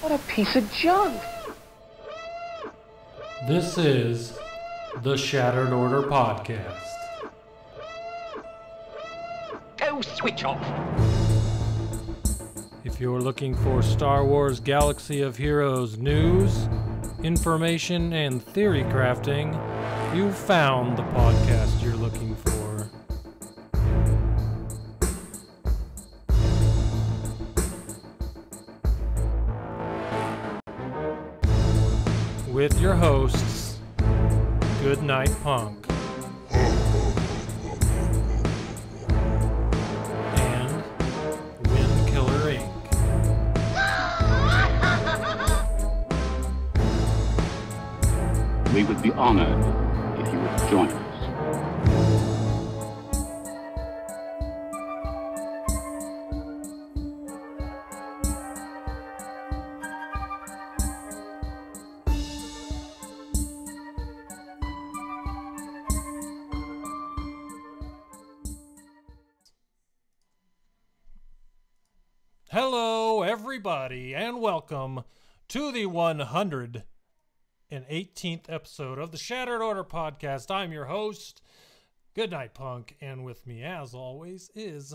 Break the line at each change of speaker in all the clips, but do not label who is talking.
What a piece of junk!
This is the Shattered Order Podcast.
Go switch off!
If you're looking for Star Wars Galaxy of Heroes news, information, and theory crafting, you've found the podcast you're looking for. With your hosts, Goodnight Punk and Windkiller Inc.
We would be honored if you would join us.
Hello, everybody, and welcome to the 118th episode of the Shattered Order Podcast. I'm your host, Goodnight Punk, and with me, as always, is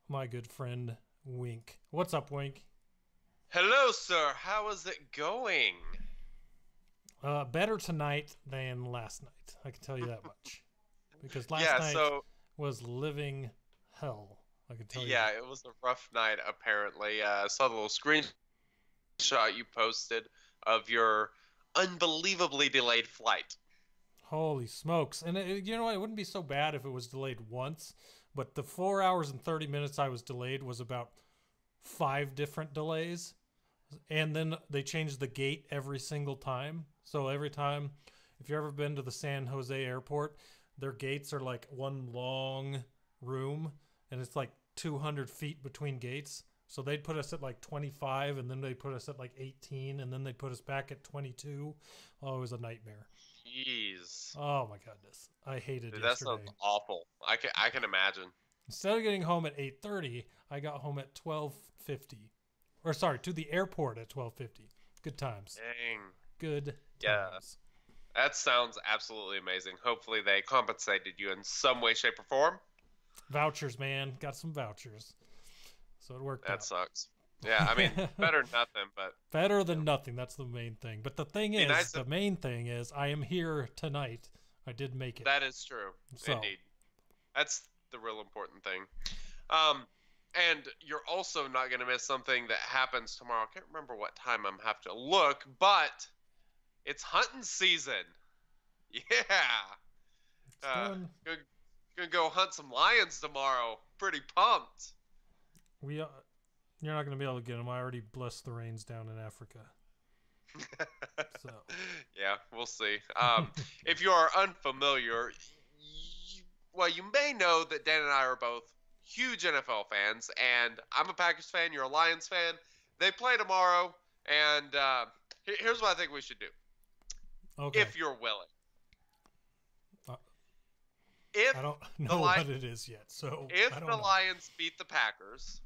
my good friend, Wink. What's up, Wink?
Hello, sir. How is it going?
Better tonight than last night. I can tell you that much. Because last night was living hell. I can tell you.
Yeah, it was a rough night, apparently. I saw the little screenshot you posted of your unbelievably delayed flight.
Holy smokes. And you know what? It wouldn't be so bad if it was delayed once, but the 4 hours and 30 minutes I was delayed was about 5 different delays. And then they changed the gate every single time. So every time, if you've ever been to the San Jose airport, their gates are like one long room, and it's like 200 feet between gates. So they'd put us at like 25, and then they'd put us at like 18, and then they'd put us back at 22. Oh, it was a nightmare.
Jeez.
Oh my goodness. I hated it.
That sounds awful. I can imagine.
Instead of getting home at 8:30, I got home at 12:50. Or sorry, to the airport at 12:50. Good times.
Dang.
Good times.
Yeah. That sounds absolutely amazing. Hopefully they compensated you in some way, shape, or form.
Vouchers, man. Got some vouchers. So it worked out.
That sucks. Yeah, I mean, better than nothing, but...
Better than nothing. That's the main thing. But the thing is, the main thing is, I am here tonight. I did make it.
That is true.
So.
Indeed. That's the real important thing. And you're also not going to miss something that happens tomorrow. I can't remember what time I'm have to look, but it's hunting season. Yeah. Gonna go hunt some lions tomorrow. Pretty pumped.
You're not gonna be able to get them. I already blessed the rains down in Africa. So.
Yeah, we'll see. If you are unfamiliar, you may know that Dan and I are both huge NFL fans, and I'm a Packers fan. You're a Lions fan. They play tomorrow, and here's what I think we should do.
Okay.
If you're willing.
I don't know what it is yet, so
if the Lions beat the Packers,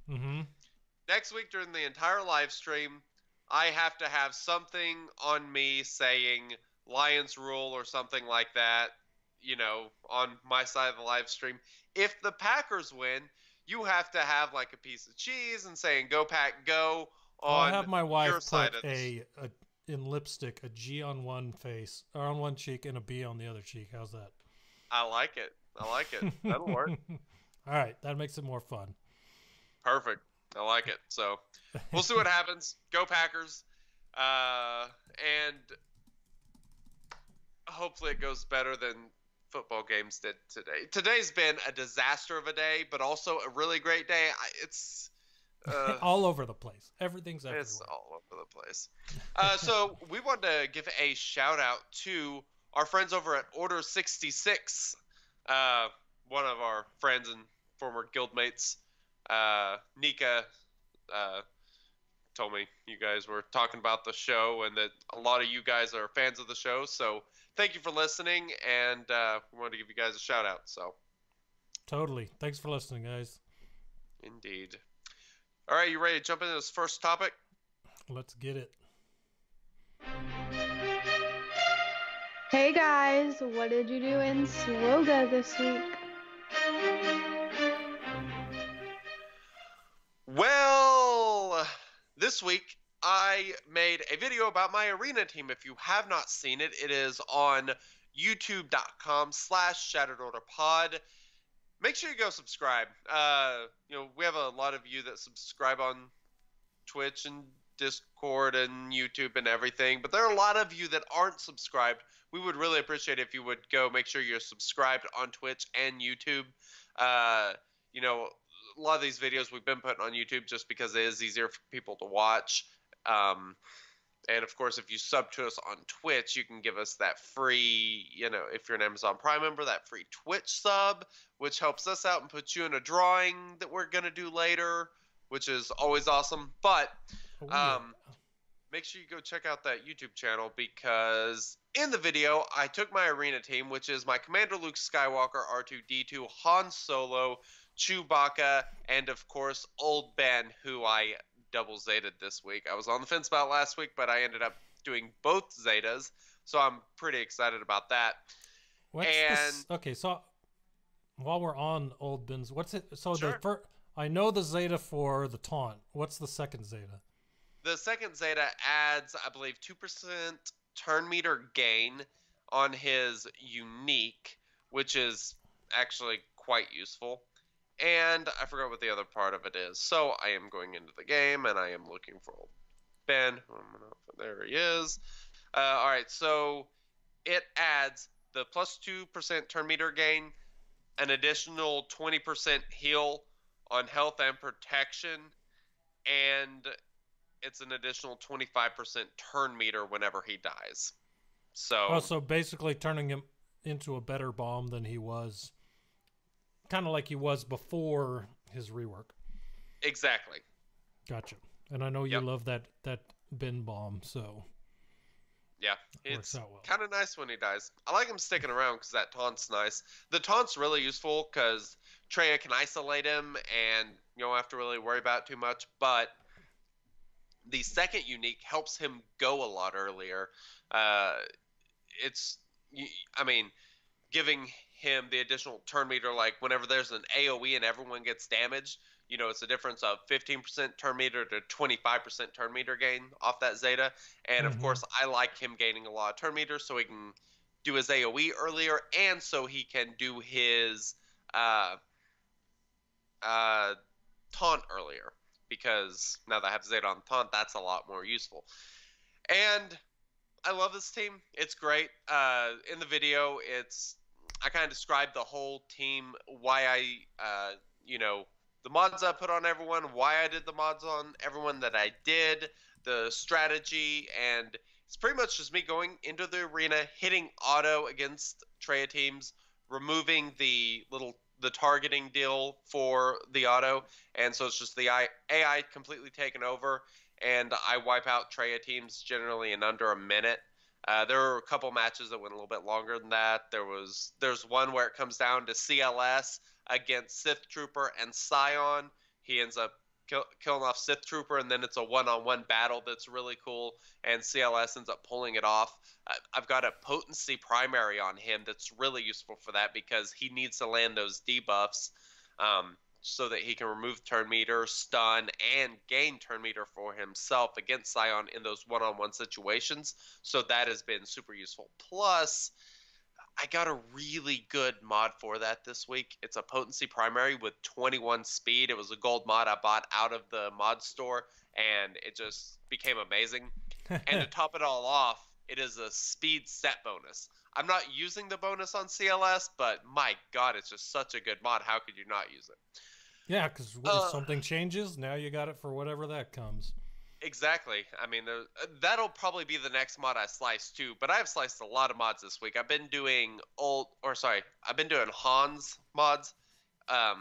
next week during the entire live stream, I have to have something on me saying Lions rule or something like that, on my side of the live stream. If the Packers win, you have to have like a piece of cheese and saying "Go Pack, go" on
I'll have my wife
your side
put in lipstick a G on one face, or on one cheek, and a B on the other cheek. How's that?
I like it. That'll work.
All right, that makes it more fun.
Perfect. I like it. So we'll see what happens. Go Packers. And hopefully it goes better than football games did today. Today's been a disaster of a day, but also a really great day. It's
all over the place. Everything's everywhere.
It's all over the place. So we want to give a shout out to our friends over at Order 66. One of our friends and former guildmates, Nika, told me you guys were talking about the show and that a lot of you guys are fans of the show. So thank you for listening, and we wanted to give you guys a shout out. So
totally. Thanks for listening, guys.
Indeed. All right, you ready to jump into this first topic?
Let's get it.
Hey guys, what did you do in Swoga this week?
Well, this week I made a video about my arena team. If you have not seen it, it is on youtube.com/ShatteredOrderPod. Make sure you go subscribe. We have a lot of you that subscribe on Twitch and Discord and YouTube and everything, but there are a lot of you that aren't subscribed. We would really appreciate it if you would go make sure you're subscribed on Twitch and YouTube. A lot of these videos we've been putting on YouTube just because it is easier for people to watch. And of course, if you sub to us on Twitch, you can give us that free, if you're an Amazon Prime member, that free Twitch sub, which helps us out and puts you in a drawing that we're going to do later, which is always awesome. But make sure you go check out that YouTube channel, because in the video, I took my arena team, which is my Commander Luke Skywalker, R2-D2, Han Solo, Chewbacca, and of course, Old Ben, who I double Zeta'd this week. I was on the fence about last week, but I ended up doing both Zetas, so I'm pretty excited about that.
Okay, so while we're on Old Ben's, what's it? So
Sure.
I know the Zeta for the taunt. What's the second Zeta?
The second Zeta adds, I believe, 2% turn meter gain on his unique, which is actually quite useful. And I forgot what the other part of it is. So I am going into the game, and I am looking for Old Ben. There he is. All right, so it adds the plus 2% turn meter gain, an additional 20% heal on health and protection, and it's an additional 25% turn meter whenever he dies.
So basically turning him into a better bomb than he was, kind of like he was before his rework.
Exactly.
Gotcha. And I know you love that Ben bomb, so
yeah, it's kind of nice when he dies. I like him sticking around because that taunt's nice. The taunt's really useful because Traya can isolate him, and you don't have to really worry about it too much. But the second unique helps him go a lot earlier. Giving him the additional turn meter, like whenever there's an AoE and everyone gets damaged, it's a difference of 15% turn meter to 25% turn meter gain off that Zeta. And of course, I like him gaining a lot of turn meter so he can do his AoE earlier, and so he can do his taunt earlier, because now that I have Zeta on taunt, that's a lot more useful. And I love this team. It's great. In the video, I kind of described the whole team, why the mods I put on everyone, why I did the mods on everyone that I did, the strategy, and it's pretty much just me going into the arena, hitting auto against Traya teams, removing the targeting deal for the auto, and so it's just the AI completely taken over, and I wipe out Traya teams generally in under a minute. There were a couple matches that went a little bit longer than that. There's one where it comes down to CLS against Sith Trooper and Scion. He ends up killing off Sith Trooper, and then it's a one-on-one battle that's really cool, and CLS ends up pulling it off. I've got a potency primary on him that's really useful for that, because he needs to land those debuffs so that he can remove turn meter, stun, and gain turn meter for himself against Scion in those one-on-one situations. So that has been super useful. Plus, I got a really good mod for that this week. It's a potency primary with 21 speed. It was a gold mod I bought out of the mod store, and it just became amazing. And to top it all off, it is a speed set bonus. I'm not using the bonus on CLS, but my God, it's just such a good mod. How could you not use it?
Yeah, because if something changes, now you got it for whatever that comes.
Exactly. I mean, that'll probably be the next mod I slice too. But I've sliced a lot of mods this week. I've been doing Han's mods. I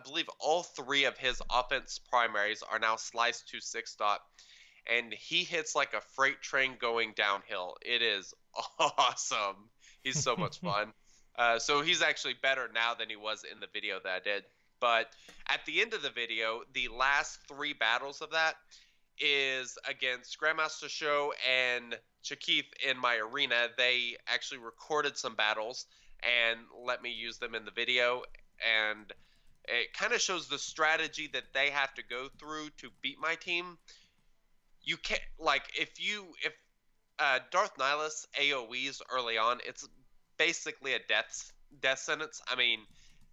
believe all three of his offense primaries are now sliced to 6-dot, and he hits like a freight train going downhill. It is awesome. He's so much fun. So he's actually better now than he was in the video that I did. But at the end of the video, the last 3 battles of that, is against Grandmaster Show and Chakith in my arena. They actually recorded some battles and let me use them in the video, and it kind of shows the strategy that they have to go through to beat my team. You can't, like, if Darth Nihilus AoEs early on, it's basically a death sentence. I mean,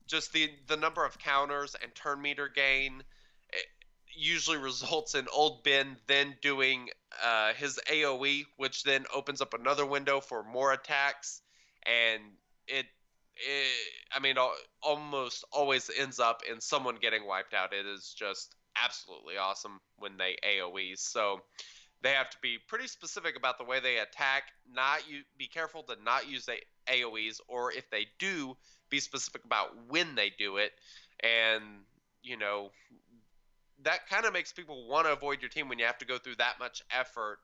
just the number of counters and turn meter gain usually results in Old Ben then doing his AoE, which then opens up another window for more attacks, and it I mean, almost always ends up in someone getting wiped out. It is just absolutely awesome when they AoE. So they have to be pretty specific about the way they attack. Be careful to not use AoEs, or if they do, be specific about when they do it. And that kind of makes people want to avoid your team when you have to go through that much effort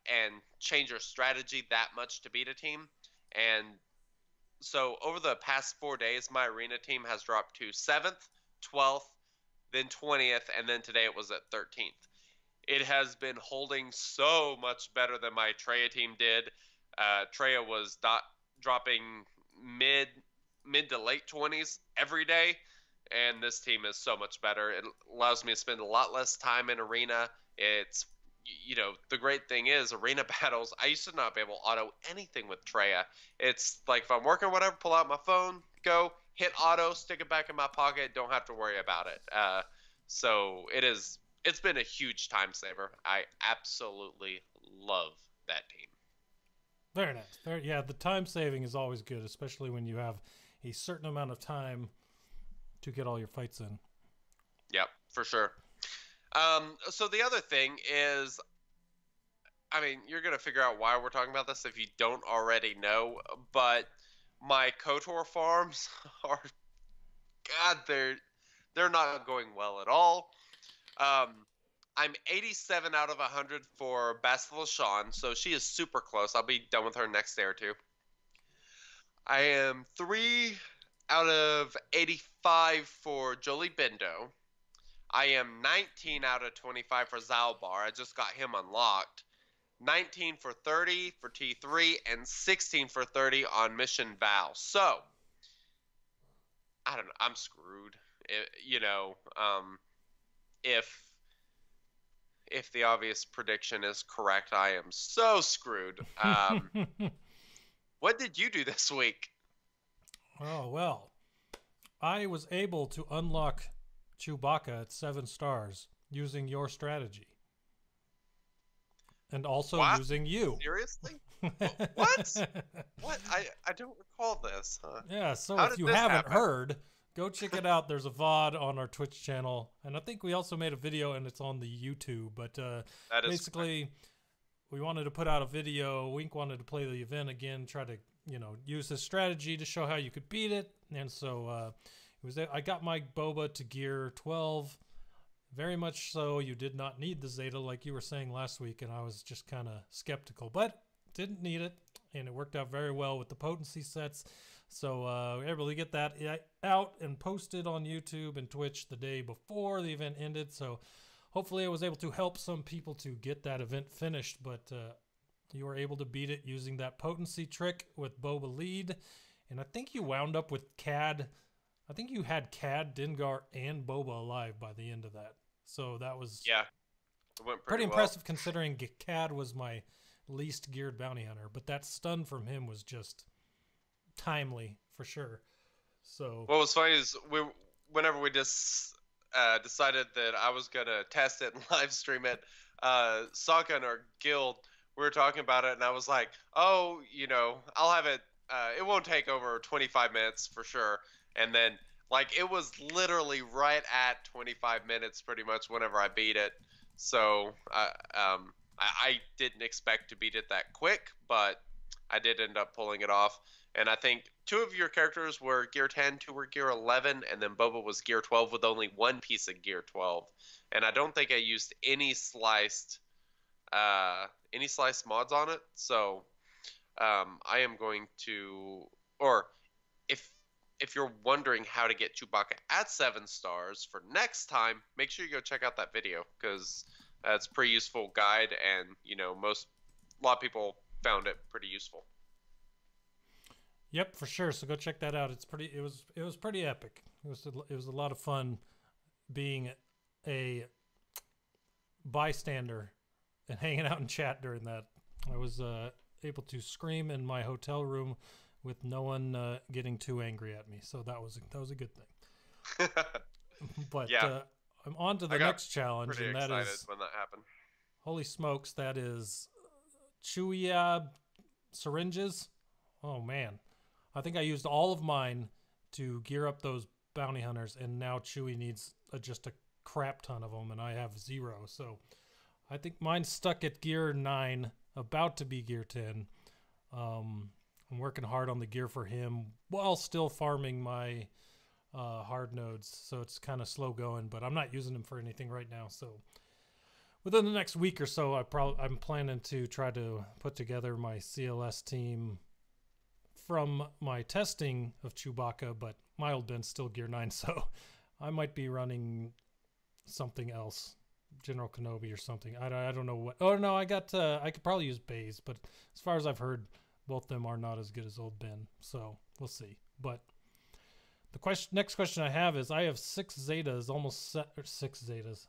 and change your strategy that much to beat a team. And so over the past 4 days, my arena team has dropped to 7th, 12th, then 20th, and then today it was at 13th. It has been holding so much better than my Treya team did. Treya was dropping mid to late 20s every day, and this team is so much better. It allows me to spend a lot less time in arena. It's, the great thing is arena battles, I used to not be able to auto anything with Treya. It's like if I'm working or whatever, pull out my phone, go, hit auto, stick it back in my pocket, don't have to worry about it. So it's been a huge time saver. I absolutely love that team.
Very nice. Yeah, the time saving is always good, especially when you have a certain amount of time to get all your fights in.
Yep, for sure. So the other thing is, I mean, you're going to figure out why we're talking about this if you don't already know, but my KOTOR farms are, God, they're not going well at all. I'm 87 out of 100 for Bastila Shan, so she is super close. I'll be done with her next day or two. I am 3 out of 85 for Jolie Bendo. I am 19 out of 25 for Zalbar. I just got him unlocked. 19 for 30 for T3, and 16 for 30 on Mission Val. So, I don't know. I'm screwed. If the obvious prediction is correct, I am so screwed. What did you do this week?
Oh, well, I was able to unlock Chewbacca at 7 stars using your strategy. And also using you.
Seriously? What? What? I don't recall this. Huh?
Yeah, so if you haven't heard, go check it out. There's a VOD on our Twitch channel. And I think we also made a video, and it's on the YouTube. But basically, we wanted to put out a video. Wink wanted to play the event again, try to use this strategy to show how you could beat it. And so I got my Boba to gear 12. Very much so. You did not need the Zeta like you were saying last week, and I was just kind of skeptical, but didn't need it, and it worked out very well with the potency sets. So we were able to get that out and posted on YouTube and Twitch the day before the event ended. So hopefully I was able to help some people to get that event finished, but you were able to beat it using that potency trick with Boba lead, and I think you wound up with Cad. I think you had Cad, Dengar, and Boba alive by the end of that. So that was
it went
pretty
well.
impressive considering Cad was my least geared bounty hunter. But that stun from him was just timely for sure. So
what was funny is whenever we just decided that I was going to test it and live stream it, Sokka in our guild, we were talking about it, and I was like, oh, I'll have it. It won't take over 25 minutes for sure. And then, it was literally right at 25 minutes pretty much whenever I beat it. So, I didn't expect to beat it that quick, but I did end up pulling it off. And I think 2 of your characters were gear 10, 2 were gear 11, and then Boba was gear 12 with only 1 piece of gear 12. And I don't think I used any sliced mods on it. So, I am going to, or if you're wondering how to get Chewbacca at 7 stars for next time, make sure you go check out that video, because It's a pretty useful guide, and a lot of people found it pretty useful.
Yep, for sure. So go check that out. It was pretty epic. It was a lot of fun being a bystander and hanging out in chat during that. I was able to scream in my hotel room with no one getting too angry at me. So that was a good thing. But
yeah.
I'm on to the next challenge,
pretty
and that
excited
is
when that happened.
holy smokes, that is Chewy syringes. Oh man, I think I used all of mine to gear up those bounty hunters, and now Chewy needs just a crap ton of them, and I have 0. So I think mine's stuck at gear 9, about to be gear 10. I'm working hard on the gear for him while still farming my hard nodes, so it's kind of slow going, but I'm not using them for anything right now. So within the next week or so, I'm planning to try to put together my CLS team from my testing of Chewbacca, but my old Ben's still gear 9, so I might be running something else, General Kenobi or something. I don't know what. Oh no, I could probably use Baze, but as far as I've heard, both of them are not as good as old Ben, so we'll see. But the next question I have is, I have 6 Zetas,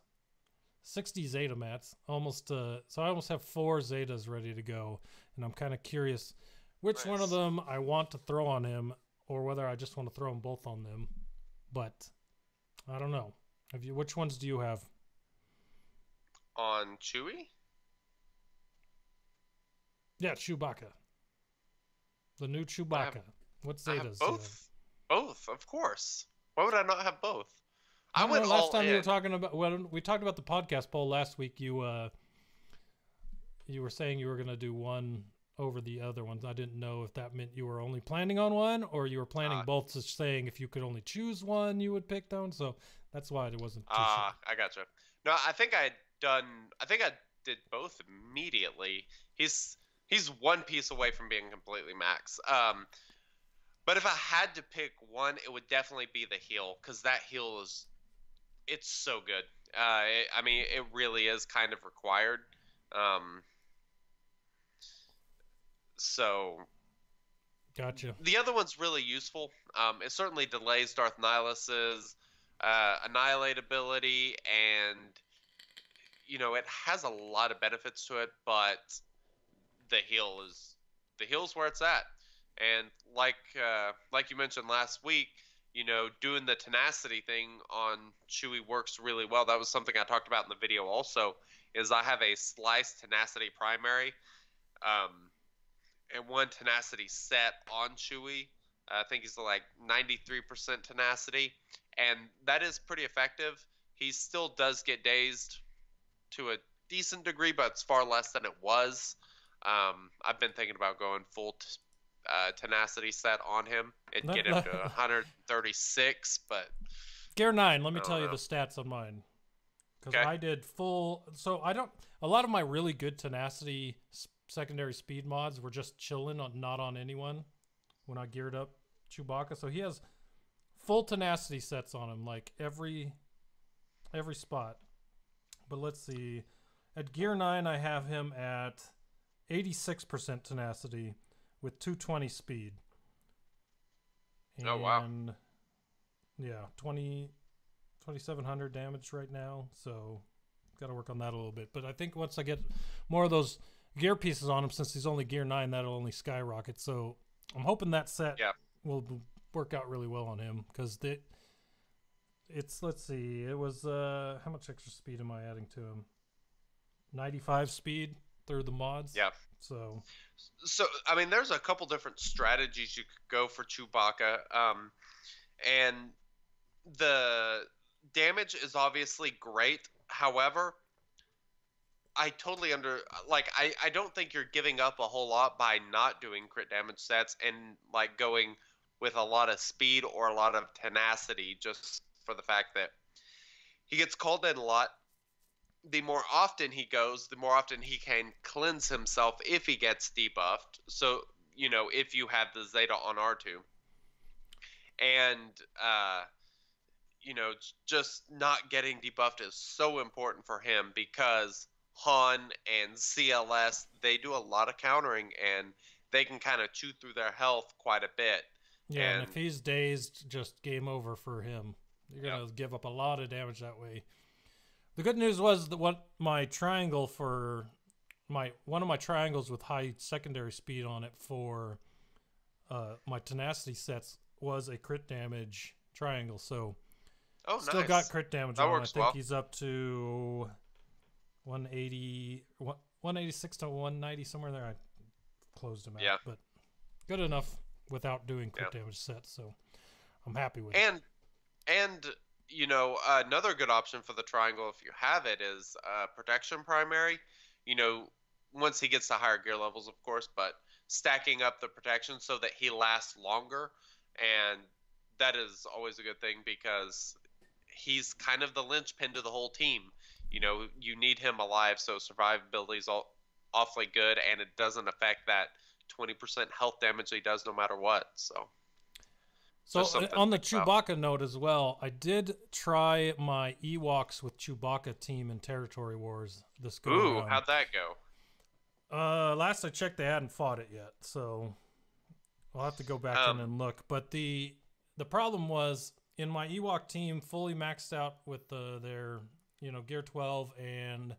60 Zeta mats, almost. So I almost have 4 Zetas ready to go, and I'm kind of curious which one of them I want to throw on him, or whether I just want to throw them both on them. But I don't know. Which ones do you have?
On Chewie?
Yeah, Chewbacca. The new Chewbacca. What Zetas?
I have both. Both, of course. Why would I not have both?
I went last time you were talking about. Well, we talked about the podcast poll last week. You were saying you were going to do one over the other ones. I didn't know if that meant you were only planning on one, or you were planning both. Just saying if you could only choose one, you would pick them. So that's why it wasn't too sure.
I gotcha. No, I think I did both immediately. He's one piece away from being completely max. But if I had to pick one, it would definitely be the heal, because that heal it's so good. I mean, it really is kind of required. So
gotcha.
The other one's really useful. It certainly delays Darth Nihilus's annihilate ability, and it has a lot of benefits to it, but the heal's where it's at. And like you mentioned last week, doing the tenacity thing on Chewie works really well. That was something I talked about in the video also, is I have a sliced tenacity primary, and one tenacity set on Chewie. I think he's like 93% tenacity, and that is pretty effective. He still does get dazed to a decent degree, but it's far less than it was. I've been thinking about going full tenacity set on him and get him to 136, but
gear 9. Let me tell you the stats on mine, because I did full. So a lot of my really good tenacity secondary speed mods were just chilling on, not on anyone when I geared up Chewbacca. So he has full tenacity sets on him, like every spot. But let's see, at gear 9 I have him at 86% tenacity with 220 speed. And
oh wow.
Yeah, 2700 damage right now, so got to work on that a little bit. But I think once I get more of those gear pieces on him, since he's only gear 9, that'll only skyrocket. So I'm hoping that set will work out really well on him, because let's see, it was how much extra speed am I adding to him? 95 speed through the mods.
Yeah.
So
I mean, there's a couple different strategies you could go for Chewbacca, and the damage is obviously great. However, I totally I don't think you're giving up a whole lot by not doing crit damage sets and like going with a lot of speed or a lot of tenacity, just for the fact that he gets called in a lot. The more often he goes, the more often he can cleanse himself if he gets debuffed. So, if you have the Zeta on R2. And, just not getting debuffed is so important for him because Han and CLS, they do a lot of countering and they can kind of chew through their health quite a bit.
Yeah, and if he's dazed, just game over for him. You're going to give up a lot of damage that way. The good news was that one of my triangles with high secondary speed on it for my tenacity sets was a crit damage triangle, so still
nice.
got crit damage
that
on.
Works
I think
well.
he's up to 186 to 190, somewhere there. I closed him out, but good enough without doing crit damage sets, so I'm happy with it.
And another good option for the triangle, if you have it, is protection primary. Once he gets to higher gear levels, of course, but stacking up the protection so that he lasts longer. And that is always a good thing because he's kind of the linchpin to the whole team. You need him alive, so survivability is awfully good, and it doesn't affect that 20% health damage he does no matter what. So
on the Chewbacca note as well, I did try my Ewoks with Chewbacca team in Territory Wars this go around.
Ooh, how'd that go?
Last I checked, they hadn't fought it yet, so I'll have to go back in and look. But the problem was in my Ewok team, fully maxed out with their Gear 12 and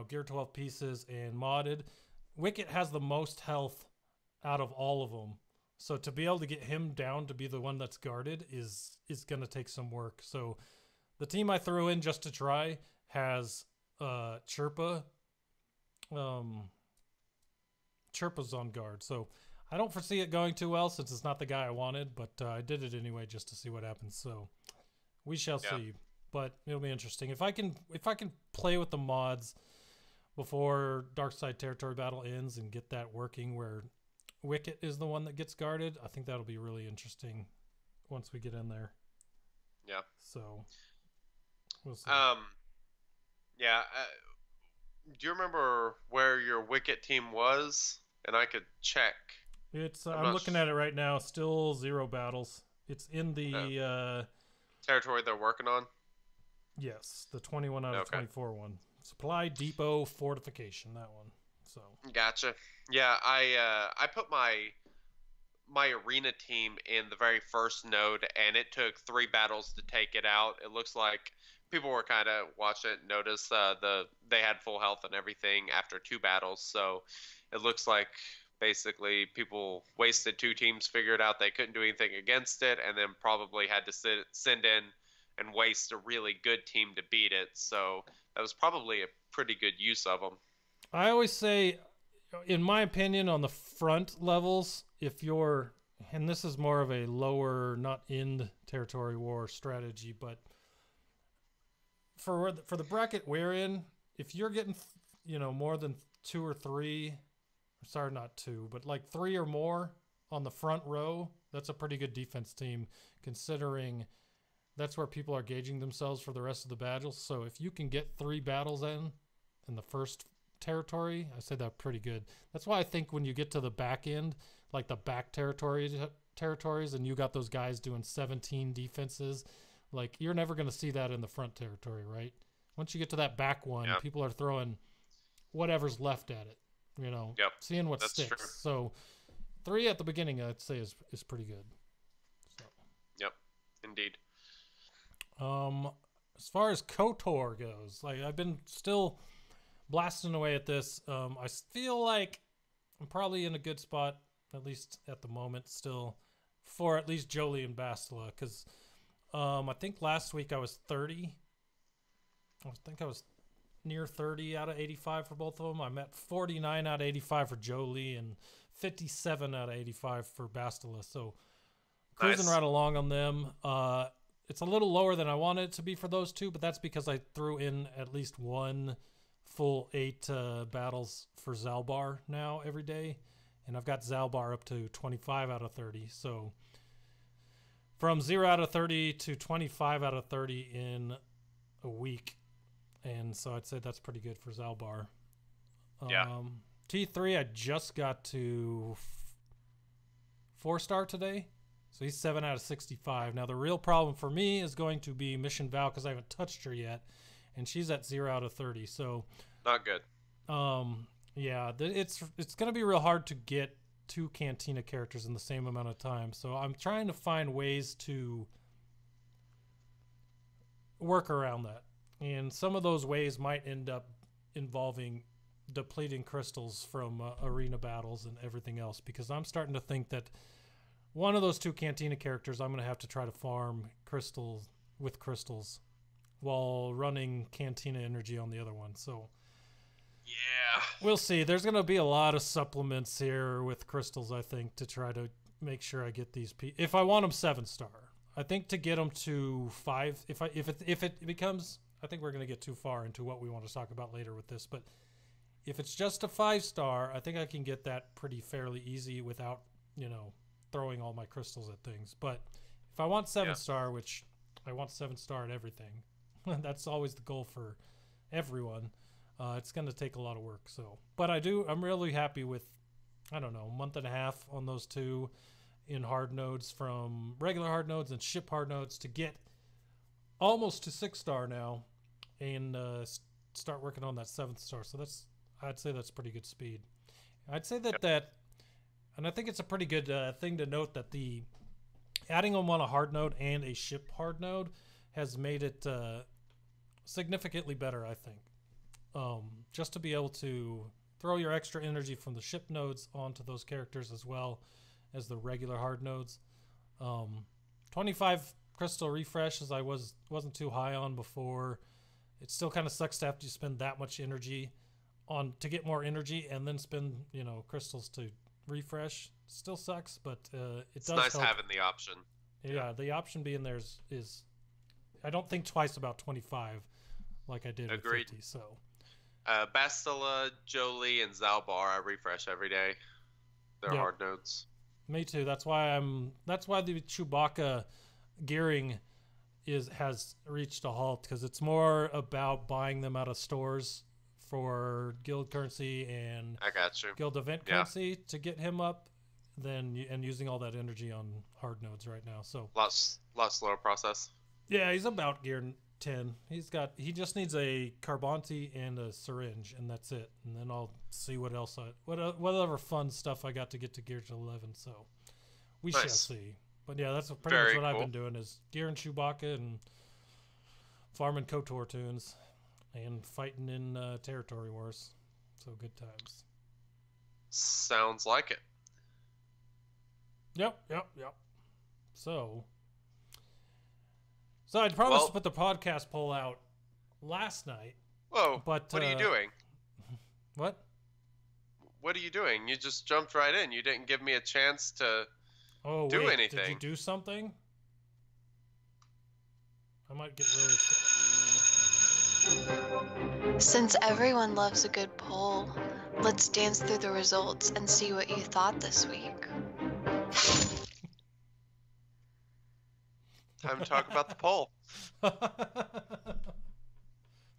Gear 12 pieces and modded. Wicket has the most health out of all of them. So to be able to get him down to be the one that's guarded is going to take some work. So the team I threw in just to try has Chirpa's on guard. So I don't foresee it going too well since it's not the guy I wanted, but I did it anyway just to see what happens. So we shall see. But it'll be interesting. If I can play with the mods before Darkside Territory Battle ends and get that working where Wicket is the one that gets guarded, I think that'll be really interesting once we get in there.
Yeah.
So we'll see.
Do you remember where your Wicket team was? And I could check.
It's I'm looking at it right now. Still 0 battles. It's in the
territory they're working on.
Yes, the 21 out of 24 one. Supply Depot Fortification, that one. So
gotcha. Yeah, I put my arena team in the very first node, and it took 3 battles to take it out. It looks like people were kind of watching it, notice they had full health and everything after 2 battles. So it looks like basically people wasted 2 teams, figured out they couldn't do anything against it, and then probably had to send in and waste a really good team to beat it. So that was probably a pretty good use of them.
I always say, in my opinion, on the front levels, if you're, and this is more of a lower, not end territory war strategy, but for the bracket we're in, if you're getting, more than 2 or 3, sorry, not 2, but like 3 or more on the front row, that's a pretty good defense team, considering that's where people are gauging themselves for the rest of the battles. So if you can get 3 battles in the first territory, I say that's pretty good. That's why I think when you get to the back end, like the back territories, and you got those guys doing 17 defenses, like you're never going to see that in the front territory, right? Once you get to that back one, people are throwing whatever's left at it, seeing what sticks. True. So 3 at the beginning, I'd say is pretty good. So.
Yep, indeed.
As far as KOTOR goes, like I've been still blasting away at this. I feel like I'm probably in a good spot, at least at the moment, still for at least Jolie and Bastila, because I think last week I was 30. I think I was near 30 out of 85 for both of them. I'm at 49 out of 85 for Jolie and 57 out of 85 for Bastila. So cruising right along on them. It's a little lower than I wanted it to be for those 2, but that's because I threw in at least 1 full 8 battles for Zalbar now every day, and I've got Zalbar up to 25 out of 30. So from 0 out of 30 to 25 out of 30 in a week, and so I'd say that's pretty good for Zalbar. T3, I just got to 4-star today, So he's 7 out of 65. Now the real problem for me is going to be Mission Val because I haven't touched her yet, and she's at 0 out of 30. So
not good.
Yeah, it's going to be real hard to get 2 Cantina characters in the same amount of time. So I'm trying to find ways to work around that. And some of those ways might end up involving depleting crystals from arena battles and everything else, because I'm starting to think that one of those 2 Cantina characters I'm going to have to try to farm crystals with crystals while running Cantina energy on the other one. So
yeah,
we'll see. There's going to be a lot of supplements here with crystals, I think, to try to make sure I get these if I want them 7-star. I think to get them to 5, if it becomes, I think we're going to get too far into what we want to talk about later with this, but if it's just a 5-star, I think I can get that pretty fairly easy without, throwing all my crystals at things. But if I want 7-star, which I want 7-star at everything, that's always the goal for everyone. It's going to take a lot of work. So, but I'm really happy with, I don't know, a month and a half on those 2 in hard nodes, from regular hard nodes and ship hard nodes, to get almost to 6-star now and start working on that 7th-star. So I'd say that's pretty good speed. I'd say that and I think it's a pretty good thing to note that the adding them on a hard node and a ship hard node has made it significantly better, I think. Just to be able to throw your extra energy from the ship nodes onto those characters as well as the regular hard nodes. 25 crystal refreshes I wasn't too high on before. It still kind of sucks to have to spend that much energy to get more energy and then spend crystals to refresh. Still sucks, but it's does
nice
help.
Having the option.
Yeah, the option being there is I don't think twice about 25 like I did
Agreed.
with 50. So
Bastila, Jolie, and Zalbar I refresh every day. They're hard nodes.
Me too. That's why the Chewbacca gearing has reached a halt, because it's more about buying them out of stores for guild currency and
I got you.
guild event currency to get him up and using all that energy on hard nodes right now. So
lot slower process.
Yeah, he's about gear 10. He just needs a Carbonti and a syringe, and that's it. And then I'll see what else whatever fun stuff I got to get to gear to 11. So we shall see. But yeah, that's pretty much what I've been doing, is gearing Chewbacca and farming KOTOR tunes and fighting in territory wars. So good times.
Sounds like it.
Yep. So I promised to put the podcast poll out last night.
Whoa,
but
what are you doing?
What?
What are you doing? You just jumped right in. You didn't give me a chance to do anything.
Did you do something? I might get really...
Since everyone loves a good poll, let's dance through the results and see what you thought this week.
Time to talk about the poll.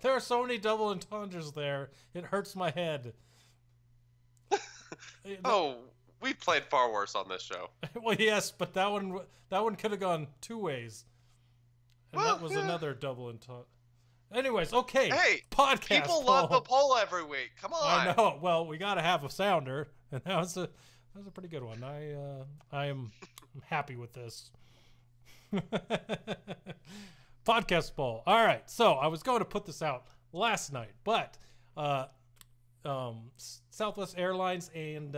There are so many double entendres there. It hurts my head.
Oh, we've played far worse on this show.
Well, yes, but that one could have gone 2 ways. And that was another double entendre. Anyways, okay.
Hey,
podcast
people
poll.
love the poll every week. Come on.
I know. Well, we got to have a sounder, and that was a pretty good one. I am happy with this. Podcast poll. All right. So I was going to put this out last night, but Southwest Airlines and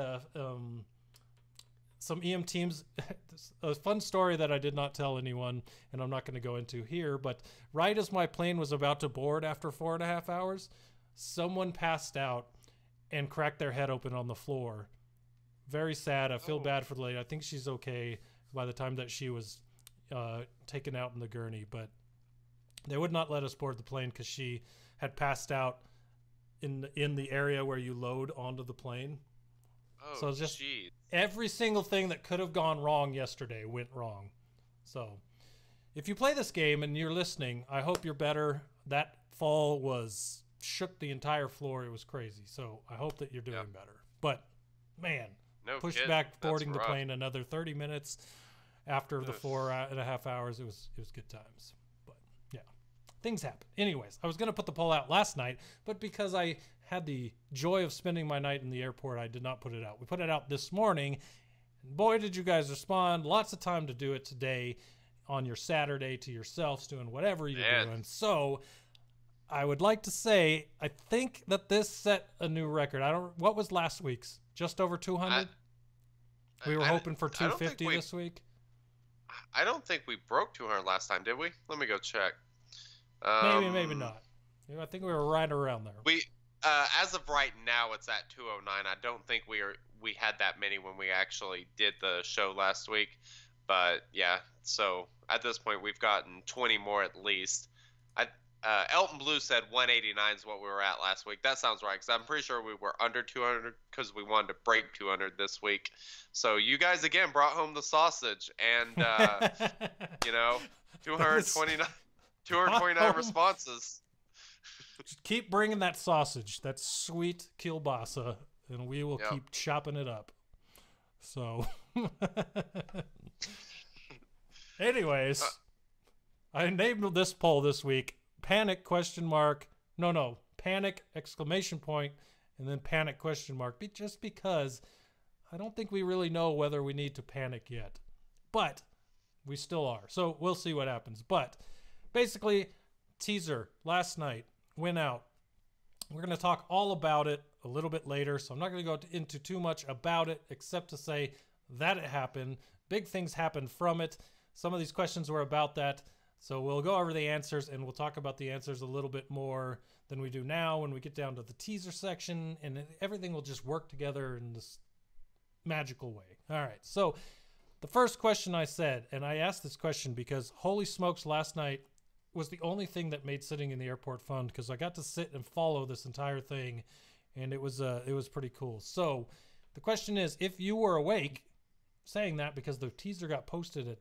some EM teams, a fun story that I did not tell anyone, and I'm not going to go into here, but right as my plane was about to board after 4.5 hours, someone passed out and cracked their head open on the floor. Very sad. I feel bad for the lady. I think she's okay by the time that she was taken out in the gurney, but they would not let us board the plane because she had passed out in the area where you load onto the plane.
Oh,
so just
geez.
Every single thing that could have gone wrong yesterday went wrong. So if you play this game and you're listening, I hope you're better. That fall shook the entire floor. It was crazy. So I hope that you're doing better. But man,
No
pushed
kidding.
back boarding
That's
the
rough.
plane another 30 minutes. after the 4.5 hours. It was good times. But yeah, things happen. Anyways, I was going to put the poll out last night, but because I had the joy of spending my night in the airport, I did not put it out. We put it out this morning, and boy, did you guys respond. Lots of time to do it today on your Saturday to yourselves, doing whatever you're doing. So I would like to say, I think that this set a new record. What was last week's? Just over 200? We were hoping for 250 this week.
I don't think we broke 200 last time, did we? Let me go check.
Maybe not. I think we were right around there.
We, as of right now, it's at 209. I don't think we had that many when we actually did the show last week. But yeah, so at this point, we've gotten 20 more at least. Elton Blue said 189 is what we were at last week. That sounds right, because I'm pretty sure we were under 200 because we wanted to break 200 this week. So you guys, again, brought home the sausage. And, 229 responses.
Just keep bringing that sausage, that sweet kielbasa, and we will keep chopping it up. So, anyways, I named this poll this week Panic ? Panic ! And then Panic ? Just because I don't think we really know whether we need to panic yet, but we still are. So we'll see what happens. But basically, teaser last night went out. We're going to talk all about it a little bit later, so I'm not going to go into too much about it except to say that it happened. Big things happened from it. Some of these questions were about that. So we'll go over the answers, and we'll talk about the answers a little bit more than we do now when we get down to the teaser section, and everything will just work together in this magical way. All right, so the first question I said, and I asked this question because holy smokes, last night was the only thing that made sitting in the airport fun, because I got to sit and follow this entire thing, and it was pretty cool. So the question is, if you were awake, saying that because the teaser got posted at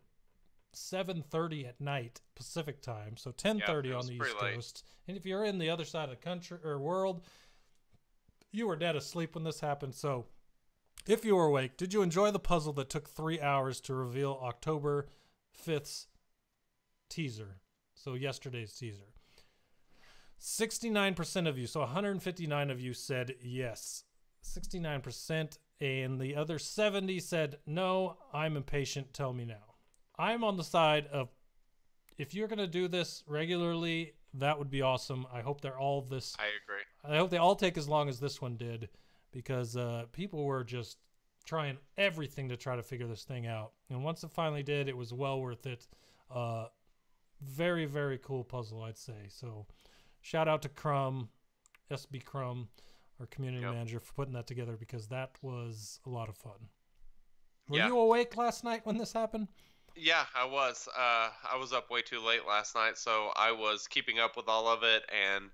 7:30 at night Pacific time, so 10:30 on the East Coast. And if you're in the other side of the country or world, you were dead asleep when this happened. So if you were awake, did you enjoy the puzzle that took 3 hours to reveal October 5th's teaser? So yesterday's teaser. 69% of you, so 159 of you said yes. 69%, and the other 70 said no, I'm impatient, tell me now. I'm on the side of, if you're going to do this regularly, that would be awesome. I hope they're all this.
I agree.
I hope they all take as long as this one did, because people were just trying everything to try to figure this thing out. And once it finally did, it was well worth it. Very, very cool puzzle, I'd say. So shout out to Crumb, SB Crumb, our community manager, for putting that together, because that was a lot of fun. Were you awake last night when this happened?
Yeah, I was. I was up way too late last night, so I was keeping up with all of it and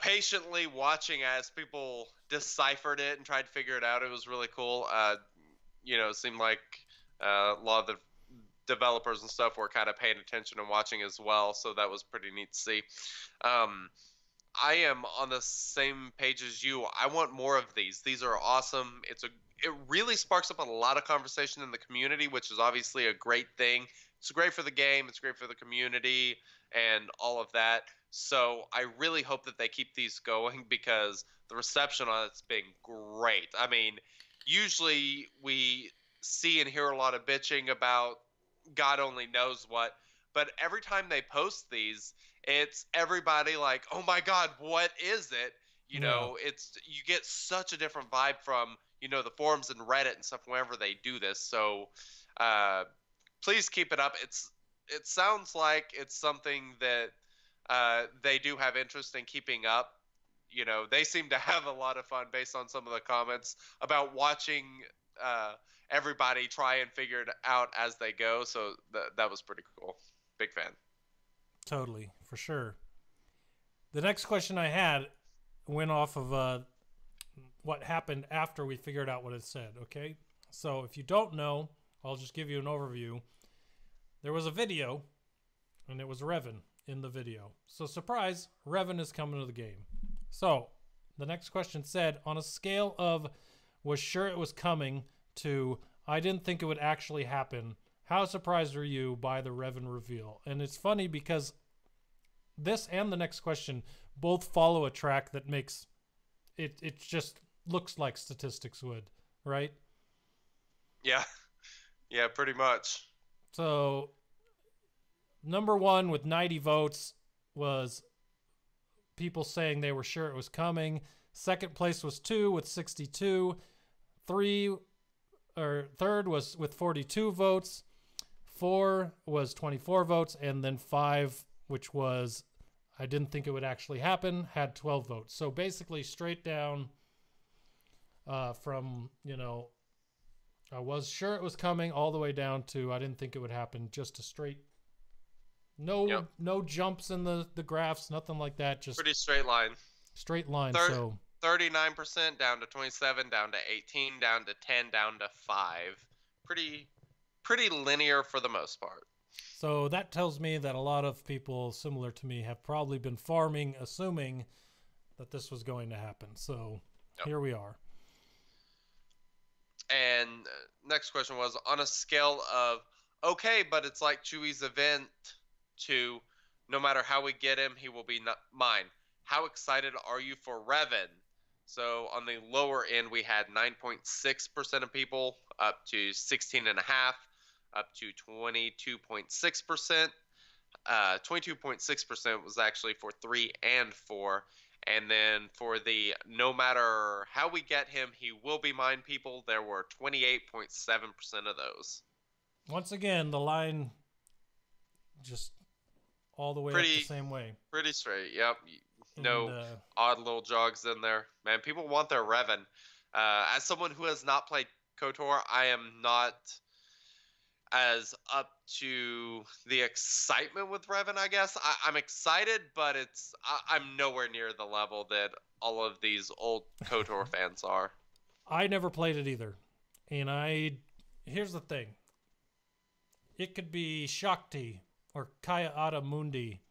patiently watching as people deciphered it and tried to figure it out. It was really cool. It seemed like a lot of the developers and stuff were kind of paying attention and watching as well, so that was pretty neat to see. I am on the same page as you. I want more of these. These are awesome. It really sparks up a lot of conversation in the community, which is obviously a great thing. It's great for the game. It's great for the community and all of that. So I really hope that they keep these going, because the reception on it's been great. I mean, usually we see and hear a lot of bitching about God only knows what, but every time they post these, it's everybody like, oh my God, what is it? You get such a different vibe from, the forums and Reddit and stuff whenever they do this. So please keep it up. It sounds like it's something that they do have interest in keeping up. They seem to have a lot of fun based on some of the comments about watching everybody try and figure it out as they go. So that was pretty cool. Big fan.
Totally, for sure. The next question I had went off of what happened after we figured out what it said, okay? So if you don't know, I'll just give you an overview. There was a video, and it was Revan in the video. So surprise, Revan is coming to the game. So the next question said, on a scale of was sure it was coming to I didn't think it would actually happen, how surprised are you by the Revan reveal? And it's funny because this and the next question both follow a track that makes it just looks like statistics would, right?
Yeah. Yeah, pretty much.
So number one with 90 votes was people saying they were sure it was coming. Second place was 2 with 62. Third was with 42 votes. 4 was 24 votes, and then 5, which was I didn't think it would actually happen, had 12 votes. So basically straight down from, you know, I was sure it was coming all the way down to I didn't think it would happen, just a straight no jumps in the graphs, nothing like that, just
pretty straight line.
Straight line. So
39% down to 27, down to 18, down to 10, down to 5. Pretty linear for the most part.
So that tells me that a lot of people similar to me have probably been farming, assuming that this was going to happen. So here we are.
And next question was, on a scale of, okay, but it's like Chewie's event, to no matter how we get him, he will be mine. How excited are you for Revan? So on the lower end, we had 9.6% of people, up to 16.5%, up to 22.6%. 22.6% was actually for 3 and 4. And then for the no matter how we get him, he will be mine people, there were 28.7% of those.
Once again, the line just all the way up the same way.
Pretty straight, yep. No odd little jogs in there. Man, people want their Revan. As someone who has not played KOTOR, I am not as up to the excitement with Revan, I guess. I'm excited, but I'm nowhere near the level that all of these old KOTOR fans are.
I never played it either. And here's the thing. It could be Shakti or Kaya Ada Mundi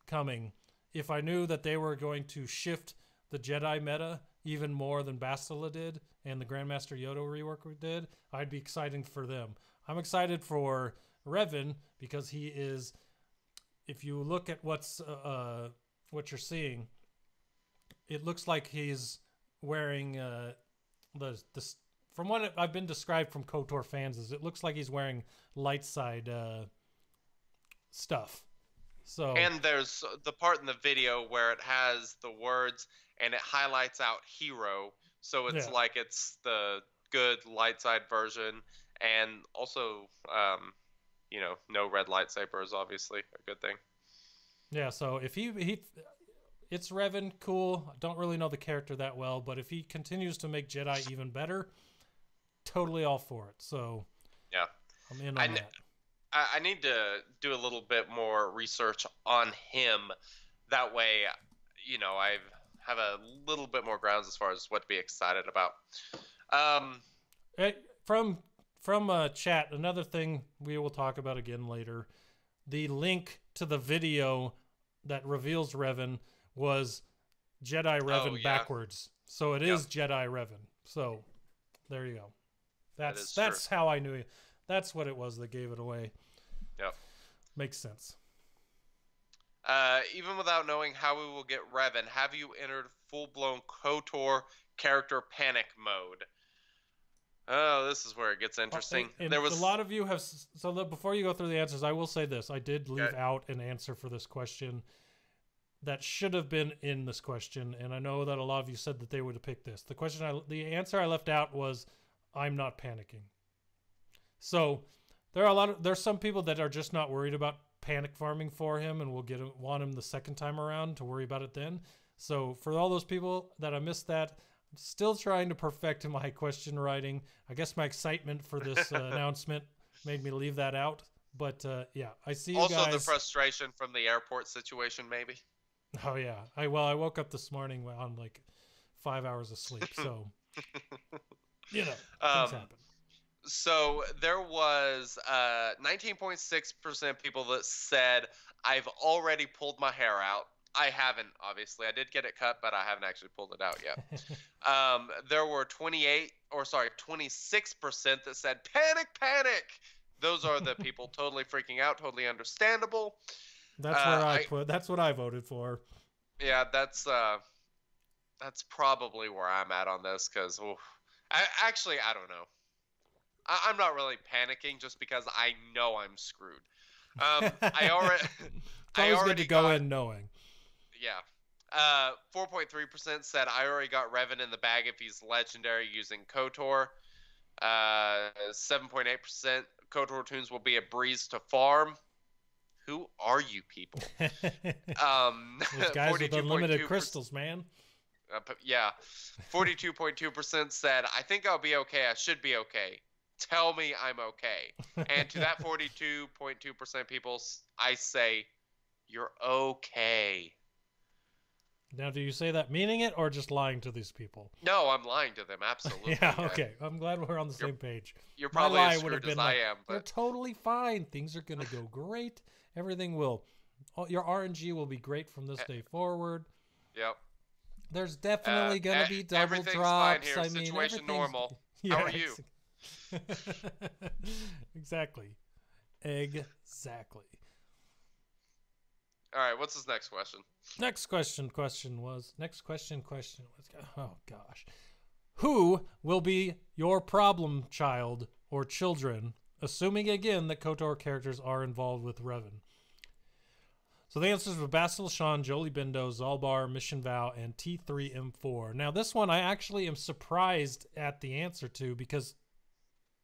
coming if I knew that they were going to shift the Jedi meta even more than Bastila did and the Grandmaster Yoda rework did. I'd be excited for them. I'm excited for Revan because he is, if you look at what you're seeing, it looks like he's wearing from what I've been described from KOTOR fans, is it looks like he's wearing light side stuff. So
and there's the part in the video where it has the words and it highlights out hero, so it's like it's the good light side version. And also, no red lightsaber is obviously a good thing.
Yeah, so if it's Revan, cool. I don't really know the character that well, but if he continues to make Jedi even better, totally all for it. So yeah, I'm in on that.
I need to do a little bit more research on him. That way, I have a little bit more grounds as far as what to be excited about.
From chat, another thing we will talk about again later, the link to the video that reveals Revan was Jedi Revan backwards. So it is Jedi Revan. So there you go. That's how I knew it. That's what it was that gave it away.
Yep.
Makes sense.
Even without knowing how we will get Revan, have you entered full-blown KOTOR character panic mode? Oh, this is where it gets interesting.
And a lot of you have. So before you go through the answers, I will say this: I did leave out an answer for this question that should have been in this question, and I know that a lot of you said that they would have picked this. The answer I left out was, "I'm not panicking." So there's some people that are just not worried about panic farming for him, and will want him the second time around to worry about it then. So for all those people that I missed that. Still trying to perfect my question writing. I guess my excitement for this announcement made me leave that out. But I see you guys.
Also the frustration from the airport situation, maybe.
Oh yeah. I woke up this morning on like 5 hours of sleep. So things happen.
So there was 19.6% people that said, I've already pulled my hair out. I haven't, obviously. I did get it cut, but I haven't actually pulled it out yet. There were 26% that said, panic, panic. those are the people totally freaking out, totally understandable.
That's where that's what I voted for.
Yeah, that's probably where I'm at on this, because I don't know. I'm not really panicking just because I know I'm screwed. I already
It's always good to go in knowing.
Yeah. 4.3% said I already got Revan in the bag if he's legendary using KOTOR. 7.8% KOTOR tunes will be a breeze to farm. Who are you people?
Those guys with unlimited crystals, man.
Yeah. 42.2% said I think I'll be okay. I should be okay. Tell me I'm okay. And to that 42.2% people, I say, you're okay.
Now, do you say that meaning it or just lying to these people?
No, I'm lying to them, absolutely.
Yeah, okay. I'm glad we're on the same page.
You're probably as screwed as I am. But
they're totally fine. Things are going to go great. Everything will... Your RNG will be great from this day forward.
Yep.
There's definitely going to be double
everything's
drops.
Fine here. Situation normal.
Yeah,
how are you?
Exactly.
All right, what's this next question?
Next question was... Oh, gosh. Who will be your problem child or children, assuming, again, that KOTOR characters are involved with Revan? So the answers were Bastila Shan, Jolie Bindo, Zalbar, Mission Vow, and T3M4. Now, this one I actually am surprised at the answer to, because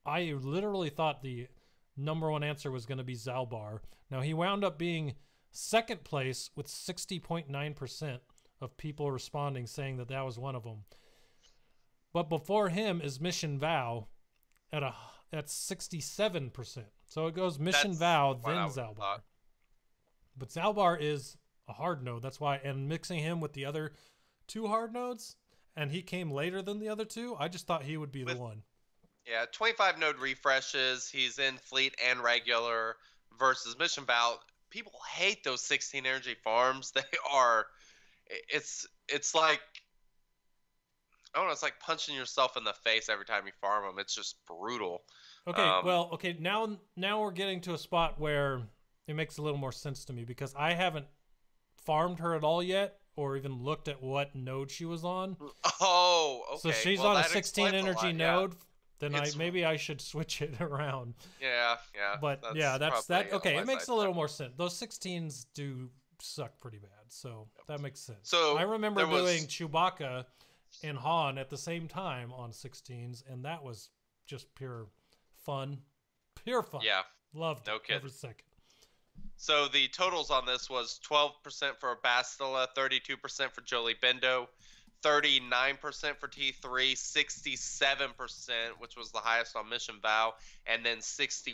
I literally thought the number one answer was going to be Zalbar. Now, he wound up being second place with 60.9% of people responding, saying that that was one of them. But before him is Mission Vow at 67%. So it goes Mission Vow, then Zalbar. But Zalbar is a hard node. That's why, and mixing him with the other two hard nodes, and he came later than the other two, I just thought he would be the one.
Yeah, 25 node refreshes. He's in fleet and regular versus Mission Vow. People hate those 16 energy farms. They are, it's like, I don't know, it's like punching yourself in the face every time you farm them. It's just brutal.
Okay, now we're getting to a spot where it makes a little more sense to me, because I haven't farmed her at all yet, or even looked at what node she was on.
Oh, okay.
So she's on a 16 energy node. Then maybe I should switch it around.
Yeah.
But that's that. Okay, it makes a little more sense. Those 16s do suck pretty bad, so that makes sense.
So
I remember doing Chewbacca and Han at the same time on 16s, and that was just pure fun. Pure fun.
Yeah.
Loved it every second.
So the totals on this was 12% for Bastila, 32% for Jolie Bindo, 39% for T3, 67%, which was the highest on Mission Vow, and then 61%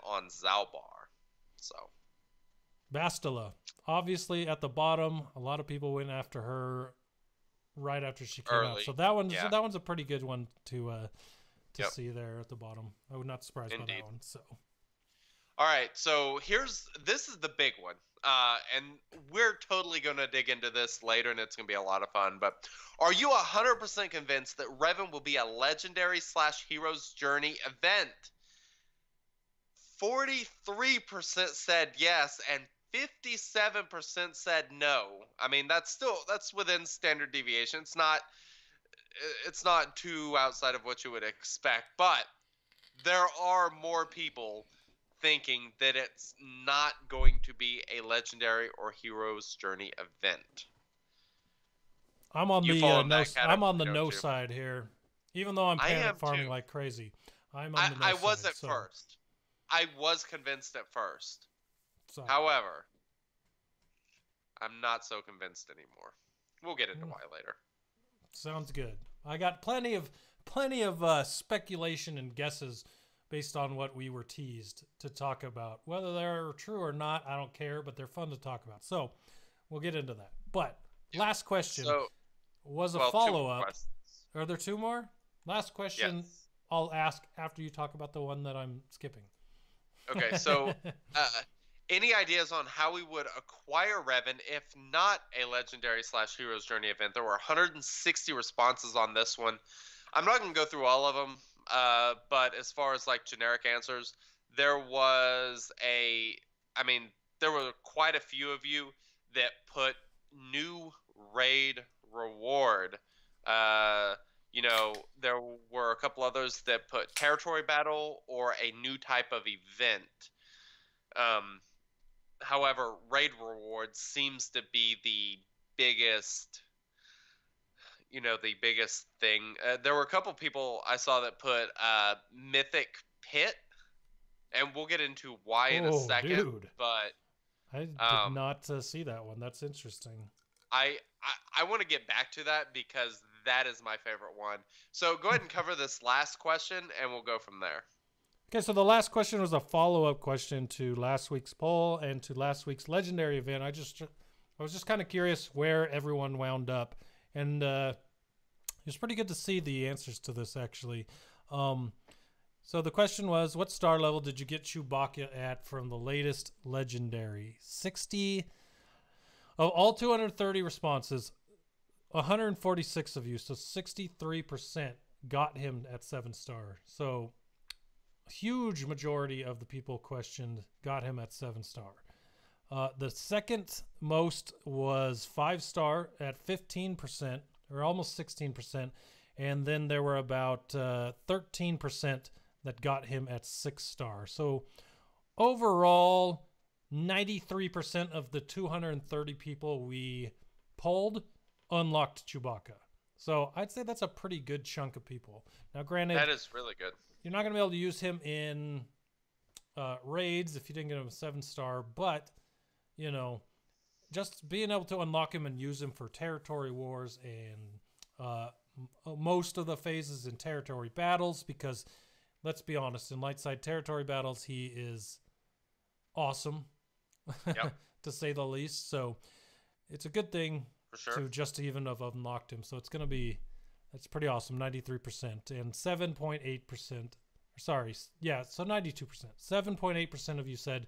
on Zalbar. So
Bastila, obviously at the bottom. A lot of people went after her right after she came out. So that one's a pretty good one to see there at the bottom. I would not surprised by that one. So.
All right, so this is the big one, and we're totally going to dig into this later, and it's going to be a lot of fun, but are you 100% convinced that Revan will be a legendary / hero's journey event? 43% said yes, and 57% said no. I mean, that's within standard deviation. It's not too outside of what you would expect, but there are more people thinking that it's not going to be a legendary or hero's journey event.
I'm on the no side here, even though I'm panic farming like crazy. I'm on the no side.
I was at first. I was convinced at first. So. However, I'm not so convinced anymore. We'll get into why later.
Sounds good. I got plenty of speculation and guesses based on what we were teased to talk about. Whether they're true or not, I don't care, but they're fun to talk about. So we'll get into that. But last question was a follow-up. Are there two more? Last question I'll ask after you talk about the one that I'm skipping.
Okay, so any ideas on how we would acquire Revan if not a legendary / hero's journey event? There were 160 responses on this one. I'm not going to go through all of them. But as far as like generic answers, there was there were quite a few of you that put new raid reward. There were a couple others that put territory battle or a new type of event. However, raid rewards seems to be the biggest thing. There were a couple people I saw that put Mythic Pit, and we'll get into why in a second.
Dude.
But
I did not see that one. That's interesting.
I want to get back to that because that is my favorite one. So go ahead and cover this last question, and we'll go from there.
Okay, so the last question was a follow-up question to last week's poll and to last week's legendary event. I was just kind of curious where everyone wound up, and it was pretty good to see the answers to this, actually. So the question was, what star level did you get Chewbacca at from the latest legendary? 60 of all 230 responses, 146 of you, so 63% got him at 7-star. So a huge majority of the people questioned got him at 7-star. The second most was 5-star at 15%, or almost 16%, and then there were about 13% that got him at 6-star. So overall, 93% of the 230 people we polled unlocked Chewbacca. So I'd say that's a pretty good chunk of people. Now, granted,
that is really good.
You're not going to be able to use him in raids if you didn't get him a 7-star, but, just being able to unlock him and use him for territory wars and most of the phases in territory battles, because let's be honest, in light side territory battles, he is awesome,
yep.
to say the least. So it's a good thing
for sure
to just even have unlocked him. So it's going to be, that's pretty awesome, 93% and 7.8%. Sorry, yeah, so 92%. 7.8% of you said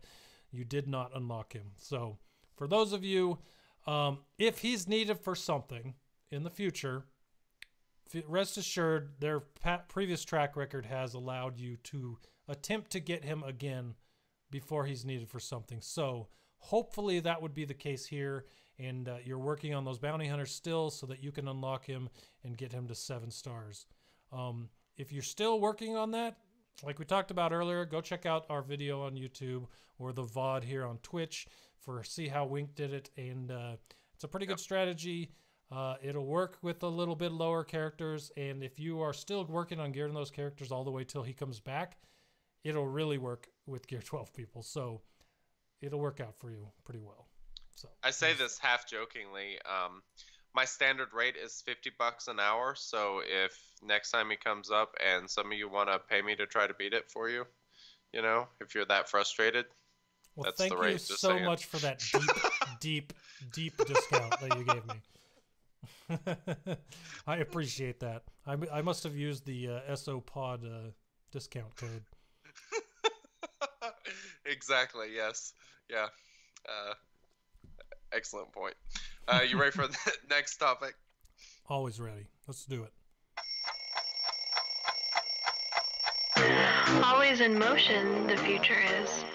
you did not unlock him. So for those of you, if he's needed for something in the future, rest assured their previous track record has allowed you to attempt to get him again before he's needed for something. So hopefully that would be the case here, and you're working on those bounty hunters still so that you can unlock him and get him to 7 stars. If you're still working on that, like we talked about earlier, go check out our video on YouTube or the VOD here on Twitch for see how Wink did it, and it's a pretty good strategy. It'll work with a little bit lower characters, and if you are still working on gearing those characters all the way till he comes back, it'll really work with Gear 12 people. So it'll work out for you pretty well. So
I say this half jokingly. My standard rate is $50 an hour. So if next time he comes up and some of you want to pay me to try to beat it for you, if you're that frustrated,
well,
that's
thank
the rate.
you so much for that deep discount that you gave me. I appreciate that. I must have used the SO Pod discount code.
Exactly. Yes. Yeah. Excellent point. You ready for the next topic?
Always ready. Let's do it.
Always in motion, the future is.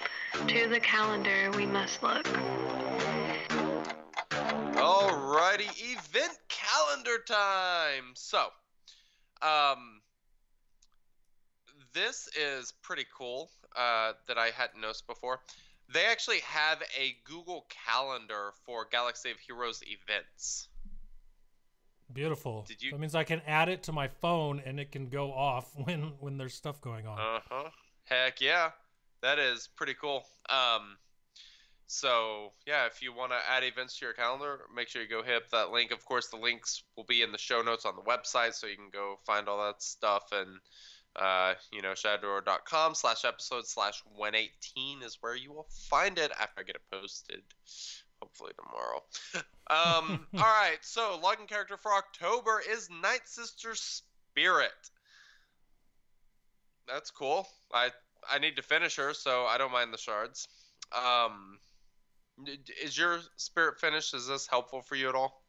To the calendar we must look.
Alrighty, event calendar time. So, this is pretty cool that I hadn't noticed before. They actually have a Google Calendar for Galaxy of Heroes events.
Beautiful. That means I can add it to my phone and it can go off when there's stuff going on.
Uh-huh. Heck yeah. That is pretty cool. So, yeah, if you want to add events to your calendar, make sure you go hit up that link. Of course, the links will be in the show notes on the website, so you can go find all that stuff. And, shadowroar.com/episode/118 is where you will find it after I get it posted, hopefully tomorrow. All right, so login character for October is Night Sister Spirit. That's cool. I need to finish her, so I don't mind the shards. Is your spirit finished? Is this helpful for you at all?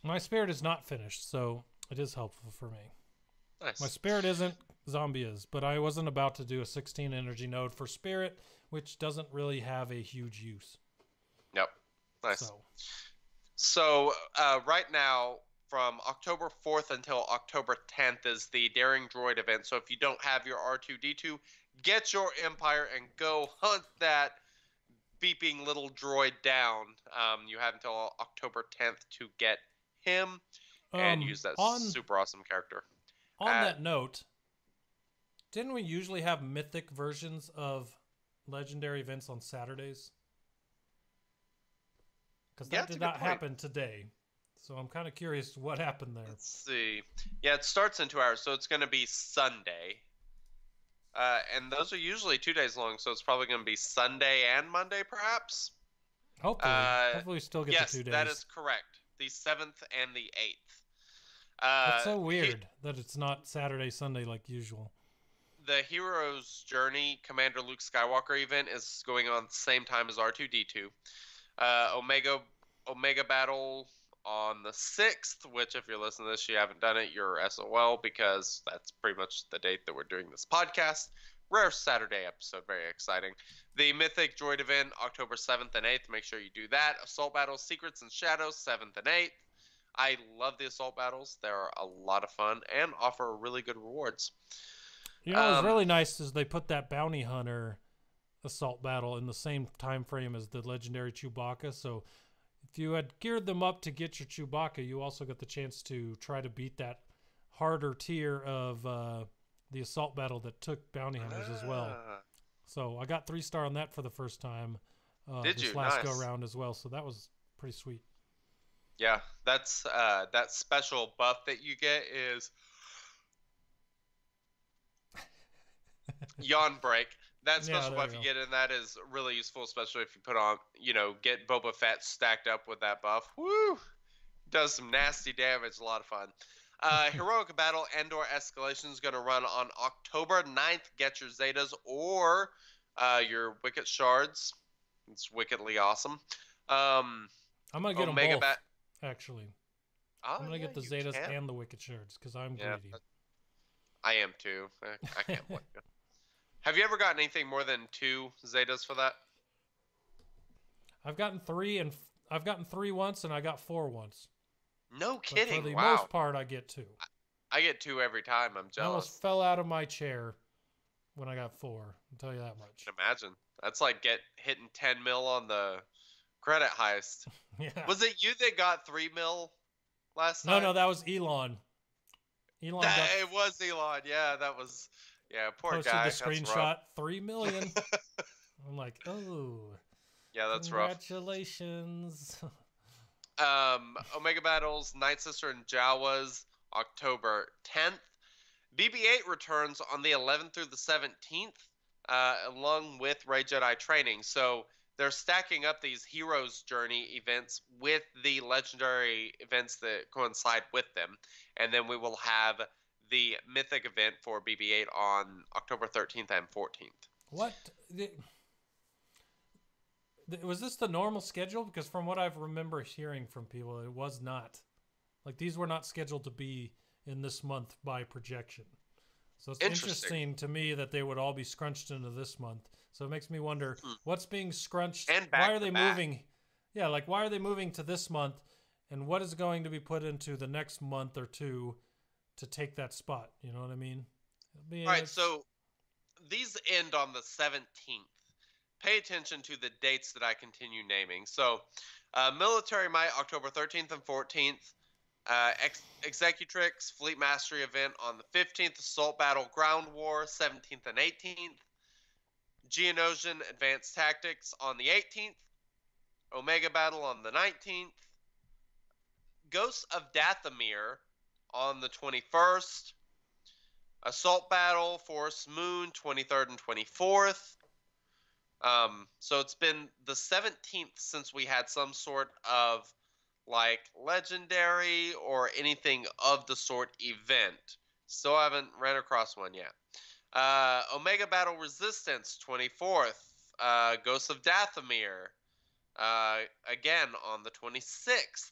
My spirit is not finished, so it is helpful for me.
Nice.
My spirit isn't Zombie is, but I wasn't about to do a 16 energy node for Spirit, which doesn't really have a huge use.
Yep. Nice. So right now, from October 4th until October 10th is the Daring Droid event. So if you don't have your R2-D2, get your Empire and go hunt that beeping little droid down. You have until October 10th to get him and use that super awesome character.
On that note, didn't we usually have mythic versions of legendary events on Saturdays? Because that did not happen today. So I'm kind of curious what happened there.
Let's see. Yeah, it starts in 2 hours, so it's going to be Sunday. And those are usually 2 days long, so it's probably going to be Sunday and Monday, perhaps.
Hopefully. Hopefully we still get the 2 days.
Yes, that is correct. The 7th and the 8th.
It's so weird that it's not Saturday, Sunday like usual.
The Hero's Journey Commander Luke Skywalker event is going on the same time as R2-D2. Omega Battle on the 6th, which if you're listening to this, you haven't done it, you're SOL, because that's pretty much the date that we're doing this podcast. Rare Saturday episode, very exciting. The Mythic Droid event, October 7th and 8th, make sure you do that. Assault Battles, Secrets and Shadows, 7th and 8th. I love the Assault Battles. They're a lot of fun and offer really good rewards.
You know, what's really nice is they put that Bounty Hunter Assault Battle in the same time frame as the Legendary Chewbacca, so if you had geared them up to get your Chewbacca, you also got the chance to try to beat that harder tier of the Assault Battle that took Bounty Hunters as well. So I got 3-star on that for the first time this last go-round as well, so that was pretty sweet.
Yeah, that's that special buff that you get is Yawn Break. That special buff you get in that is really useful, especially if you put on, get Boba Fett stacked up with that buff. Woo! Does some nasty damage. A lot of fun. Heroic Battle Endor Escalation is going to run on October 9th. Get your Zetas or your Wicked Shards. It's wickedly awesome.
I'm going to get them both, actually. I'm going to get the Zetas and the Wicked Shards because I'm greedy.
I am too. I can't wait. Have you ever gotten anything more than 2 Zetas for that?
I've gotten 3 once, and I got 4 once.
No kidding!
But for the most part, I get 2.
I get 2 every time. I'm jealous.
I almost fell out of my chair when I got 4. I'll tell you that much.
I can imagine. That's like hitting 10 mil on the credit heist.
Yeah.
Was it you that got 3 mil last time?
No, that was Elon.
It was Elon. Yeah, that was. Yeah, poor
posted
guy.
Posted the screenshot, 3 million. I'm like, oh.
Yeah, that's rough.
Congratulations.
Omega Battles, Night Sister and Jawas, October 10th. BB-8 returns on the 11th through the 17th, along with Rey Jedi Training. So they're stacking up these Heroes Journey events with the legendary events that coincide with them. And then we will have the Mythic event for BB-8 on October 13th and 14th.
What? Was this the normal schedule? Because from what I remember hearing from people, it was not. Like, these were not scheduled to be in this month by projection. So it's interesting to me that they would all be scrunched into this month. So it makes me wonder what's being scrunched.
And
why are they moving? Yeah, like, why are they moving to this month? And what is going to be put into the next month or two to take that spot? You know what I mean?
All right, so these end on the 17th. Pay attention to the dates that I continue naming. So, Military Might, October 13th and 14th. Executrix Fleet Mastery event on the 15th. Assault Battle Ground War, 17th and 18th. Geonosian Advanced Tactics on the 18th. Omega Battle on the 19th. Ghosts of Dathomir on the 21st. Assault Battle Force Moon, 23rd and 24th. So it's been the 17th since we had some sort of like legendary or anything of the sort event. Still haven't ran across one yet. Omega Battle Resistance, 24th. Ghosts of Dathomir, again on the 26th.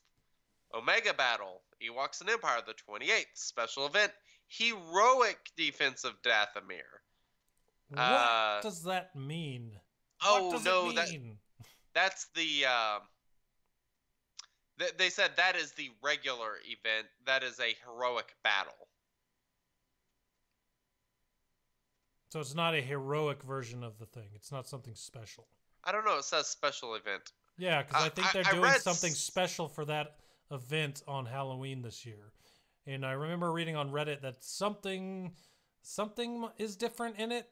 Omega Battle, Ewoks and Empire, the 28th. Special event, heroic defensive Dathomir.
What does that mean?
Oh,
what does
no,
it mean?
that's the... they said that is the regular event. That is a heroic battle.
So it's not a heroic version of the thing. It's not something special.
I don't know. It says special event.
Yeah, because I think they're doing something special for that event on Halloween this year. And I remember reading on Reddit that something is different in it,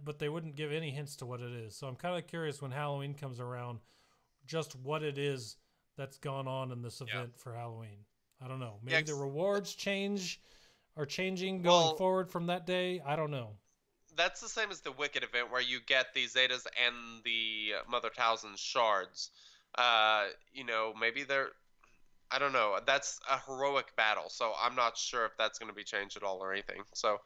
but they wouldn't give any hints to what it is. So I'm kind of curious when Halloween comes around, just what it is that's gone on in this event for Halloween. I don't know. Maybe the rewards are changing going forward from that day. I don't know.
That's the same as the Wicked event where you get the Zetas and the Mother Thousand shards. Maybe they're... I don't know. That's a heroic battle, so I'm not sure if that's going to be changed at all or anything. So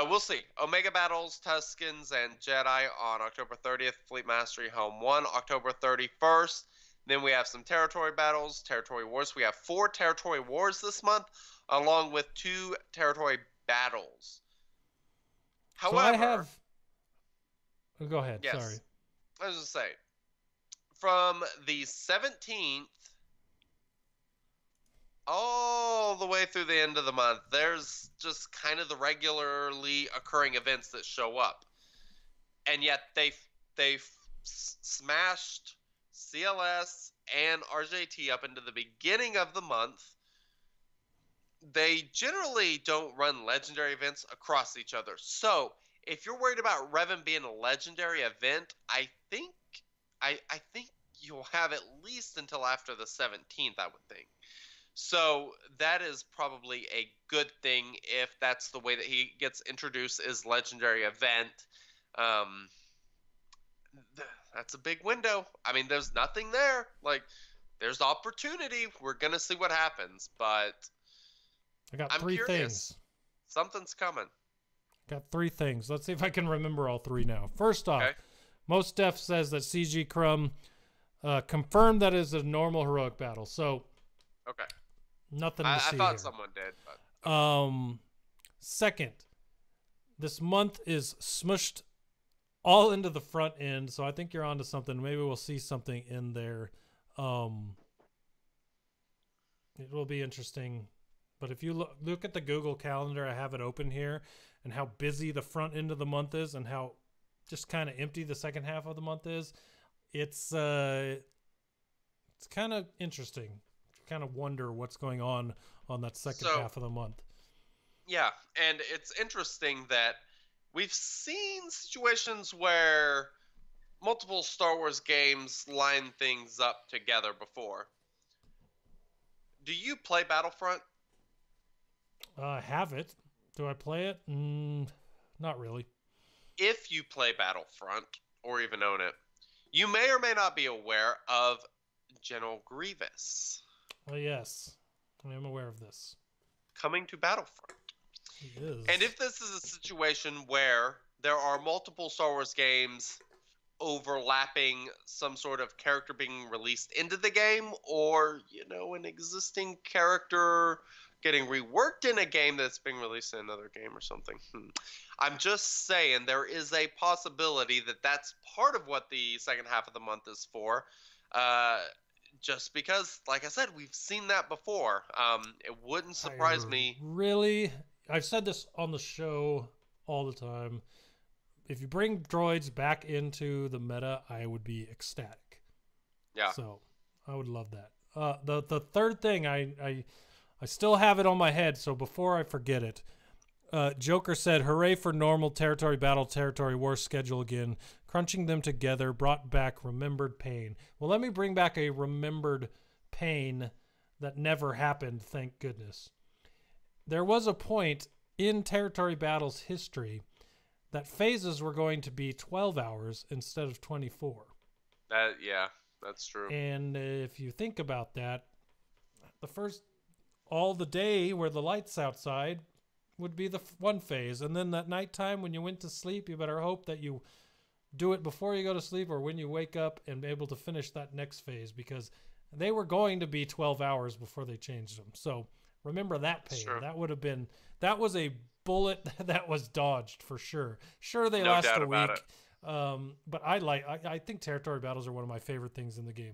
we'll see. Omega battles, Tuskens, and Jedi on October 30th. Fleet Mastery Home 1, October 31st. Then we have some territory battles, territory wars. We have 4 territory wars this month, along with 2 territory battles. However,
go ahead.
Yes,
Sorry.
I was just saying, from the 17th all the way through the end of the month, there's just kind of the regularly occurring events that show up, and yet they've smashed CLS and RJT up into the beginning of the month. They generally don't run legendary events across each other. So if you're worried about Revan being a legendary event, I think you'll have at least until after the 17th, I would think. So that is probably a good thing if that's the way that he gets introduced, is legendary event. That's a big window. I mean, there's nothing there. Like, there's opportunity. We're going to see what happens, but
I got
I'm
3
curious.
things.
Something's coming.
Got 3 things. Let's see if I can remember all 3 now. First off, Most Def says that CG Crumb confirmed that is a normal heroic battle. So, nothing to see
I thought
here.
someone did.
Second, this month is smushed all into the front end, so I think you're onto something. Maybe we'll see something in there. It will be interesting. But if you look at the Google Calendar, I have it open here, and how busy the front end of the month is and how just kind of empty the second half of the month is, it's kind of interesting. Kind of wonder what's going on that second half of the month.
Yeah, and it's interesting that we've seen situations where multiple Star Wars games line things up together before. Do you play Battlefront?
I have it. Do I play it? Not really.
If you play Battlefront, or even own it, you may or may not be aware of General Grievous.
Oh, yes. I am aware of this.
Coming to Battlefront.
He is.
And if this is a situation where there are multiple Star Wars games overlapping some sort of character being released into the game, or, an existing character getting reworked in a game that's being released in another game or something. I'm just saying there is a possibility that that's part of what the second half of the month is for. Just because, like I said, we've seen that before. It wouldn't surprise me.
Really? I've said this on the show all the time. If you bring droids back into the meta, I would be ecstatic.
Yeah.
So I would love that. The third thing, I still have it on my head, so before I forget it, Joker said, "Hooray for normal territory battle, territory war schedule again. Crunching them together brought back remembered pain." Well, let me bring back a remembered pain that never happened, thank goodness. There was a point in territory battles history that phases were going to be 12 hours instead of 24.
Yeah, that's true.
And if you think about that, all the day where the light's outside would be the one phase. And then that nighttime when you went to sleep, you better hope that you do it before you go to sleep or when you wake up and be able to finish that next phase, because they were going to be 12 hours before they changed them. So Remember that pain.
Sure.
That was a bullet that was dodged for sure. Sure, they
No
last
doubt
a
about
week.
it.
But I think territory battles are one of my favorite things in the game.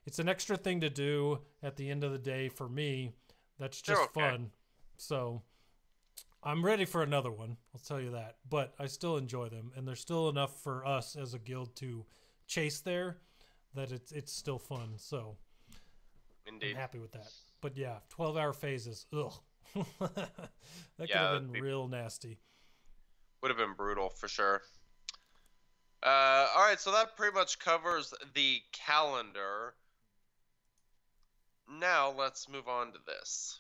It's an extra thing to do at the end of the day for me. That's just fun. So I'm ready for another one. I'll tell you that. But I still enjoy them, and there's still enough for us as a guild to chase there that it's still fun. So
Indeed.
I'm happy with that. But yeah, 12-hour phases. Ugh. That could
Yeah,
have been real nasty.
Would have been brutal for sure. All right, so that pretty much covers the calendar. Now let's move on to this.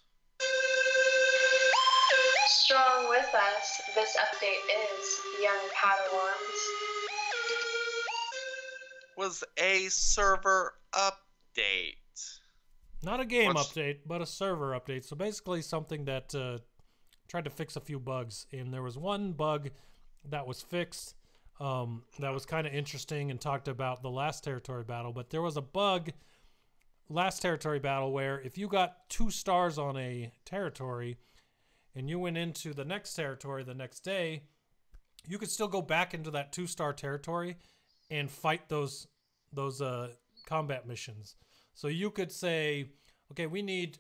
Strong with us, this update is Young Padawans.
Was a server update.
Not a game update, but a server update. So basically something that tried to fix a few bugs. And there was one bug that was fixed that was kind of interesting and talked about the last territory battle. But there was a bug last territory battle where if you got 2 stars on a territory and you went into the next territory the next day, you could still go back into that 2-star territory and fight those combat missions. So you could say, okay, we need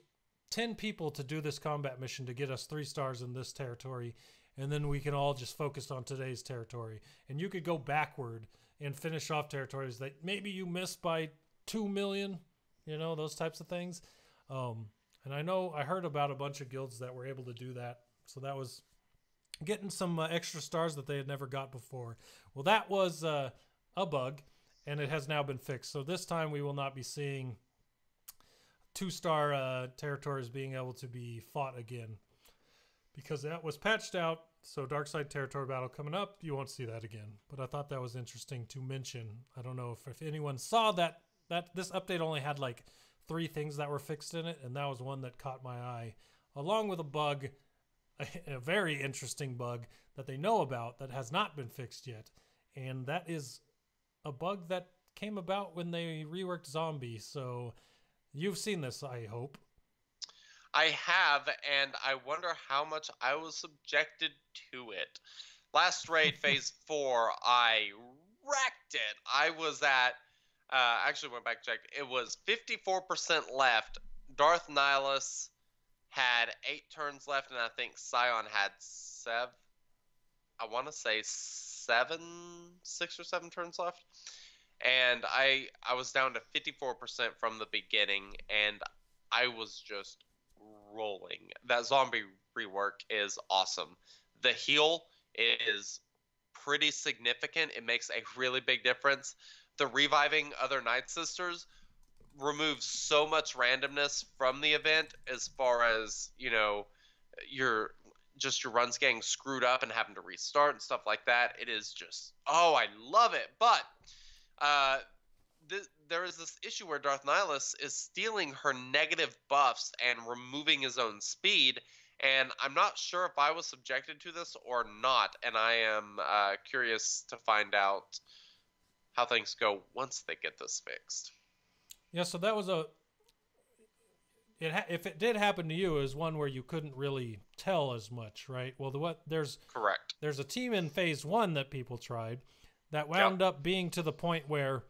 10 people to do this combat mission to get us 3 stars in this territory, and then we can all just focus on today's territory. And you could go backward and finish off territories that maybe you missed by 2 million, those types of things. And I heard about a bunch of guilds that were able to do that. So that was getting some extra stars that they had never got before. Well, that was a bug, and it has now been fixed. So this time we will not be seeing 2-star territories being able to be fought again, because that was patched out. So Dark Side territory battle coming up, you won't see that again. But I thought that was interesting to mention. I don't know if anyone saw that this update only had like 3 things that were fixed in it, and that was one that caught my eye, along with a bug, a very interesting bug that they know about that has not been fixed yet. And that is a bug that came about when they reworked Zombie. So you've seen this, I hope.
I have, and I wonder how much I was subjected to it. Last raid, phase 4, I wrecked it. I was at, actually went back and checked. It was 54% left. Darth Nihilus had 8 turns left, and I think Scion had 7. I want to say 6 or 7 turns left. And I was down to 54% from the beginning, and I was just rolling. That zombie rework is awesome. The heal is pretty significant. It makes a really big difference. The reviving other Night Sisters removes so much randomness from the event, as far as, your runs getting screwed up and having to restart and stuff like that. It is just, I love it. But there is this issue where Darth Nihilus is stealing her negative buffs and removing his own speed, and I'm not sure if I was subjected to this or not, and I am curious to find out how things go once they get this fixed.
Yeah, so that was if it did happen to you, it was one where you couldn't really tell as much, right? Well,
Correct.
There's a team in phase 1 that people tried that wound up being to the point where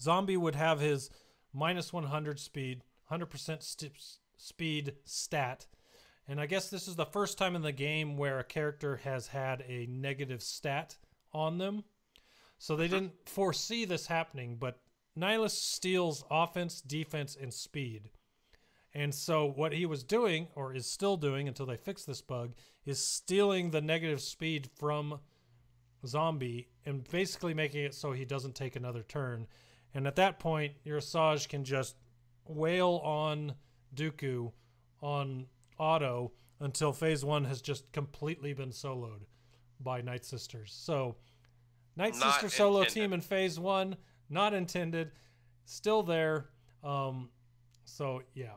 Zombie would have his minus 100 speed, 100% speed stat. And I guess this is the first time in the game where a character has had a negative stat on them. So they didn't foresee this happening, but Nihilus steals offense, defense, and speed. And so what he was doing, or is still doing until they fix this bug, is stealing the negative speed from Zombie and basically making it so he doesn't take another turn. And at that point, your Asajj can just wail on Dooku on auto until phase 1 has just completely been soloed by Night Sisters. So Night Sister solo team in phase 1, not intended, still there. So yeah,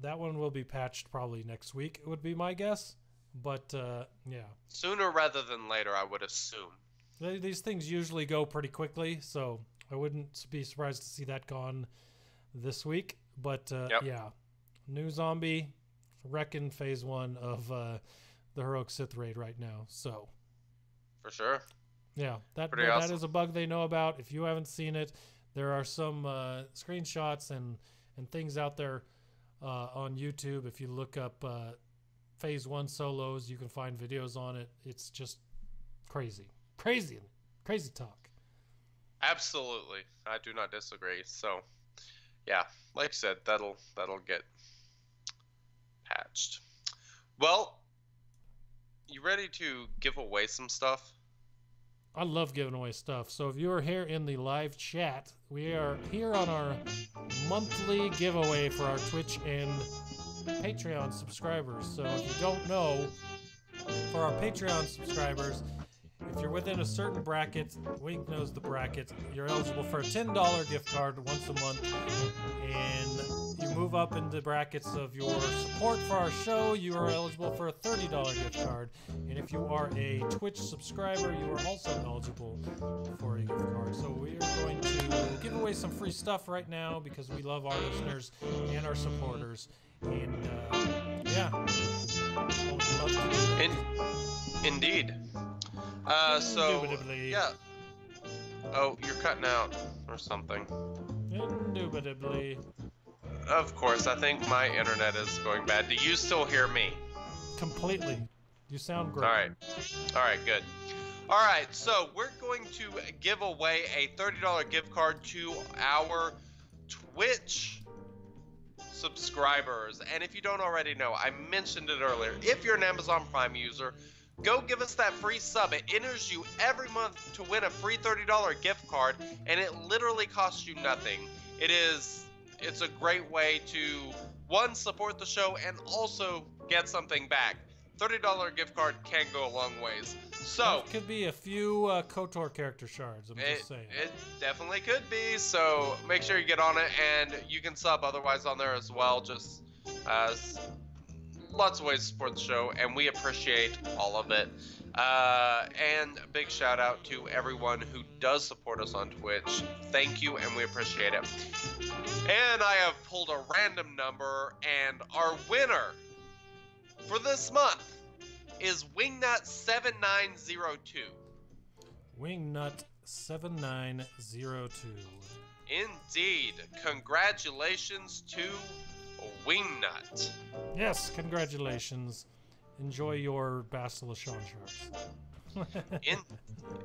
that one will be patched probably next week, it would be my guess. But yeah,
sooner rather than later, I would assume.
These things usually go pretty quickly, so I wouldn't be surprised to see that gone this week. But yeah, new zombie, wrecking phase 1 of the Heroic Sith raid right now. So
For sure.
yeah, that
Pretty awesome.
is a bug they know about. If you haven't seen it, there are some screenshots and things out there on YouTube. If you look up phase 1 solos, you can find videos on it. It's just crazy talk.
Absolutely. I do not disagree. So, yeah, like I said, that'll get patched. Well, you ready to give away some stuff?
I love giving away stuff. So if you are here in the live chat, we are here on our monthly giveaway for our Twitch and Patreon subscribers. So if you don't know, for our Patreon subscribers, if you're within a certain bracket, Wink knows the bracket, you're eligible for a $10 gift card once a month. And you move up in the brackets of your support for our show, you are eligible for a $30 gift card. And if you are a Twitch subscriber, you are also eligible for a gift card. So we are going to give away some free stuff right now because we love our listeners and our supporters. And yeah, I would love to do that.
Indeed. So,
Indubitably.
yeah. Oh, you're cutting out or something.
Indubitably.
Of course, I think my internet is going bad. Do you still hear me?
Completely. You sound great.
All right, good. All right, so we're going to give away a $30 gift card to our Twitch subscribers. And if you don't already know, I mentioned it earlier. If you're an Amazon Prime user, go give us that free sub. It enters you every month to win a free $30 gift card, and it literally costs you nothing. It's a great way to, one, support the show and also get something back. $30 gift card can go a long ways. So
it could be a few KOTOR character shards. I'm just saying.
It definitely could be. So make sure you get on it, and you can sub otherwise on there as well. Just lots of ways to support the show, and we appreciate all of it. And a big shout out to everyone who does support us on Twitch. Thank you, and we appreciate it. And I have pulled a random number, and our winner for this month is Wingnut7902.
Wingnut7902.
Indeed. Congratulations to Wingnut.
Yes, congratulations. Enjoy your Basilishan shards.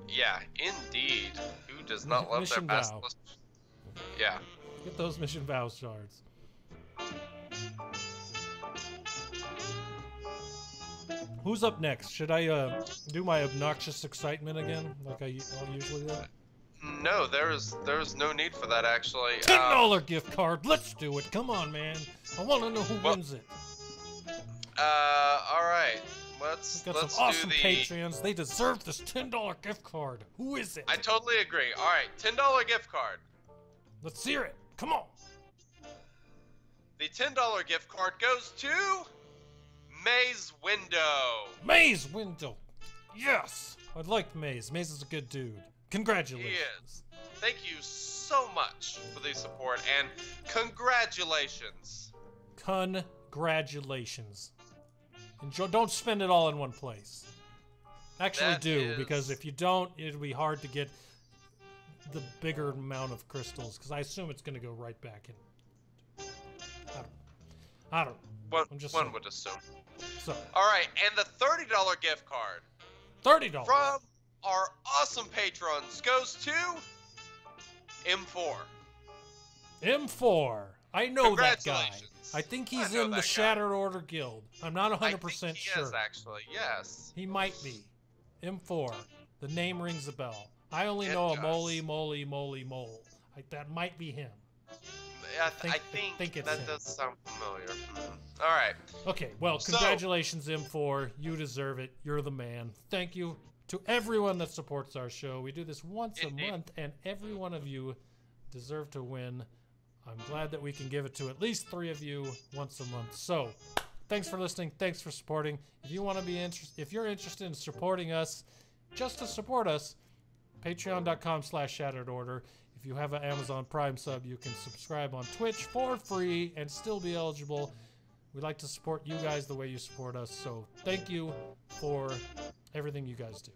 Yeah, indeed. Who does not love their
Mission Vow.
Basilisk? Yeah.
Get those Mission Vow shards. Who's up next? Should I do my obnoxious excitement again, like I'll usually do?
No, there's no need for that, actually.
$10 gift card. Let's do it. Come on, man. I want to know who wins it.
All right. Let's
We've got some awesome Patreons. They deserve this $10 gift card. Who is it?
I totally agree. All right, $10 gift card.
Let's hear it. Come on.
The $10 gift card goes to Maze Window.
Maze Window. Yes. I like Maze. Maze is a good dude. Congratulations.
He is. Thank you so much for the support, and congratulations.
Congratulations. Enjoy, don't spend it all in one place. Actually because if you don't, it'll be hard to get the bigger amount of crystals, because I assume it's going to go right back in. I don't know.
One would assume.
So.
All right, and the $30 gift card.
$30.
From our awesome patrons goes to M4.
M4. I know that guy. I think he's in the
guy.
Shattered Order Guild. I'm not 100% sure.
He is, actually, yes.
He might be. M4. The name rings a bell. I only know a Moly Mole. That might be him.
I think
it's
that
him.
does sound familiar. All right.
Okay, well, congratulations, M4. You deserve it. You're the man. Thank you to everyone that supports our show. We do this once a month, and every one of you deserve to win. I'm glad that we can give it to at least 3 of you once a month. So, thanks for listening. Thanks for supporting. If you want to be if you're interested in supporting us, just to support us, patreon.com/Shattered Order. If you have an Amazon Prime sub, you can subscribe on Twitch for free and still be eligible We like to support you guys the way you support us. So thank you for everything you guys do.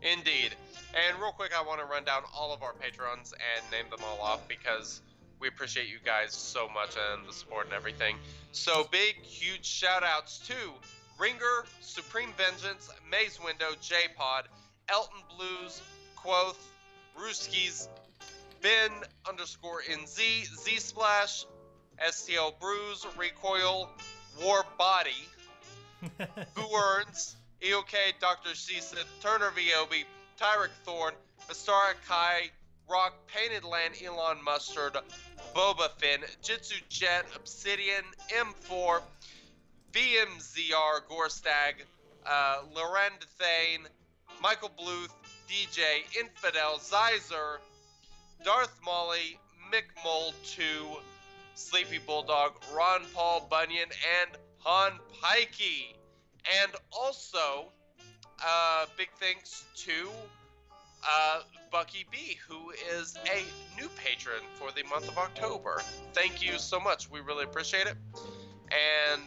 Indeed. And real quick, I want to run down all of our patrons and name them all off because we appreciate you guys so much and the support and everything. So big, huge shout outs to Ringer, Supreme Vengeance, Maze Window, J-Pod, Elton Blues, Quoth, Rooskies, Ben_NZ, Z-Splash, STL Brews, Recoil, War Body, Who Earns, EOK, Dr. Cecil, Turner Viobi, Tyrek Thorn, Vistara Kai, Rock, Painted Land, Elon Mustard, Boba Finn, Jitsu Jet, Obsidian, M4, VMZR, Gorstag, Loren Thane, Michael Bluth, DJ, Infidel, Zyzer, Darth Molly, Mick Mold 2, Sleepy Bulldog, Ron Paul Bunyan, and Han Pikey. And also, big thanks to Bucky B, who is a new patron for the month of October. Thank you so much. We really appreciate it. And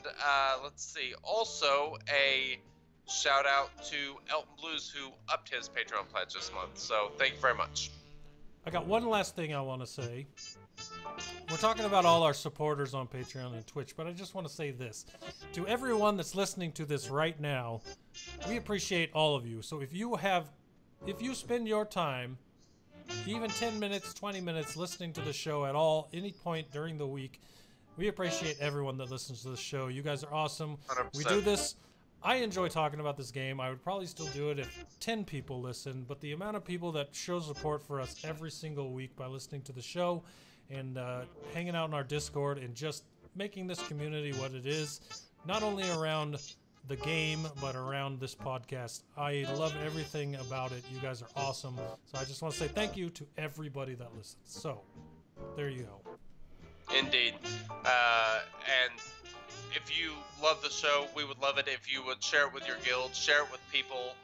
let's see. Also, a shout out to Elton Blues, who upped his Patreon pledge this month. So thank you very much.
I got one last thing I want to say. We're talking about all our supporters on Patreon and Twitch, but I just want to say this. To everyone that's listening to this right now, we appreciate all of you. So if you spend your time, even 10 minutes, 20 minutes listening to the show at all, any point during the week, we appreciate everyone that listens to the show. You guys are awesome.
100%.
We do this. I enjoy talking about this game. I would probably still do it if 10 people listen, but the amount of people that show support for us every single week by listening to the show and hanging out in our Discord and just making this community what it is, not only around the game, but around this podcast. I love everything about it. You guys are awesome. So I just want to say thank you to everybody that listens. So, there you go.
Indeed. And if you love the show, we would love it if you would share it with your guild, share it with people.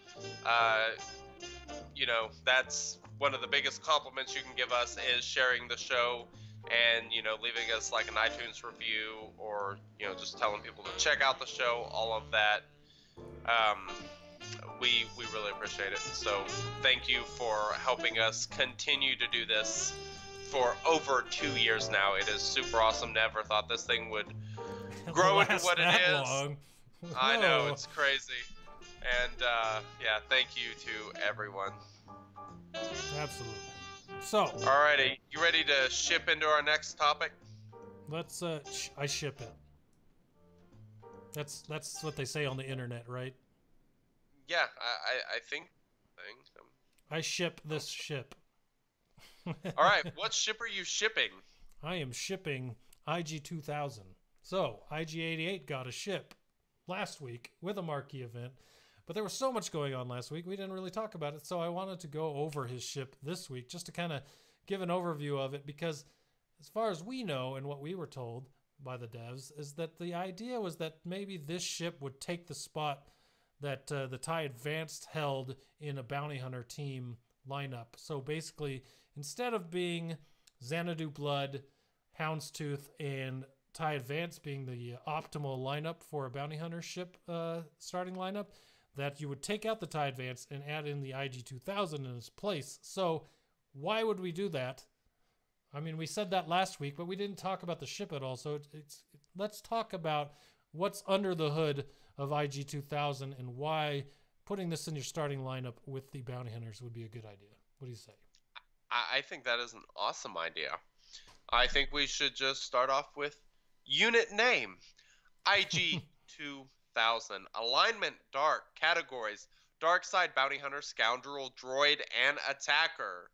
You know, that's one of the biggest compliments you can give us is sharing the show and, you know, leaving us like an iTunes review or, you know, just telling people to check out the show, all of that. We really appreciate it. So thank you for helping us continue to do this for over 2 years now. It is super awesome. Never thought this thing would grow into what it is.
Long.
I know, it's crazy. And yeah, thank you to everyone.
Absolutely. So,
alrighty, you ready to ship into our next topic?
Let's I ship it. That's what they say on the internet, right?
Yeah, I think.
I ship this ship.
Alright, what ship are you shipping?
I am shipping IG-2000. So, IG-88 got a ship last week with a marquee event, but there was so much going on last week, we didn't really talk about it, so I wanted to go over his ship this week just to kind of give an overview of it, because as far as we know and what we were told by the devs is that the idea was that maybe this ship would take the spot that the TIE Advanced held in a bounty hunter team lineup. So basically, instead of being Xanadu Blood, Houndstooth, and TIE Advance being the optimal lineup for a bounty hunter ship starting lineup, that you would take out the TIE Advance and add in the IG-2000 in its place. So why would we do that? I mean, we said that last week, but we didn't talk about the ship at all. So let's talk about what's under the hood of IG-2000 and why putting this in your starting lineup with the bounty hunters would be a good idea. What do you say?
I think that is an awesome idea. I think we should just start off with unit name. IG-2000. Alignment dark. Categories: dark side, bounty hunter, scoundrel, droid, and attacker.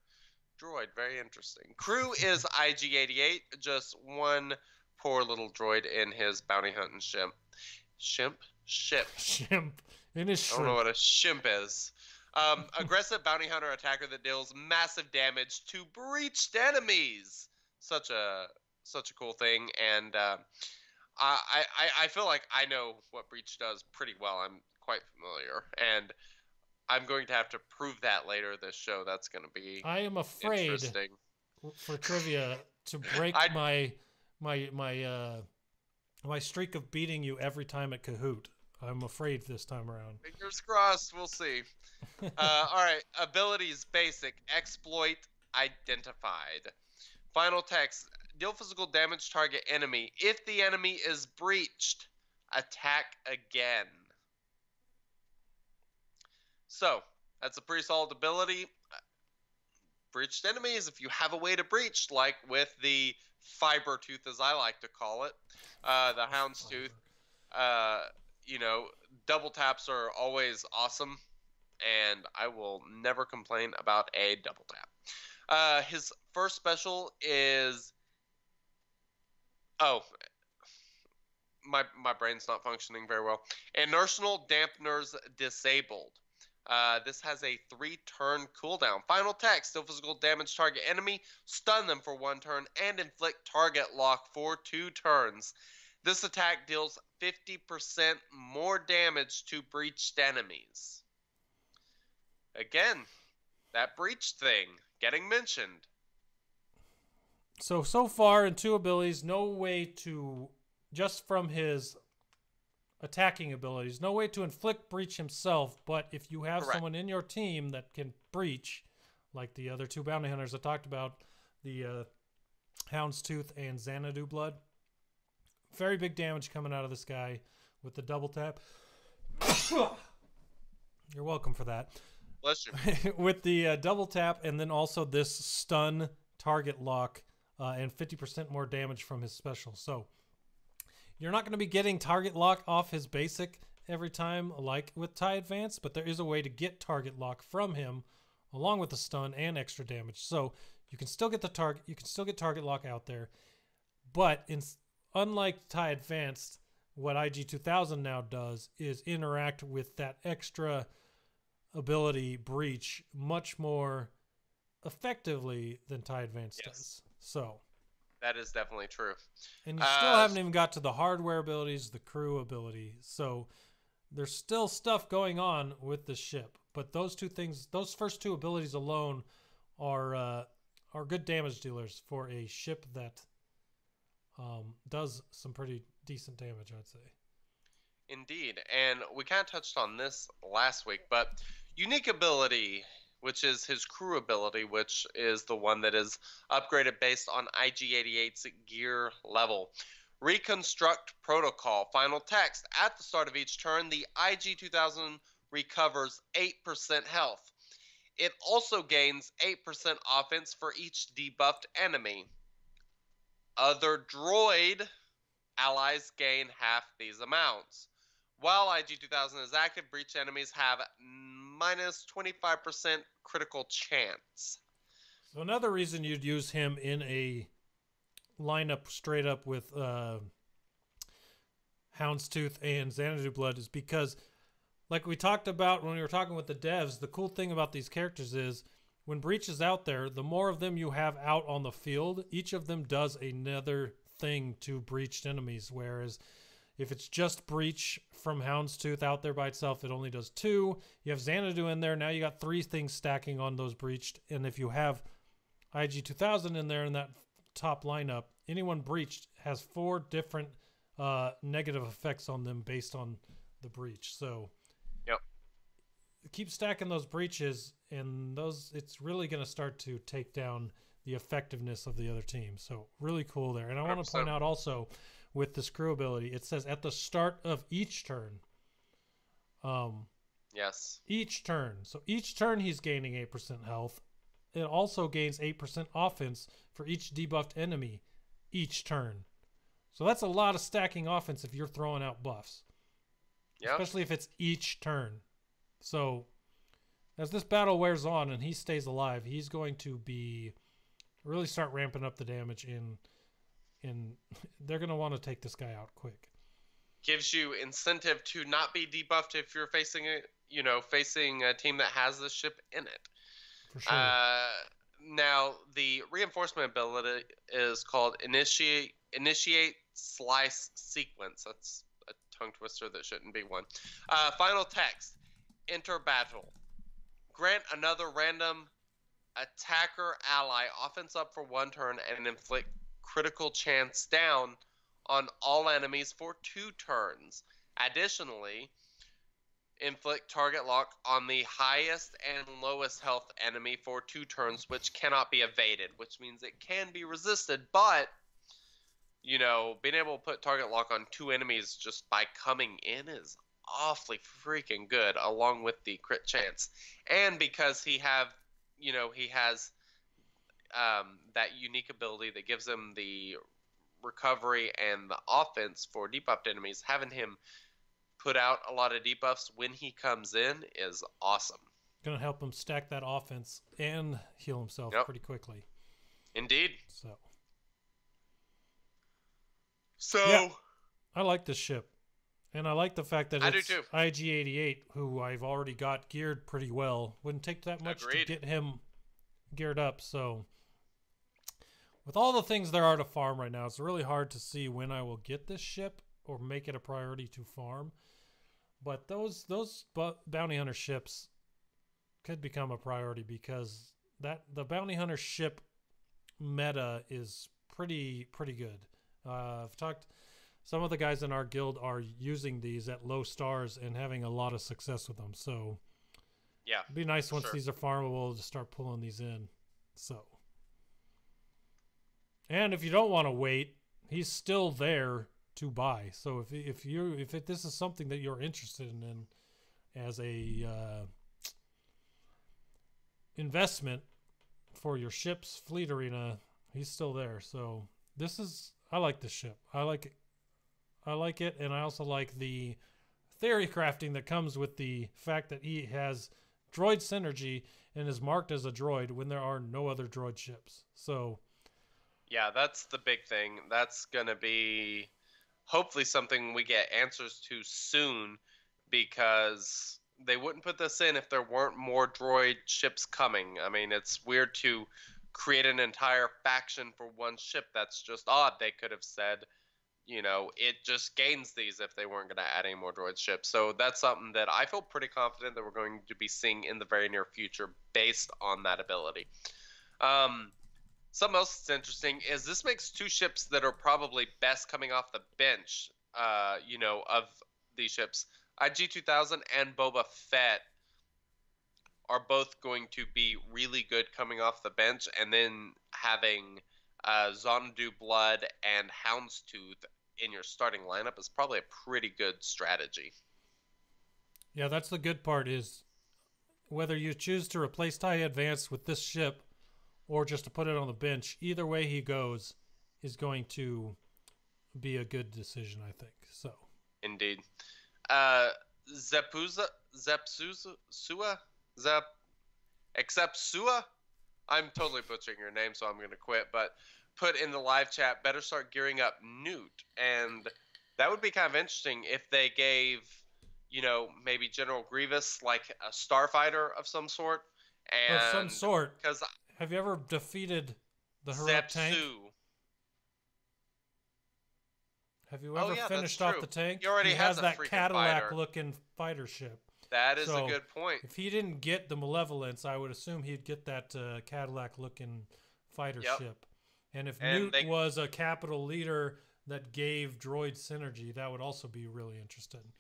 Droid, very interesting. Crew is IG-88, just one poor little droid in his bounty hunting ship. Ship?
Shimp. In his shrimp.
I don't know what a shimp is. Aggressive bounty hunter attacker that deals massive damage to breached enemies. Such a cool thing, and I feel like I know what breach does pretty well. I'm quite familiar, and I'm going to have to prove that later this show. That's going to be
I am afraid for trivia to break my my streak of beating you every time at Kahoot. I'm afraid this time around.
Fingers crossed. We'll see. All right. Abilities basic. Exploit identified. Final text. Deal physical damage target enemy. If the enemy is breached, attack again. So, that's a pretty solid ability. Breached enemies, if you have a way to breach, like with the fiber tooth, as I like to call it, the houndstooth, you know, double taps are always awesome, and I will never complain about a double tap. His first special is... Oh, my brain's not functioning very well. Inertial dampeners disabled. This has a 3-turn cooldown. Final text, deal physical damage target enemy, stun them for 1 turn, and inflict target lock for 2 turns. This attack deals 50% more damage to breached enemies. Again, that breach thing getting mentioned.
So far in 2 abilities, no way to, just from his attacking abilities, no way to inflict breach himself, but if you have someone in your team that can breach, like the other 2 bounty hunters I talked about, the Houndstooth and Xanadu Blood, very big damage coming out of this guy with the double tap. You're welcome for that.
Bless you.
With the double tap, and then also this stun target lock, and 50% more damage from his special. So you're not going to be getting target lock off his basic every time like with TIE Advance, but there is a way to get target lock from him along with the stun and extra damage. So you can still get the target, you can still get target lock out there. But unlike TIE Advanced, what IG-2000 now does is interact with that extra ability breach much more effectively than TIE Advanced does. So
that is definitely true.
And you still haven't even got to the hardware abilities, the crew ability. So there's still stuff going on with the ship. But those 2 things, those first 2 abilities alone are good damage dealers for a ship that does some pretty decent damage, I'd say.
Indeed. And we kind of touched on this last week, but unique ability, which is his crew ability, which is the one that is upgraded based on IG-88's gear level. Reconstruct protocol. Final text. At the start of each turn, the IG-2000 recovers 8% health. It also gains 8% offense for each debuffed enemy. Other droid allies gain half these amounts. While IG-2000 is active, breach enemies have minus 25% critical chance.
So another reason you'd use him in a lineup straight up with Houndstooth and Xanadu Blood is because, like we talked about when we were talking with the devs, the cool thing about these characters is when breach is out there, the more of them you have out on the field, each of them does another thing to breached enemies, whereas if it's just breach from Houndstooth out there by itself, it only does 2. You have Xanadu in there. Now you got 3 things stacking on those breached. And if you have IG-2000 in there in that top lineup, anyone breached has 4 different negative effects on them based on the breach. So keep stacking those breaches, and it's really going to start to take down the effectiveness of the other team. So really cool there. And I want to point out also, with this crew ability, it says at the start of each turn.
Yes.
Each turn. So each turn he's gaining 8% health. It also gains 8% offense for each debuffed enemy each turn. So that's a lot of stacking offense if you're throwing out buffs. Yep. Especially if it's each turn. So as this battle wears on and he stays alive, he's going to be really start ramping up the damage and they're going to want to take this guy out quick.
Gives you incentive to not be debuffed if you're facing a team that has this ship in it.
For sure.
Now the reinforcement ability is called initiate slice sequence. That's a tongue twister that shouldn't be one. Final text. Enter battle. Grant another random attacker ally offense up for 1 turn and inflict critical chance down on all enemies for 2 turns. Additionally, inflict target lock on the highest and lowest health enemy for 2 turns, which cannot be evaded, which means it can be resisted, but, you know, being able to put target lock on 2 enemies just by coming in is awfully freaking good, along with the crit chance. And because he has that unique ability that gives him the recovery and the offense for debuffed enemies, having him put out a lot of debuffs when he comes in is awesome.
Gonna help him stack that offense and heal himself pretty quickly.
Indeed.
So yeah, I like this ship. And I like the fact that it's
do too.
IG-88, who I've already got geared pretty well. Wouldn't take that much to get him geared up. So with all the things there are to farm right now, it's really hard to see when I will get this ship or make it a priority to farm. But those bounty hunter ships could become a priority, because the bounty hunter ship meta is pretty good. I've talked. Some of the guys in our guild are using these at low stars and having a lot of success with them. So
yeah,
it'd be nice once these are farmable to start pulling these in. So, and if you don't want to wait, he's still there to buy. So if this is something that you're interested in as a investment for your ship's fleet arena, he's still there. So I like this ship. I like it, and I also like the theory crafting that comes with the fact that he has droid synergy and is marked as a droid when there are no other droid ships. So
yeah, that's the big thing. That's gonna be hopefully something we get answers to soon, because they wouldn't put this in if there weren't more droid ships coming. I mean, it's weird to create an entire faction for one ship. That's just odd. They could have said, you know, it just gains these if they weren't going to add any more droid ships. So that's something that I feel pretty confident that we're going to be seeing in the very near future based on that ability. Something else that's interesting is this makes 2 ships that are probably best coming off the bench, you know, of these ships. IG-2000 and Boba Fett are both going to be really good coming off the bench, and then having Zondu Blood and Houndstooth in your starting lineup is probably a pretty good strategy.
Yeah, that's the good part, is whether you choose to replace TIE Advanced with this ship or just to put it on the bench, either way he goes is going to be a good decision, I think. So
indeed. Excepsua? I'm totally butchering your name, so I'm going to quit, but put in the live chat, better start gearing up Newt. And that would be kind of interesting if they gave, you know, maybe General Grievous like a starfighter of some sort. And
of some sort.
Because
have you ever defeated the heroic tank? Have you ever finished off the tank?
He already has
that Cadillac-looking fighter ship.
That is a good point.
If he didn't get the Malevolence, I would assume he'd get that Cadillac-looking fighter ship. And if Newt was a capital leader that gave droid synergy, that would also be really interesting.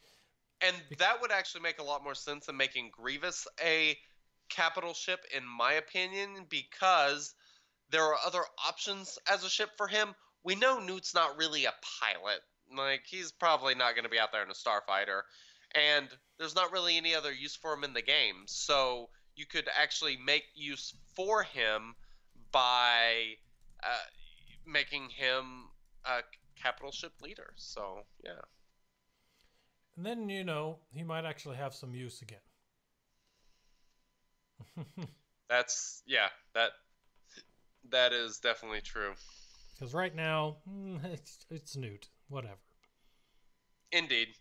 And that would actually make a lot more sense than making Grievous a capital ship, in my opinion, because there are other options as a ship for him. We know Newt's not really a pilot. Like, he's probably not going to be out there in a starfighter. And there's not really any other use for him in the game. So you could actually make use for him by making him a capital ship leader. So, yeah.
And then, you know, he might actually have some use again.
That is definitely true.
Because right now, it's Newt. Whatever.
Indeed.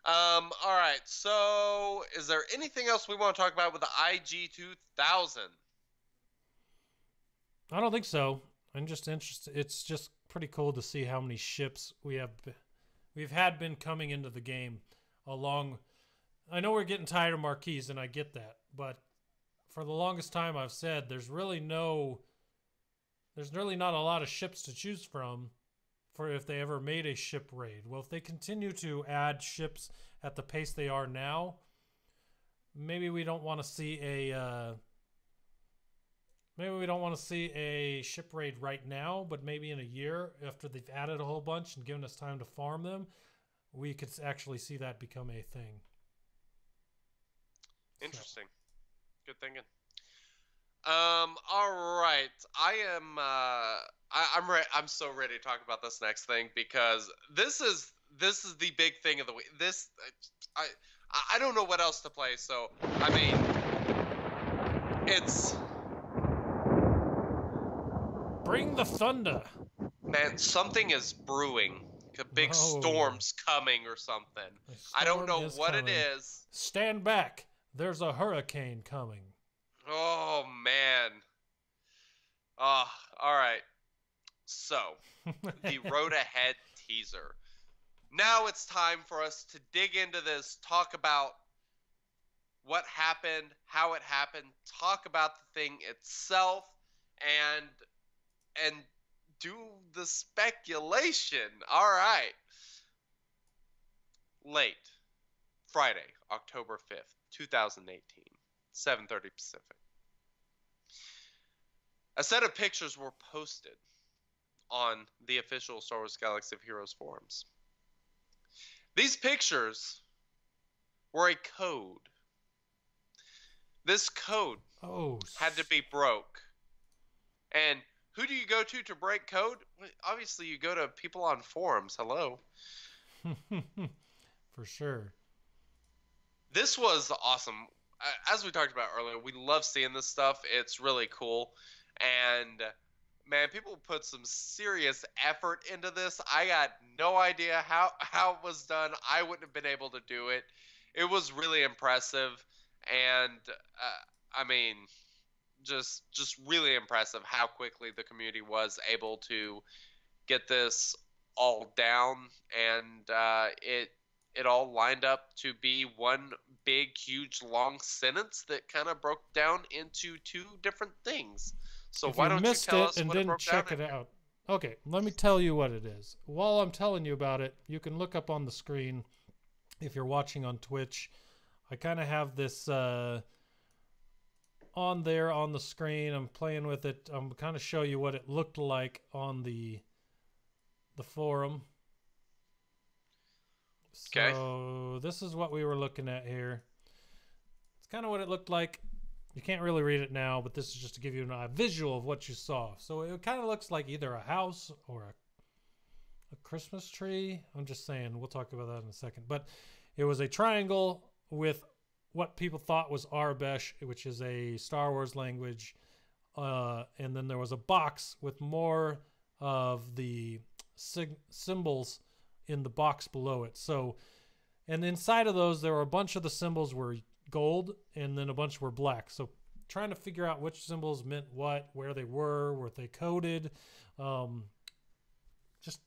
All right. So, is there anything else we want to talk about with the IG-2000?
I don't think so. I'm just interested. It's just pretty cool to see how many ships we've been coming into the game along. I know we're getting tired of marquees, and I get that, but for the longest time I've said there's really not a lot of ships to choose from for if they ever made a ship raid. Well, if they continue to add ships at the pace they are now, maybe we don't want to see a ship raid right now, but maybe in a year after they've added a whole bunch and given us time to farm them, we could actually see that become a thing.
Interesting. Good thinking. All right. I'm so ready to talk about this next thing because this is the big thing of the week. I don't know what else to play, so I mean, it's
bring the thunder.
Man, something is brewing. A big storm's coming or something. I don't know what it is.
Stand back. There's a hurricane coming.
Oh, man. All right. So, the Road Ahead teaser. Now it's time for us to dig into this, talk about what happened, how it happened, talk about the thing itself, and do the speculation. All right. Late Friday, October 5th, 2018, 7:30 Pacific. A set of pictures were posted on the official Star Wars Galaxy of Heroes forums. These pictures were a code. This code had to be broke. And who do you go to break code? Well, obviously, you go to people on forums. Hello.
For sure.
This was awesome. As we talked about earlier, we love seeing this stuff. It's really cool. And, man, people put some serious effort into this. I got no idea how it was done. I wouldn't have been able to do it. It was really impressive. And, I mean, just really impressive how quickly the community was able to get this all down. And it all lined up to be one big, huge, long sentence that kind of broke down into two different things. So
if
why
you
don't you
missed
tell
it
us
and
what it
didn't
broke
check
down
it out? Okay, let me tell you what it is. While I'm telling you about it, you can look up on the screen if you're watching on Twitch. I kind of have this on there on the screen. I'm playing with it. I'm kind of show you what it looked like on the forum.
Okay.
So this is what we were looking at here. It's kind of what it looked like. You can't really read it now, but this is just to give you a visual of what you saw. So it kind of looks like either a house or a Christmas tree. I'm just saying, we'll talk about that in a second. But it was a triangle with what people thought was Arbesh, which is a Star Wars language. And then there was a box with more of the symbols in the box below it. So, and inside of those, there were a bunch of the symbols were gold, and then a bunch were black. So trying to figure out which symbols meant what, where they were they coded, just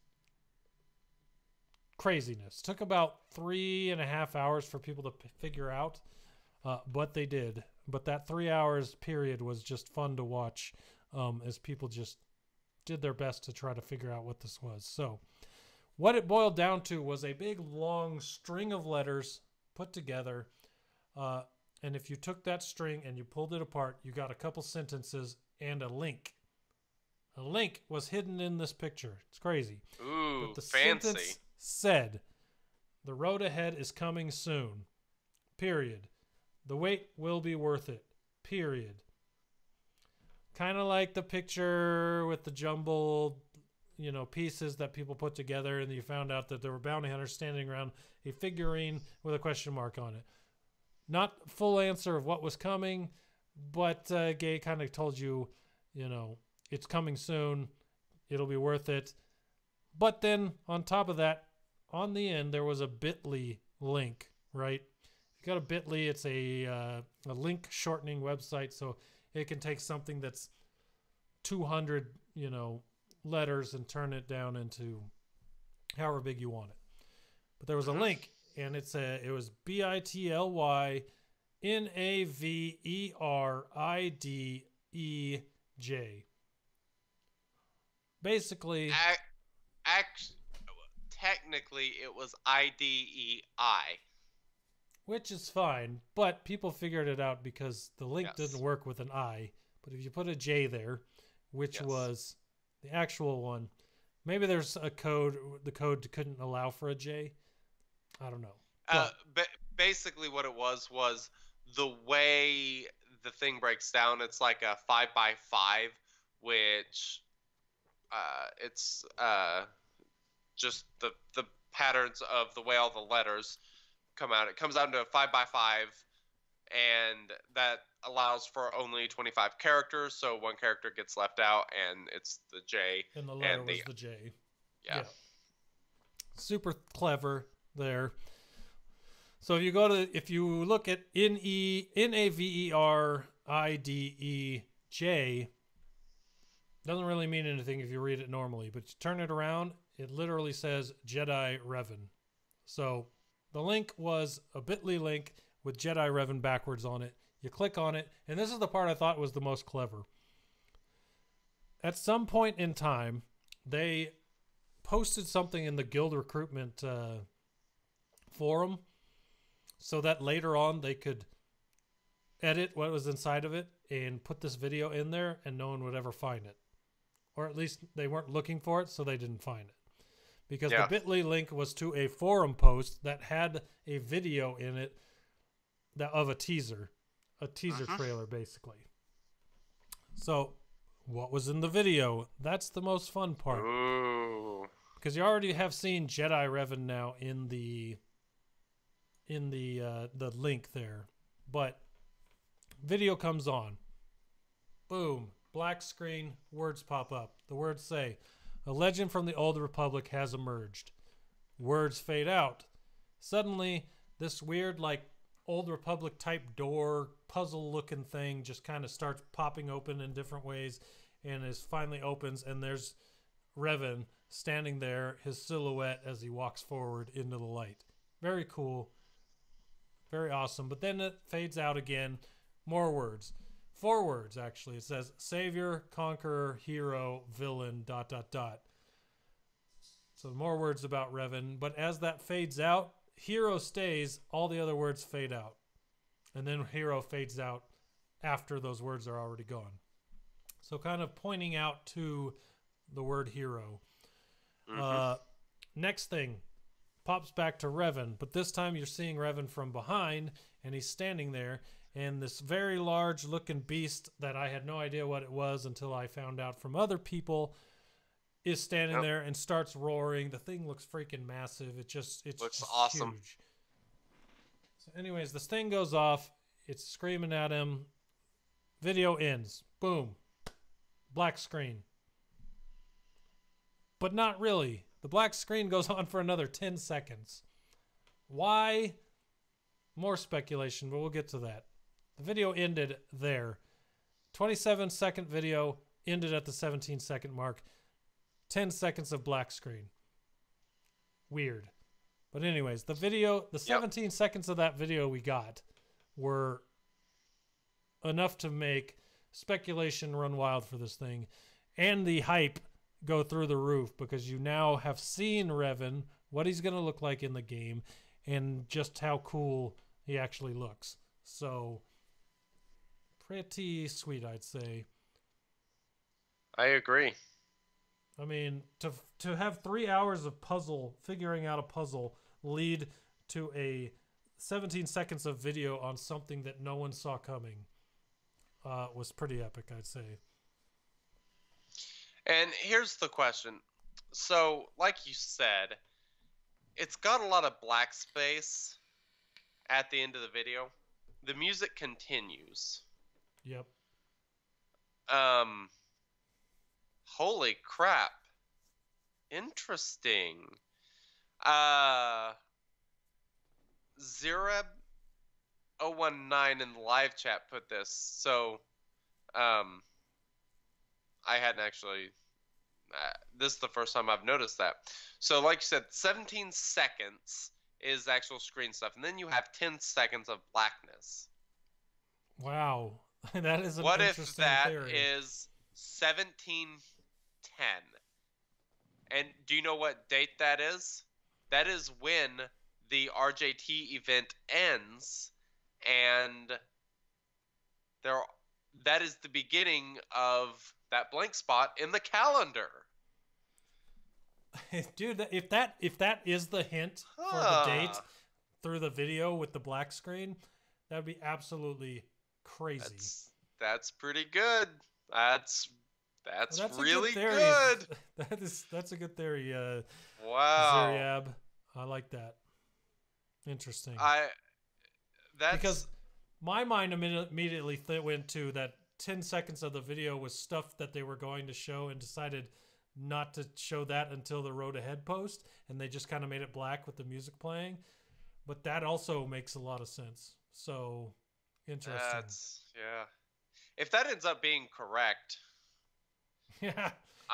craziness. Took about 3.5 hours for people to figure out, but they did. But that 3 hours period was just fun to watch, as people just did their best to try to figure out what this was. So what it boiled down to was a big long string of letters put together. And if you took that string and you pulled it apart, you got a couple sentences and a link. A link was hidden in this picture. It's crazy.
Ooh,
but the
fancy.
sentence said, "The road ahead is coming soon. Period. The wait will be worth it. Period." Kind of like the picture with the jumbled, pieces that people put together, and you found out that there were bounty hunters standing around a figurine with a question mark on it. Not full answer of what was coming, but Gay kind of told you, it's coming soon. It'll be worth it. But then on top of that, on the end, there was a bit.ly link, right? If you got a bit.ly, it's a link shortening website. So it can take something that's 200, letters and turn it down into however big you want it. But there was a link. And it was BITLYNAVERIDEJ. Basically,
technically it was IDEI.
Which is fine, but people figured it out because the link
Yes.
didn't work with an I. But if you put a J there, which
Yes.
was the actual one, maybe there's a code. The code couldn't allow for a J. I don't know.
But basically, what it was the way the thing breaks down. It's like a 5x5, which it's just the patterns of the way all the letters come out. It comes out into a 5x5, and that allows for only 25 characters. So one character gets left out, and it's the J.
And the letter
and
was the J.
Yeah.
Super clever there. So if you look at NAVERIDEJ, doesn't really mean anything if you read it normally, but you turn it around, it literally says Jedi Revan. So the link was a bit.ly link with Jedi Revan backwards on it. You click on it, and this is the part I thought was the most clever. At some point in time, they posted something in the guild recruitment forum so that later on they could edit what was inside of it and put this video in there and no one would ever find it. Or at least they weren't looking for it, so they didn't find it. Because the bit.ly link was to a forum post that had a video in it of a teaser trailer, basically. So what was in the video? That's the most fun part.
Ooh.
Because you already have seen Jedi Revan now in the link there, but video comes on. Boom, black screen, words pop up. The words say, "A legend from the Old Republic has emerged." Words fade out. Suddenly, this weird, like, Old Republic type door, puzzle looking thing just kind of starts popping open in different ways, and it finally opens, and there's Revan standing there, his silhouette as he walks forward into the light. Very cool. Very awesome. But then it fades out again. More words. 4 words, actually. It says, Savior, Conqueror, Hero, Villain, ... So more words about Revan. But as that fades out, Hero stays, all the other words fade out. And then Hero fades out after those words are already gone. So kind of pointing out to the word Hero. Next thing, pops back to Revan, but this time you're seeing Revan from behind, and he's standing there, and this very large looking beast that I had no idea what it was until I found out from other people is standing there and starts roaring. The thing looks freaking massive. It looks just
awesome.
Huge. So anyways, this thing goes off. It's screaming at him. Video ends. Boom. Black screen. But not really. The black screen goes on for another 10 seconds. Why? More speculation, but we'll get to that. The video ended there. 27-second video ended at the 17-second mark. 10 seconds of black screen. Weird. But anyways, the 17 seconds of that video we got were enough to make speculation run wild for this thing, and the hype go through the roof, because you now have seen Revan, what he's going to look like in the game, and just how cool he actually looks. So, pretty sweet, I'd say.
I agree.
I mean, to have 3 hours of figuring out a puzzle, lead to a 17 seconds of video on something that no one saw coming, was pretty epic, I'd say.
And here's the question. So, like you said, it's got a lot of black space at the end of the video. The music continues.
Yep.
Holy crap. Interesting. Zereb019 in the live chat put this. So, I hadn't actually... this is the first time I've noticed that. So, like you said, 17 seconds is actual screen stuff. And then you have 10 seconds of blackness.
Wow. That is an
what
interesting
if that
theory.
is 17:10? And do you know what date that is? That is when the RJT event ends, and that is the beginning of that blank spot in the calendar.
Dude, if that is the hint for the date through the video with the black screen, that would be absolutely crazy.
That's pretty good. That's really
good. That's a good theory.
Wow.
Zuriab. I like that. Interesting. Because my mind immediately went to that 10 seconds of the video was stuff that they were going to show and decided not to show that until the Road Ahead post, and they just kind of made it black with the music playing. But that also makes a lot of sense. So interesting.
Yeah. If that ends up being correct,
yeah,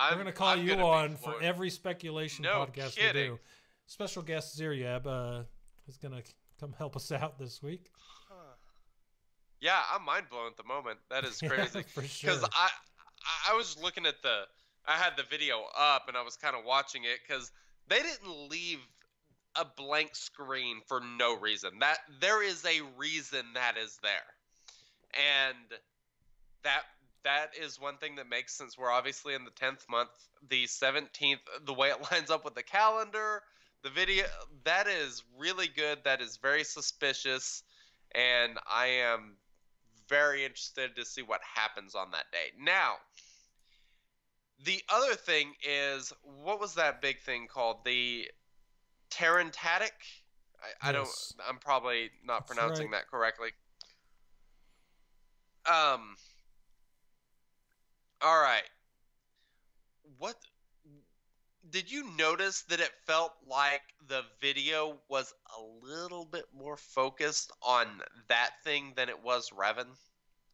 we're gonna call you on for every speculation podcast we do. Special guest Zuriab is gonna come help us out this week.
Yeah, I'm mind blown at the moment. That is crazy.
For sure.
Because I was looking at I had the video up and I was kind of watching it because they didn't leave a blank screen for no reason. That there is a reason that is there, and that is one thing that makes sense. We're obviously in the 10th month, the 17th, the way it lines up with the calendar, the video. That is really good. That is very suspicious, and I am very interested to see what happens on that day. Now, the other thing is, what was that big thing called? The Terentatic? I don't. I'm probably not pronouncing that correctly. All right. What did you notice that it felt like the video was a little bit more focused on that thing than it was Revan?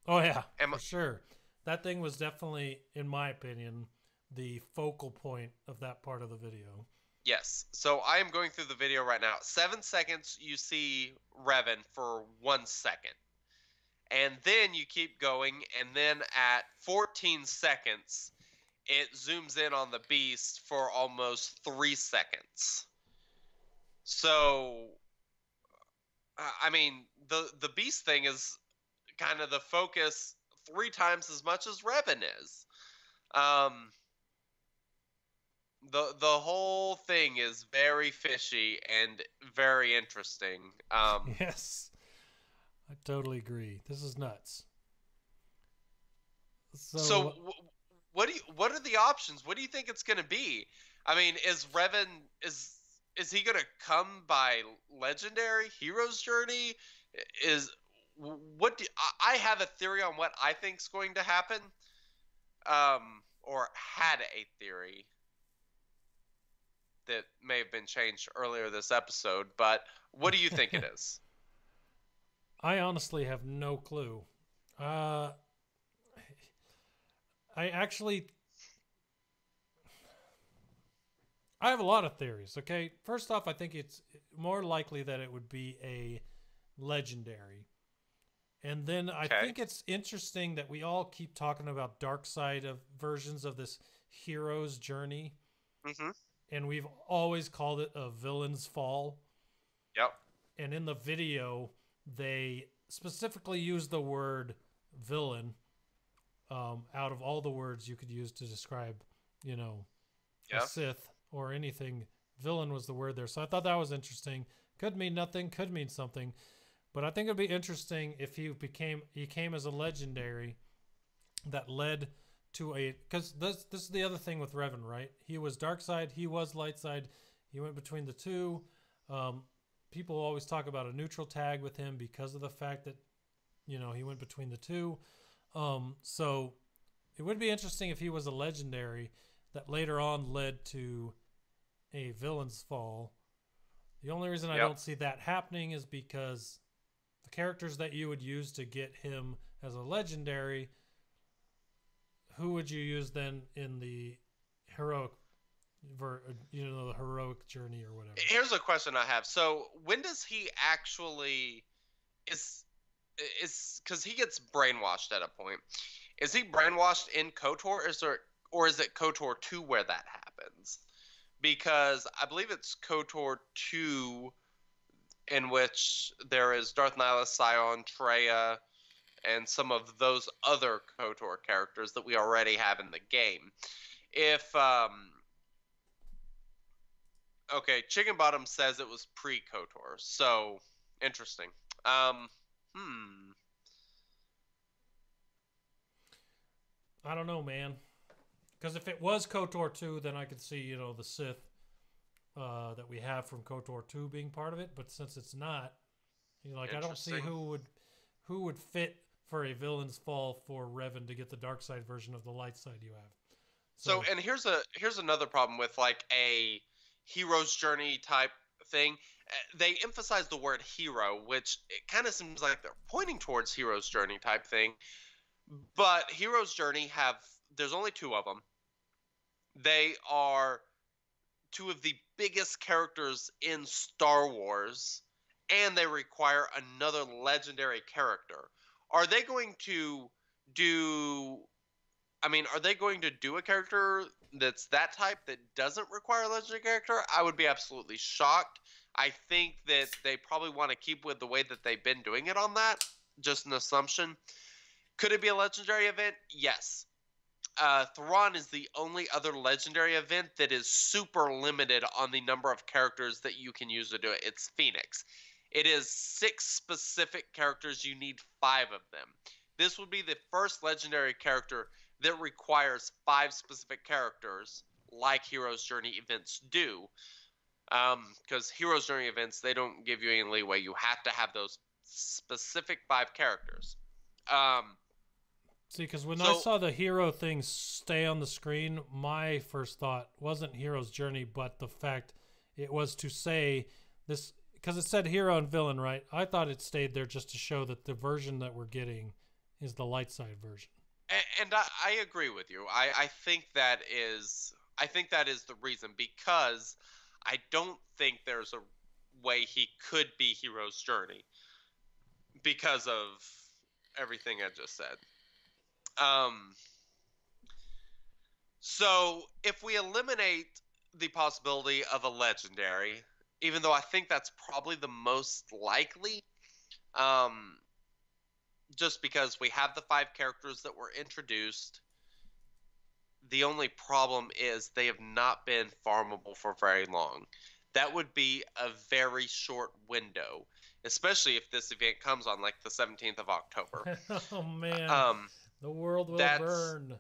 Oh yeah, for sure. That thing was definitely, in my opinion, the focal point of that part of the video.
Yes. So I am going through the video right now. 7 seconds, you see Revan for 1 second. And then you keep going, and then at 14 seconds, it zooms in on the beast for almost 3 seconds. So, I mean, the beast thing is kind of the focus 3 times as much as Revan is. The whole thing is very fishy and very interesting.
Yes, I totally agree. This is nuts.
So what are the options? What do you think it's going to be? I mean, is Revan is he going to come by legendary hero's journey? I have a theory on what I think's going to happen. Or had a theory that may have been changed earlier this episode, but what do you think it is?
I honestly have no clue. I have a lot of theories, okay? First off, I think it's more likely that it would be a legendary. And then I think it's interesting that we all keep talking about dark side of versions of this hero's journey.
Mm-hmm.
And we've always called it a villain's fall.
Yep.
And in the video, they specifically use the word villain out of all the words you could use to describe, a Sith or anything. Villain was the word there. So I thought that was interesting. Could mean nothing, could mean something. But I think it'd be interesting if he came as a legendary that led to because this is the other thing with Revan, right? He was dark side, he was light side, he went between the two. People always talk about a neutral tag with him because of the fact that he went between the two. So it would be interesting if he was a legendary that later on led to a villain's fall. The only reason I don't see that happening is because the characters that you would use to get him as a legendary, who would you use then in the heroic, the heroic journey or whatever?
Here's a question I have. So when does he actually is because he gets brainwashed at a point? Is he brainwashed in KOTOR? Or is it KOTOR 2 where that happens? because I believe it's KOTOR 2 in which there is Darth Nihilus, Scion, Traya, and some of those other KOTOR characters that we already have in the game. If okay, Chicken Bottom says it was pre-KOTOR, so interesting.
I don't know, man. Because if it was KOTOR 2, then I could see, the Sith that we have from KOTOR 2 being part of it. But since it's not, I don't see who would fit for a villain's fall for Revan to get the dark side version of the light side you have.
So and here's another problem with like a hero's journey type thing. They emphasize the word hero, which it kind of seems like they're pointing towards hero's journey type thing. But hero's journey there's only 2 of them. They are 2 of the biggest characters in Star Wars, and they require another legendary character. Are they going to do a character that's that type that doesn't require a legendary character? I would be absolutely shocked. I think that they probably want to keep with the way that they've been doing it on that. Just an assumption. Could it be a legendary event? Yes. Thrawn is the only other legendary event that is super limited on the number of characters that you can use to do it. It's Phoenix. It is 6 specific characters. You need 5 of them. This would be the first legendary character that requires 5 specific characters, like Hero's Journey events do. Because Hero's Journey events, they don't give you any leeway. You have to have those specific 5 characters.
See, because when I saw the hero thing stay on the screen, my first thought wasn't Hero's Journey, but the fact it was to say this, because it said hero and villain, right? I thought it stayed there just to show that the version that we're getting is the light side version.
And I agree with you. I think that is the reason, because I don't think there's a way he could be Hero's Journey because of everything I just said. So if we eliminate the possibility of a legendary, even though I think that's probably the most likely, just because we have the 5 characters that were introduced, the only problem is they have not been farmable for very long. That would be a very short window, especially if this event comes on like the 17th of October.
Oh man. The world will burn.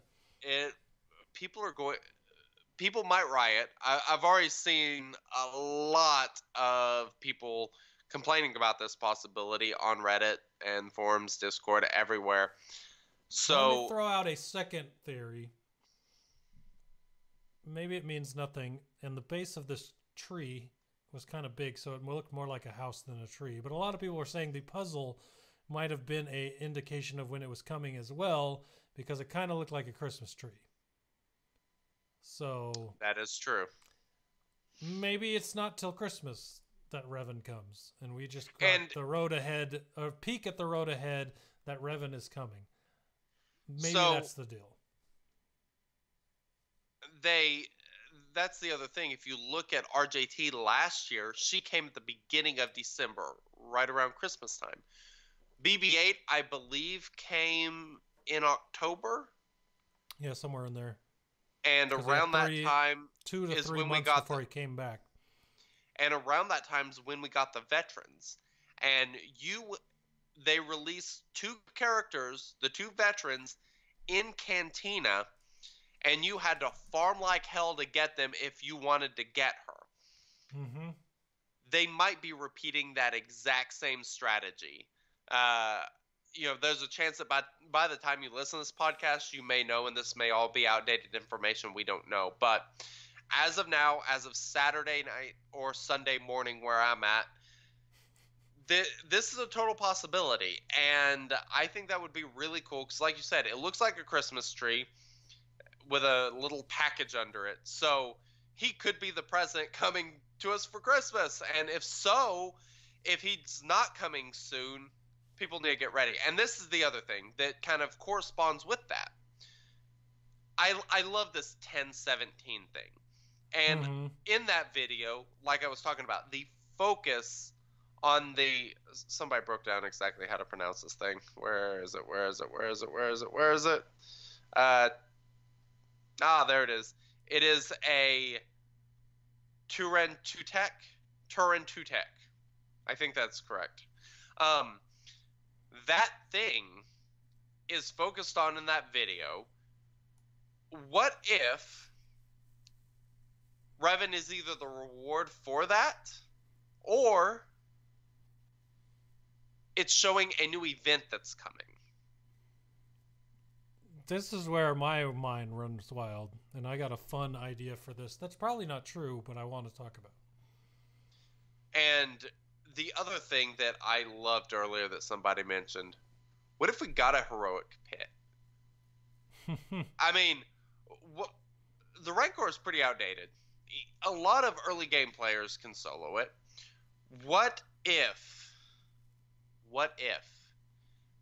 People might riot. I've already seen a lot of people complaining about this possibility on Reddit and forums, Discord, everywhere. So let me throw out a second theory. Maybe it means nothing, and the base of this tree was kind of big, so it looked more like a house than a tree. But a lot of people were saying the puzzle might have been an indication of when it was coming as well, because it kind of looked like a Christmas tree. So
that is true.
Maybe it's not till Christmas that Revan comes, and we just got the road ahead, or peek at the road ahead that Revan is coming. Maybe that's the deal.
That's the other thing. If you look at RJT last year, she came at the beginning of December, right around Christmas time. BB-8, I believe, came in October.
Yeah, somewhere in there.
And around that time
2 to 3
when
months
we got
before he came back.
And around that time is when we got the veterans. And they released 2 characters, the 2 veterans, in Cantina, and you had to farm like hell to get them if you wanted to get her.
Mm-hmm.
They might be repeating that exact same strategy. There's a chance that by the time you listen to this podcast, you may know, and this may all be outdated information. We don't know. But as of now, as of Saturday night or Sunday morning where I'm at, this is a total possibility. And I think that would be really cool because, like you said, it looks like a Christmas tree with a little package under it. So he could be the present coming to us for Christmas. And if so, if he's not coming soon, people need to get ready. And this is the other thing that kind of corresponds with that. I love this 10-17 thing. And in that video, like I was talking about, the focus on the... Somebody broke down exactly how to pronounce this thing. Where is it? There it is. It is a Turin Tutek. I think that's correct. That thing is focused on in that video. What if Revan is either the reward for that, or it's showing a new event that's coming?
This is where my mind runs wild, and I got a fun idea for this. That's probably not true, but I want to talk about.
And the other thing that I loved earlier that somebody mentioned, what if we got a heroic pit? I mean, the Rancor is pretty outdated. A lot of early game players can solo it. What if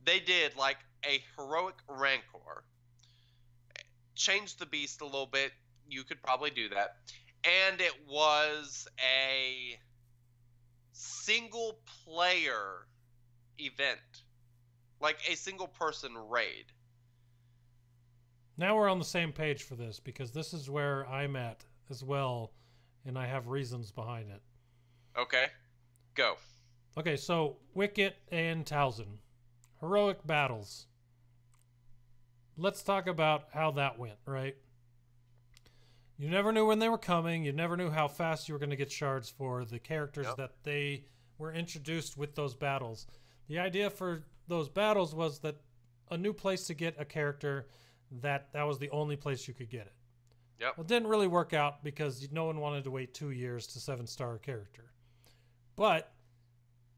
they did like a heroic Rancor, change the beast a little bit? You could probably do that. And it was a single player event, like a single person raid.
Now we're on the same page for this, because this is where I'm at as well, and I have reasons behind it.
Okay, go.
Okay, so Wicket and Towson, heroic battles. Let's talk about how that went, right? You never knew when they were coming. You never knew how fast you were going to get shards for the characters that they were introduced with those battles. The idea for those battles was that a new place to get a character, that was the only place you could get it.
Yep.
Well, it didn't really work out because no one wanted to wait 2 years to 7-star a character. But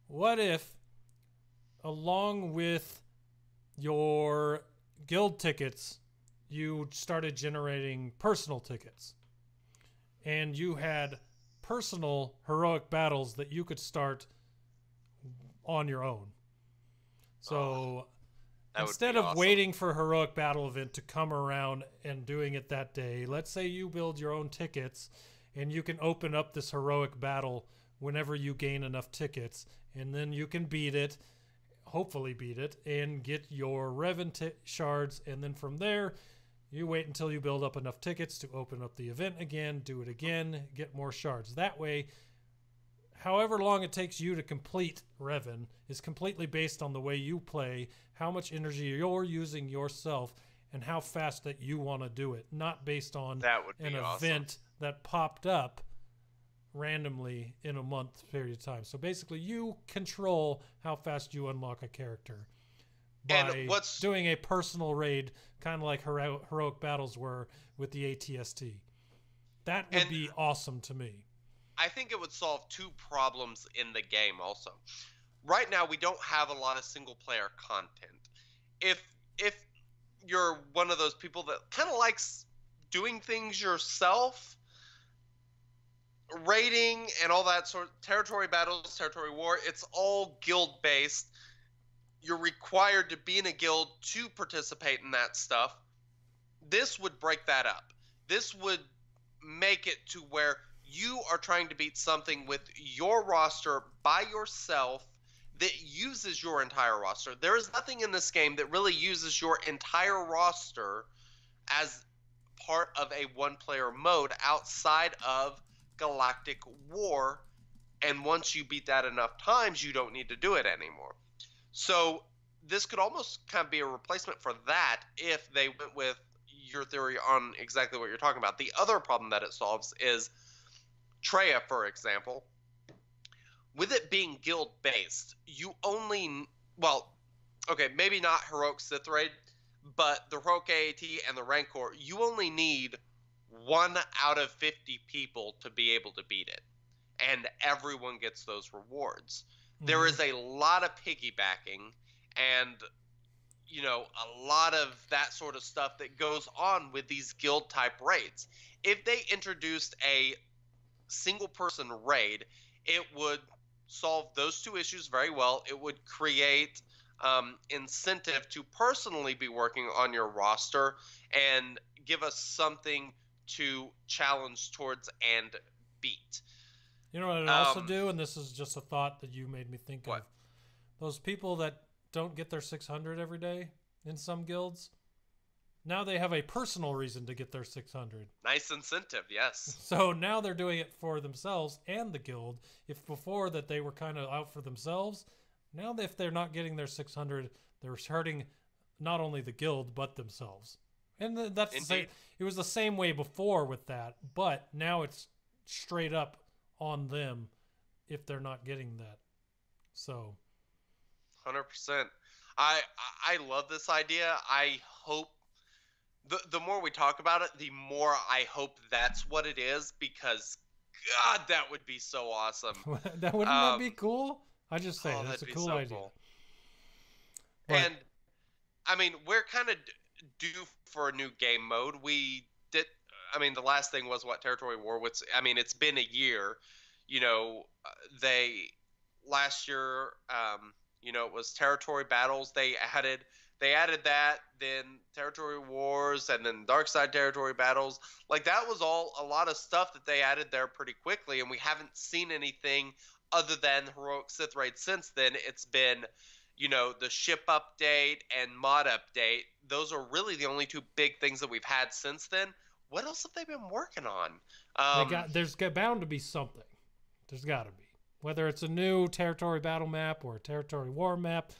what if, along with your guild tickets, you started generating personal tickets, and you had personal heroic battles that you could start on your own? So instead of waiting for a heroic battle event to come around and doing it that day, let's say you build your own tickets and you can open up this heroic battle whenever you gain enough tickets, and then you can beat it, hopefully beat it, and get your Revan shards, and then from there you wait until you build up enough tickets to open up the event again, do it again, get more shards. That way, however long it takes you to complete Revan is completely based on the way you play, how much energy you're using yourself, and how fast that you want to do it, not based on an event that popped up randomly in a month period of time. So basically you control how fast you unlock a character by doing a personal raid, kind of like heroic battles were with the ATST. That would be awesome to me.
I think it would solve two problems in the game also. Right now we don't have a lot of single player content. If you're one of those people that kind of likes doing things yourself, raiding and all that sort of territory battles, territory war, it's all guild based. You're required to be in a guild to participate in that stuff. This would break that up. This would make it to where you are trying to beat something with your roster by yourself that uses your entire roster. There is nothing in this game that really uses your entire roster as part of a one-player mode outside of Galactic War, and once you beat that enough times, you don't need to do it anymore. So this could almost kind of be a replacement for that if they went with your theory on exactly what you're talking about. The other problem that it solves is Treya, for example. With it being guild-based, you only... Well, okay, maybe not Heroic Sith Raid, but the Heroic AAT and the Rancor, you only need 1 out of 50 people to be able to beat it. And everyone gets those rewards. Mm-hmm. There is a lot of piggybacking and, you know, a lot of that sort of stuff that goes on with these guild-type raids. If they introduced a single-person raid, it would solve those two issues very well. It would create incentive to personally be working on your roster and give us something to challenge towards and beat.
You know what I'd also do, and this is just a thought that you made me think of. Those people that don't get their 600 every day in some guilds, now they have a personal reason to get their 600.
Nice incentive, yes.
So now they're doing it for themselves and the guild. If before that they were kind of out for themselves, now if they're not getting their 600, they're hurting not only the guild but themselves. And that's the same, it was the same way before with that, but now it's straight up on them if they're not getting that. So
100%. I love this idea. I hope the more we talk about it, the more I hope that's what it is, because God, that would be so awesome.
Wouldn't that be cool? I just say that's a cool idea.
Cool. And I mean, we're kind of due for a new game mode. We did. I mean, the last thing was what, Territory War. I mean, it's been a year. You know, last year, you know, it was Territory Battles. They added that, then Territory Wars, and then Dark Side Territory Battles. Like, that was all a lot of stuff that they added there pretty quickly, and we haven't seen anything other than Heroic Sith Raid since then. It's been, you know, the ship update and mod update. Those are really the only two big things that we've had since then. What else have they been working on?
There's bound to be something. There's got to be. Whether it's a new territory battle map or a territory war map,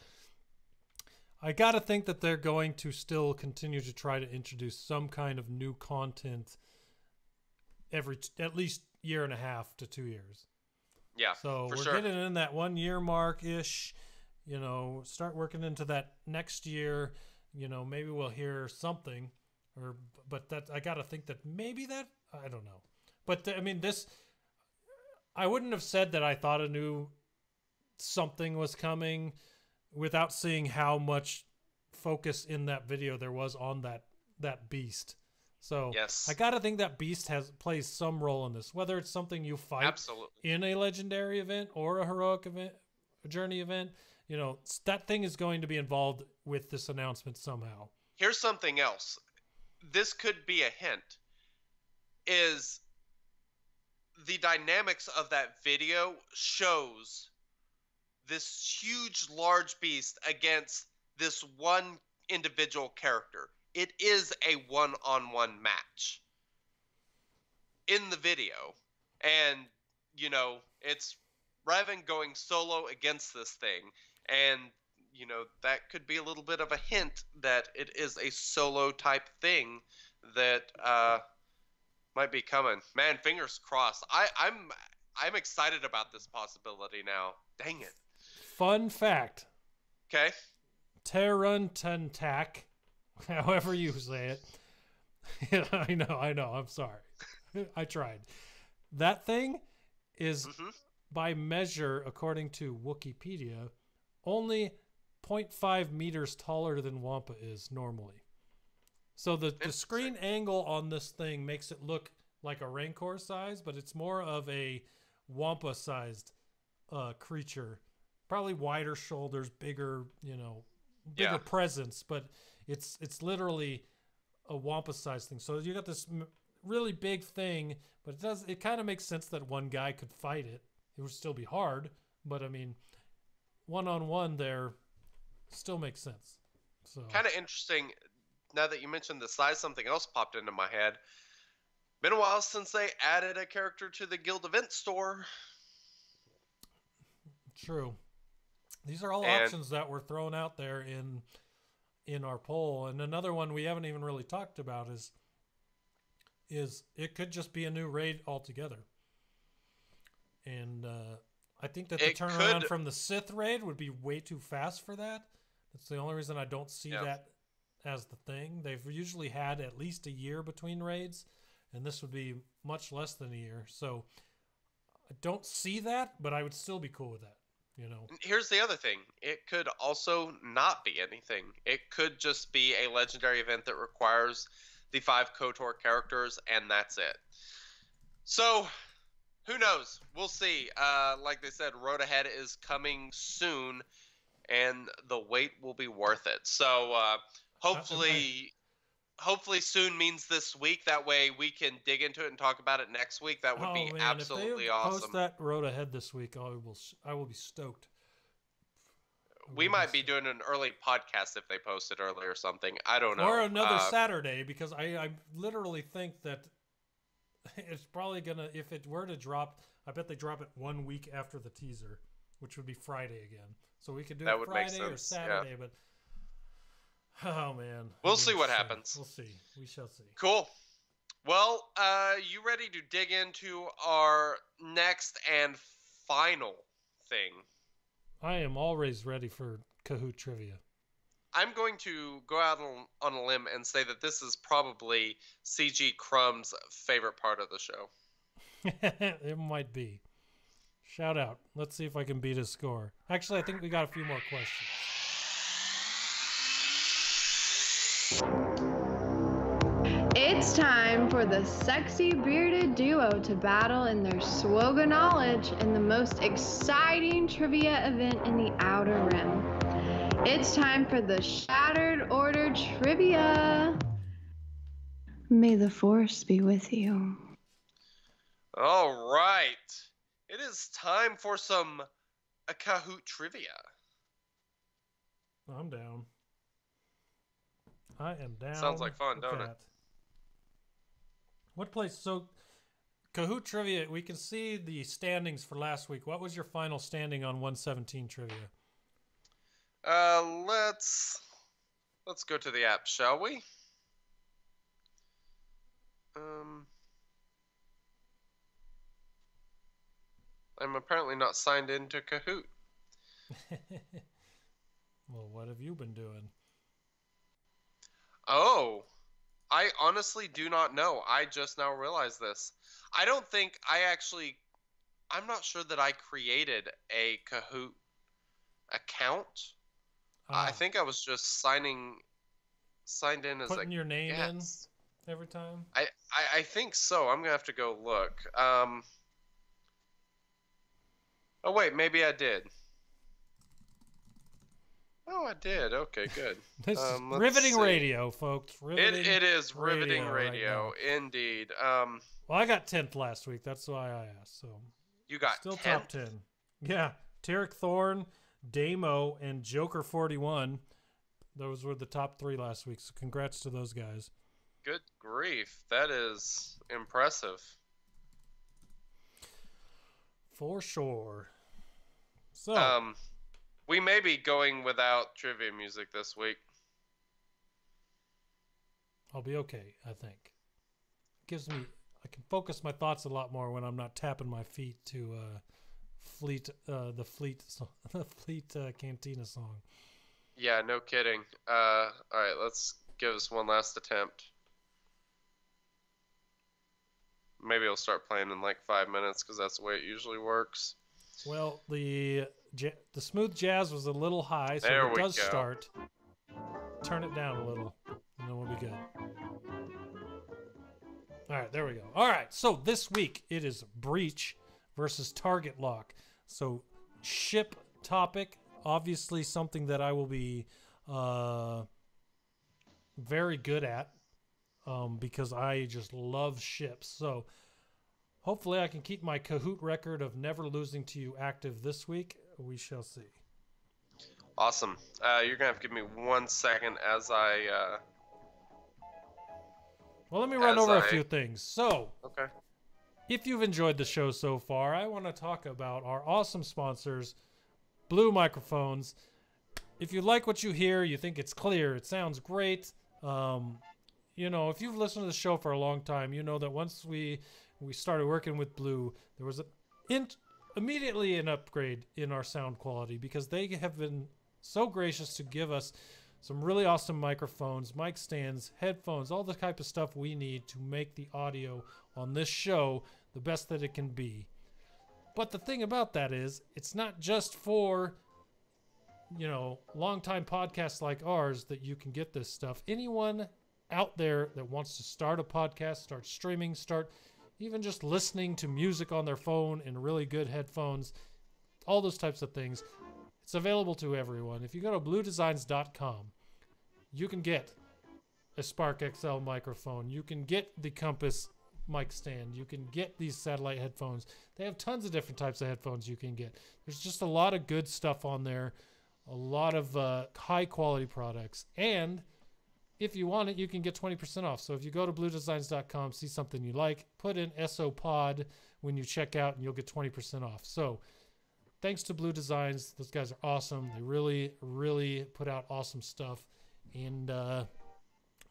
I got to think that they're going to still continue to try to introduce some kind of new content every at least year and a half to 2 years.
Yeah,
so we're getting in that 1 year mark-ish. You know, start working into that next year. You know, maybe we'll hear something, but that I got to think that maybe that, I don't know. But I mean, I wouldn't have said that I thought a new something was coming without seeing how much focus in that video there was on that beast. So
yes.
I got to think that beast plays some role in this, whether it's something you fight in a legendary event or a heroic event, a journey event. You know, that thing is going to be involved with this announcement somehow.
Here's something else. This could be a hint. Is the dynamics of that video shows this huge, large beast against this one individual character. It is a one-on-one match in the video. And, you know, it's Revan going solo against this thing. And, you know, that could be a little bit of a hint that it is a solo type thing that might be coming. Man, fingers crossed. I'm excited about this possibility now. Dang it.
Fun fact.
Okay.
Teruntuntak, however you say it. I know. I'm sorry. I tried. That thing is, by measure, according to Wikipedia, only 0.5 meters taller than Wampa is normally. So the screen angle on this thing makes it look like a Rancor size, but it's more of a Wampa-sized creature. Probably wider shoulders, bigger, you know, bigger presence, but it's literally a Wampa-sized thing. So you got this really big thing, but it kind of makes sense that one guy could fight it. It would still be hard, but I mean, one-on-one there still makes sense. So
kind of interesting. Now that you mentioned the size, something else popped into my head. Been a while since they added a character to the guild event store.
True. These are all options that were thrown out there in our poll. And another one we haven't even really talked about is it could just be a new raid altogether. And I think that the turnaround from the Sith raid would be way too fast for that. That's the only reason I don't see that as the thing. They've usually had at least a year between raids, and this would be much less than a year. So I don't see that, but I would still be cool with that. You know.
Here's the other thing. It could also not be anything. It could just be a legendary event that requires the 5 KOTOR characters, and that's it. So, who knows? We'll see. Like they said, Road Ahead is coming soon, and the wait will be worth it. So, hopefully... hopefully soon means this week. That way we can dig into it and talk about it next week. That would be absolutely
if they
awesome.
Post that road ahead this week. I will be stoked.
We might be doing an early podcast if they post it early or something. I don't know.
Or another Saturday, because I literally think that it's probably gonna, if it were to drop, I bet they drop it 1 week after the teaser, which would be Friday again. So we could do it Friday or Saturday, but oh man.
We'll see what happens.
We'll see. We shall see.
Cool. Well, you ready to dig into our next and final thing?
I am always ready for Kahoot trivia.
I'm going to go out on a limb and say that this is probably CG Crumb's favorite part of the show.
It might be. Shout out. Let's see if I can beat his score. Actually, I think we got a few more questions.
It's time for the sexy bearded duo to battle in their swoga knowledge in the most exciting trivia event in the Outer Rim. It's time for the Shattered Order Trivia. May the Force be with you.
All right. It is time for some Kahoot trivia.
I'm down. I am down.
Sounds like fun, don't it?
What place? So, Kahoot trivia, we can see the standings for last week. What was your final standing on 117 trivia?
Let's go to the app, shall we? I'm apparently not signed into Kahoot.
Well, what have you been doing?
Oh, I honestly do not know. I just now realized this. I'm not sure that I created a Kahoot account. I think I was just signed in as
putting your name in every time.
I think so. I'm gonna have to go look. Oh wait, maybe I did. Oh, I did. Okay, good.
This is riveting radio, folks.
It is riveting radio, right, indeed.
Well, I got 10th last week. That's why I asked. So
you got
still
10th?
Top 10. Yeah, Tarek Thorne, Damo, and Joker 41. Those were the top 3 last week. So congrats to those guys.
Good grief, that is impressive.
For sure. So,
we may be going without trivia music this week.
I'll be okay, I think. I can focus my thoughts a lot more when I'm not tapping my feet to the Fleet Cantina song.
Yeah, no kidding. All right, let's give this one last attempt. Maybe it'll start playing in like 5 minutes because that's the way it usually works.
Well, the smooth jazz was a little high, so
there
it does
go.
start. Turn it down a little, and then we'll be good. All right, there we go. All right, so this week it is Breach versus Target Lock. So ship topic, obviously something that I will be very good at because I just love ships. So hopefully I can keep my Kahoot record of never losing to you active this week. We shall see.
Awesome. You're going to have to give me 1 second as I...
Well, let me run over a few things. So,
okay.
If you've enjoyed the show so far, I want to talk about our awesome sponsors, Blue Microphones. If you like what you hear, you think it's clear, it sounds great. You know, if you've listened to the show for a long time, you know that once we started working with Blue, there was immediately an upgrade in our sound quality because they have been so gracious to give us some really awesome microphones, mic stands, headphones, all the type of stuff we need to make the audio on this show the best that it can be. But the thing about that is, it's not just for, you know, long-time podcasts like ours that you can get this stuff. Anyone out there that wants to start a podcast, start streaming, start even just listening to music on their phone in really good headphones, all those types of things, it's available to everyone. If you go to bluedesigns.com, you can get a Spark XL microphone. You can get the Compass mic stand. You can get these satellite headphones. They have tons of different types of headphones you can get. There's just a lot of good stuff on there, a lot of high quality products. And if you want it, you can get 20% off. So if you go to bluedesigns.com, see something you like, put in SOPOD when you check out and you'll get 20% off. So thanks to Blue Designs. Those guys are awesome. They really, really put out awesome stuff. And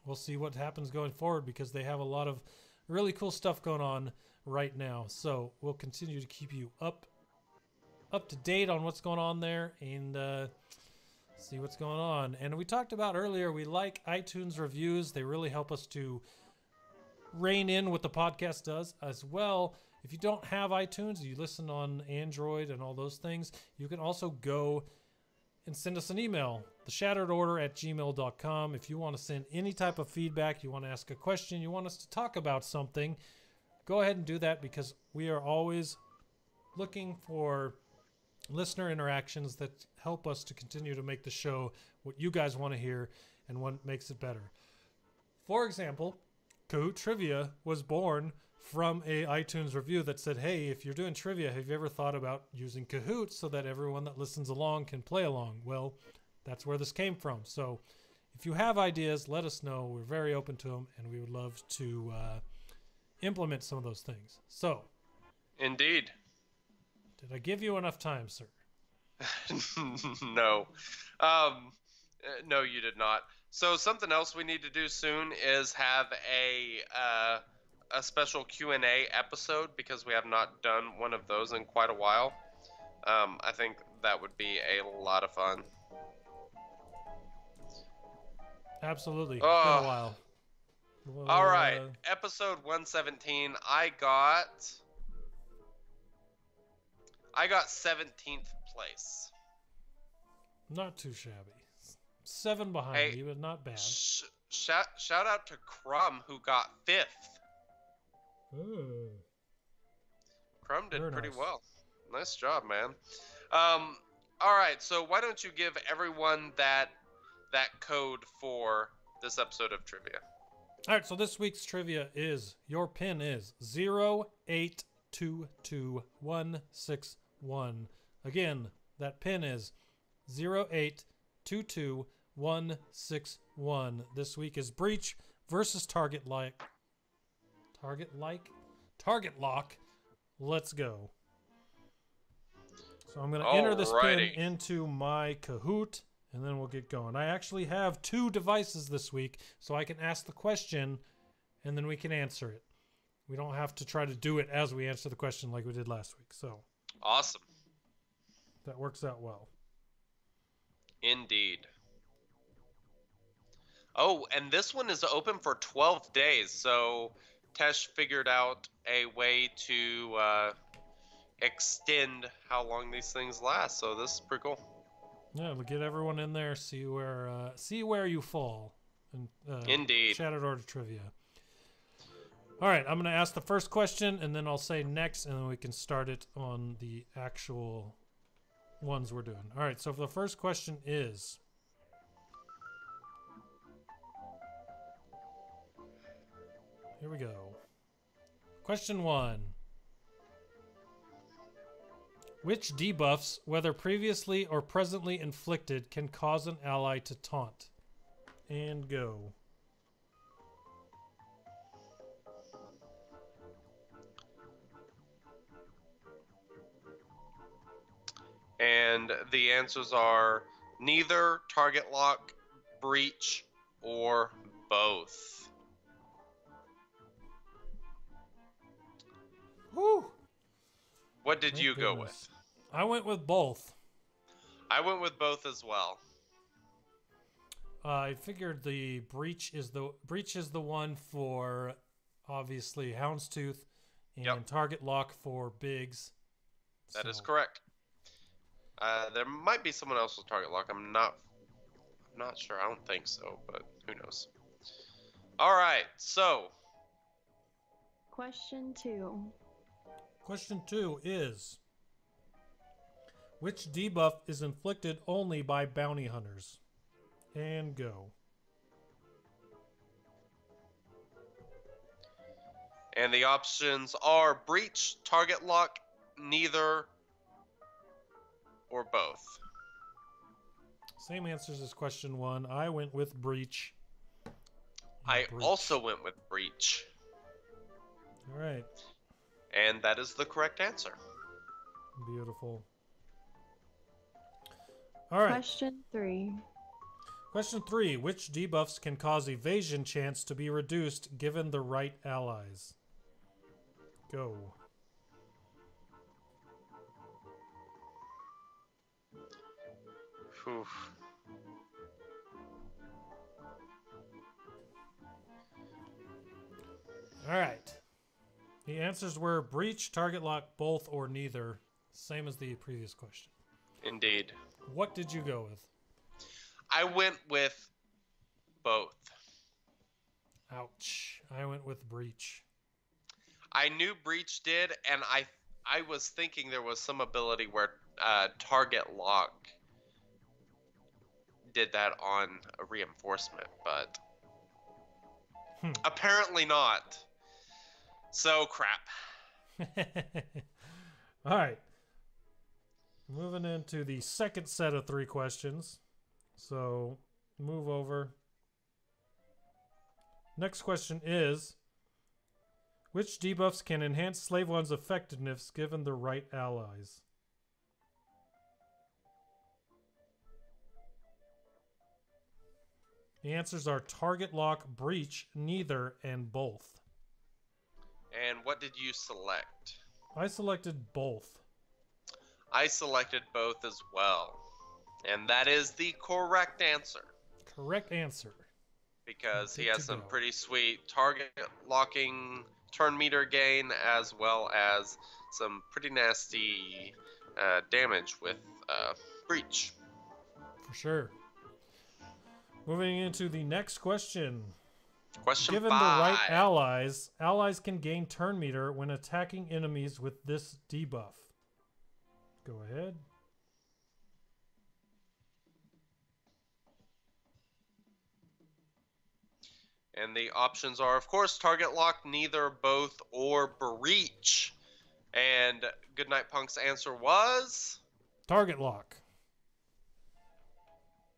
we'll see what happens going forward because they have a lot of really cool stuff going on right now. So we'll continue to keep you up to date on what's going on there and see what's going on. And we talked about earlier, we like iTunes reviews. They really help us to rein in what the podcast does as well. If you don't have iTunes, you listen on Android and all those things, you can also go and send us an email, theshatteredorder@gmail.com. If you want to send any type of feedback, you want to ask a question, you want us to talk about something, go ahead and do that because we are always looking for listener interactions that help us to continue to make the show what you guys want to hear and what makes it better. For example, Kahoot Trivia was born from a iTunes review that said, hey, if you're doing trivia, have you ever thought about using Kahoot so that everyone that listens along can play along? Well, that's where this came from. So if you have ideas, let us know. We're very open to them, and we would love to implement some of those things. So.
Indeed.
Did I give you enough time, sir?
No. No, you did not. So something else we need to do soon is have a special Q&A episode because we have not done one of those in quite a while. I think that would be a lot of fun.
Absolutely. It's been a while. Well,
all right. Episode 117. I got 17th place.
Not too shabby. 7 behind me, but not bad.
Shout out to Crumb who got 5th.
Ooh.
Crumb did pretty
nice.
well. Nice job, man. All right, so why don't you give everyone that code for this episode of trivia?
All right, so this week's trivia is, your pin is 0822161. Again, that pin is 0822161. This week is Breach versus Target Lock. Let's go. So I'm going to enter this pin into my Kahoot, and then we'll get going. I actually have 2 devices this week, so I can ask the question, and then we can answer it. We don't have to try to do it as we answer the question like we did last week. So
awesome.
That works out well.
Indeed. Oh, and this one is open for 12 days, so Tesh figured out a way to extend how long these things last, so this is pretty cool.
Yeah, we'll get everyone in there, see where you fall.
Indeed.
Shattered Order Trivia. All right, I'm going to ask the first question, and then I'll say next, and then we can start it on the actual ones we're doing. All right, so for the first question is, here we go. Question 1. Which debuffs, whether previously or presently inflicted, can cause an ally to taunt? And go.
And the answers are neither, target lock, breach, or both.
Woo!
What did you go with?
I went with both.
I went with both as well.
I figured the breach is the one for obviously Houndstooth, and target lock for Biggs.
That is correct. There might be someone else with target lock. I'm not sure. I don't think so, but who knows? All right, so
Question 2.
Question 2 is, which debuff is inflicted only by bounty hunters? And go.
And the options are breach, target lock, neither, or both.
Same answers as question 1. I went with breach.
I also went with breach.
All right.
And that is the correct answer.
Beautiful. All right.
Question 3.
Question 3. Which debuffs can cause evasion chance to be reduced given the right allies? Go.
Oof.
All right. The answers were breach, target lock, both, or neither. Same as the previous question.
Indeed.
What did you go with?
I went with both.
Ouch. I went with breach.
I knew breach did, and I was thinking there was some ability where target lock did that on a reinforcement, but apparently not. So crap.
All right. Moving into the second set of 3 questions. So move over. Next question is, which debuffs can enhance Slave One's effectiveness given the right allies? The answers are target lock, breach, neither, and both.
And what did you select?
I selected both.
I selected both as well. And that is the correct answer.
Correct answer.
Because he
Good
has
to
some
go.
pretty sweet target locking turn meter gain, as well as some pretty nasty damage with breach.
For sure. Moving into the next question.
Question
Given
5.
the right allies can gain turn meter when attacking enemies with this debuff. Go ahead.
And the options are, of course, target lock, neither, both, or breach. And Goodnight Punk's answer was...
Target lock.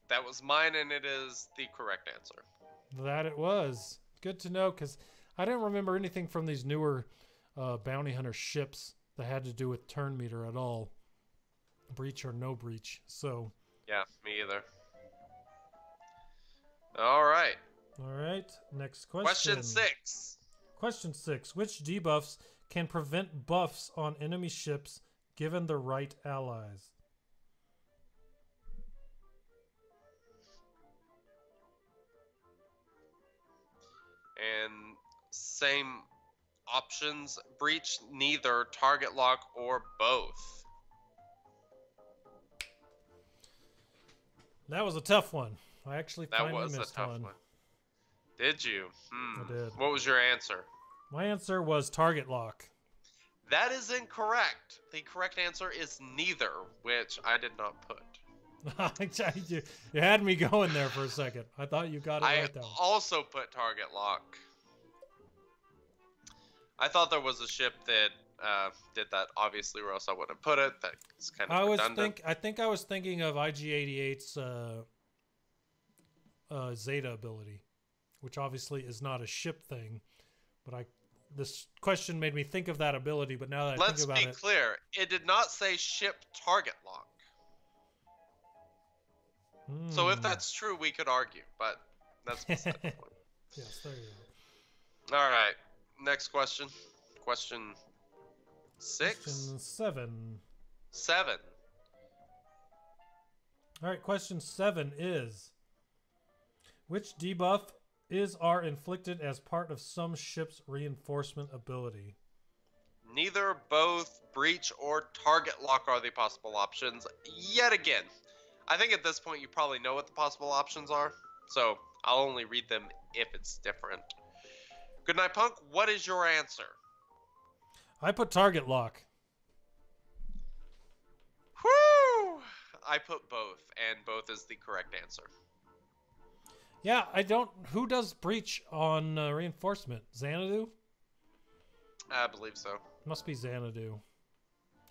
That was mine, and it is the correct answer.
That it was. Good to know, because I didn't remember anything from these newer bounty hunter ships that had to do with turn meter at all. Breach or no breach. So.
Yeah, me either. All right.
All right. Next question.
Question 6.
Question 6. Which debuffs can prevent buffs on enemy ships given the right allies?
And same options, breach, neither, target lock, or both.
That was a tough one. I actually
That
finally
was a
missed
tough
one.
one. Did you?
I did.
What was your answer?
My answer was target lock.
That is incorrect. The correct answer is neither, which I did not put.
You had me going there for a second. I thought you got it right though.
I also put target lock. I thought there was a ship that did that, obviously, or else I wouldn't have put it. That's kind of redundant.
I think I was thinking of IG-88's Zeta ability, which obviously is not a ship thing, but this question made me think of that ability. But now that I think about it,
Let's be clear. It did not say ship target lock. So if that's true, we could argue, but that's beside the point.
Yes, there you go.
All right. Next question. Question 6?
Question 7.
7.
All right, question 7 is, which debuff are inflicted as part of some ship's reinforcement ability?
Neither, both, breach, or target lock are the possible options. Yet again, I think at this point you probably know what the possible options are, so I'll only read them if it's different. Goodnight Punk, what is your answer?
I put target lock.
Whew! I put both, and both is the correct answer.
Yeah, who does breach on reinforcement? Xanadu?
I believe so.
Must be Xanadu.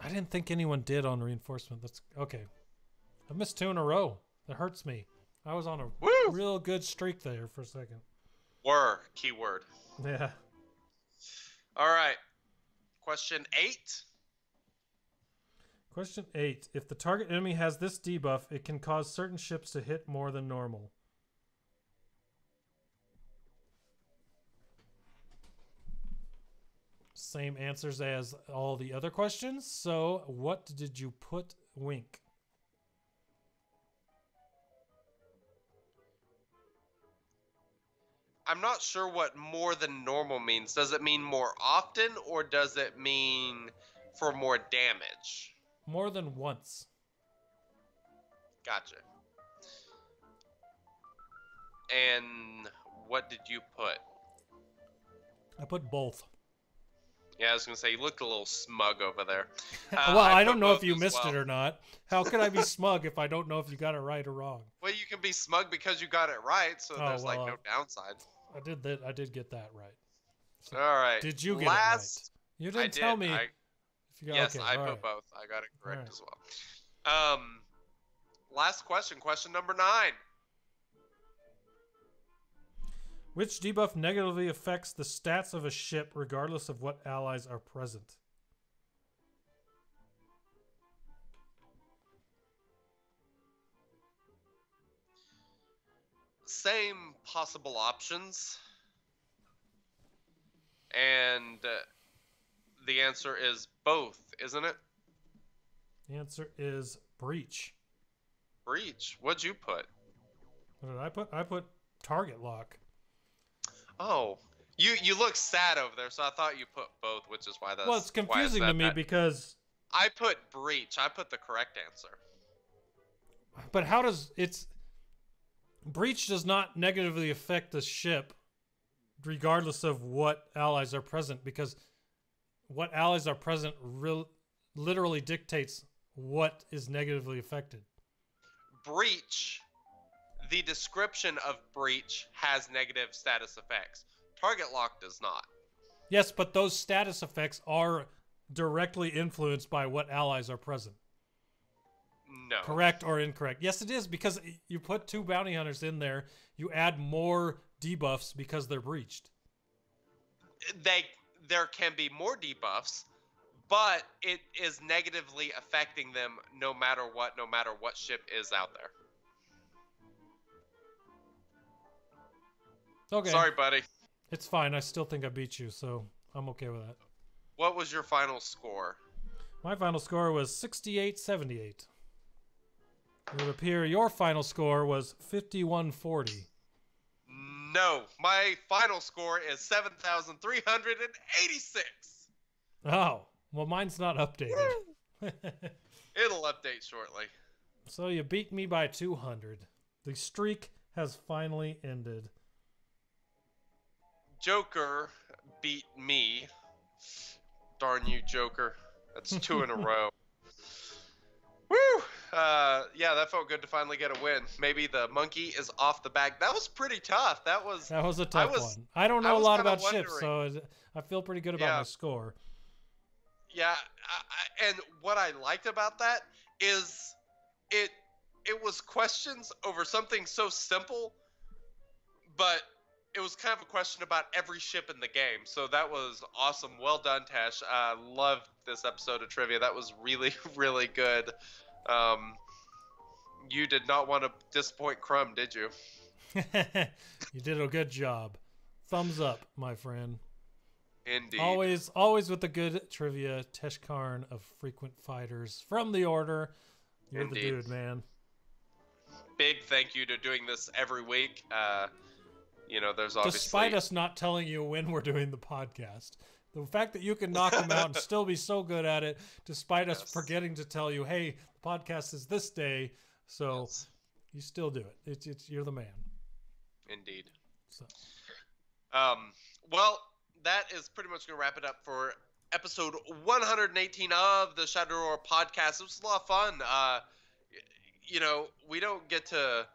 I didn't think anyone did on reinforcement. That's okay. I've missed 2 in a row. That hurts me. I was on a real good streak there for a second.
Keyword.
Yeah.
All right. Question 8.
Question 8. If the target enemy has this debuff, it can cause certain ships to hit more than normal. Same answers as all the other questions. So, what did you put, Wink?
I'm not sure what more than normal means. Does it mean more often, or does it mean for more damage?
More than once.
Gotcha. And what did you put?
I put both.
Yeah, I was going to say, you looked a little smug over there.
Well, I don't know
both
if you
as
missed
well.
it or not. How could I be smug if I don't know if you got it right or wrong?
Well, you can be smug because you got it right, so
Oh,
there's like
well,
no downside.
I did that. I did get that right. So,
All right.
did you get it right? You didn't tell me. If you got,
Yes,
okay,
I
all
put
right.
both. I got it correct
Right.
as well. Last question. Question number 9.
Which debuff negatively affects the stats of a ship regardless of what allies are present?
Same possible options. And the answer is both, isn't it?
The answer is breach.
Breach. What'd you put?
What did I put? I put target lock.
Oh, you look sad over there, so I thought you put both, which is why that's.
Well, it's
why I
confusing
said
to me
that.
because...
I put breach. I put the correct answer.
But how does... Breach does not negatively affect the ship regardless of what allies are present, because what allies are present literally dictates what is negatively affected.
Breach, the description of breach has negative status effects. Target lock does not.
Yes, but those status effects are directly influenced by what allies are present.
No.
Correct or incorrect? Yes, it is, because you put 2 bounty hunters in there, you add more debuffs because they're breached.
There can be more debuffs, but it is negatively affecting them no matter what ship is out there.
Okay.
Sorry, buddy.
It's fine. I still think I beat you, so I'm okay with that.
What was your final score?
My final score was 68-78. It would appear your final score was 51-40.
No, my final score is 7,386.
Oh, well, mine's not updated.
It'll update shortly.
So you beat me by 200. The streak has finally ended.
Joker beat me. Darn you, Joker. That's 2 in a row. Woo! Yeah, that felt good to finally get a win. Maybe the monkey is off the back. That was pretty tough. That was
a tough one. I don't know a lot about
wondering.
ships, so I feel pretty good about my score.
Yeah, and what I liked about that is it was questions over something so simple, but it was kind of a question about every ship in the game. So that was awesome. Well done, Tash. Loved this episode of trivia. That was really, really good. You did not want to disappoint Crumb, did you?
You did a good job. Thumbs up, my friend.
Indeed.
Always with the good trivia. Tesh Karn of Frequent Fighters from the Order. You're
Indeed.
the dude, man.
Big thank you to doing this every week. There's obviously...
Despite us not telling you when we're doing the podcast. The fact that you can knock them out and still be so good at it, despite us forgetting to tell you, hey, the podcast is this day, so you still do it. You're the man.
Indeed.
So.
Well, that is pretty much going to wrap it up for episode 118 of the Shadow Roar podcast. It was a lot of fun. We don't get to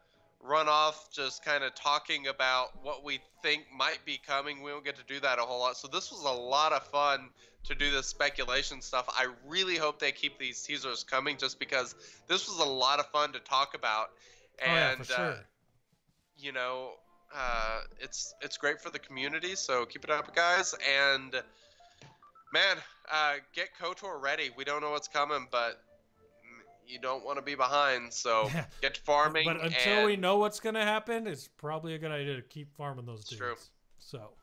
run off just kind of talking about what we think might be coming. We don't get to do that a whole lot. So this was a lot of fun to do this speculation stuff. I really hope they keep these teasers coming just because this was a lot of fun to talk about. And,
for sure.
you know, it's great for the community. So keep it up, guys. And, man, get KOTOR ready. We don't know what's coming, but you don't want to be behind, so get farming.
But until we know what's going to happen, it's probably a good idea to keep farming those dudes.
True.
So.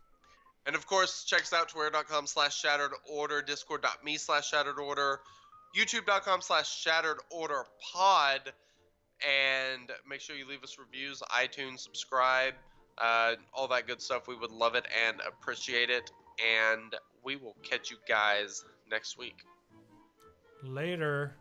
And of course, check us out, twitter.com/shatteredorder, discord.me/shatteredorder, youtube.com/shatteredorderpod, and make sure you leave us reviews, iTunes, subscribe, all that good stuff. We would love it and appreciate it, and we will catch you guys next week.
Later.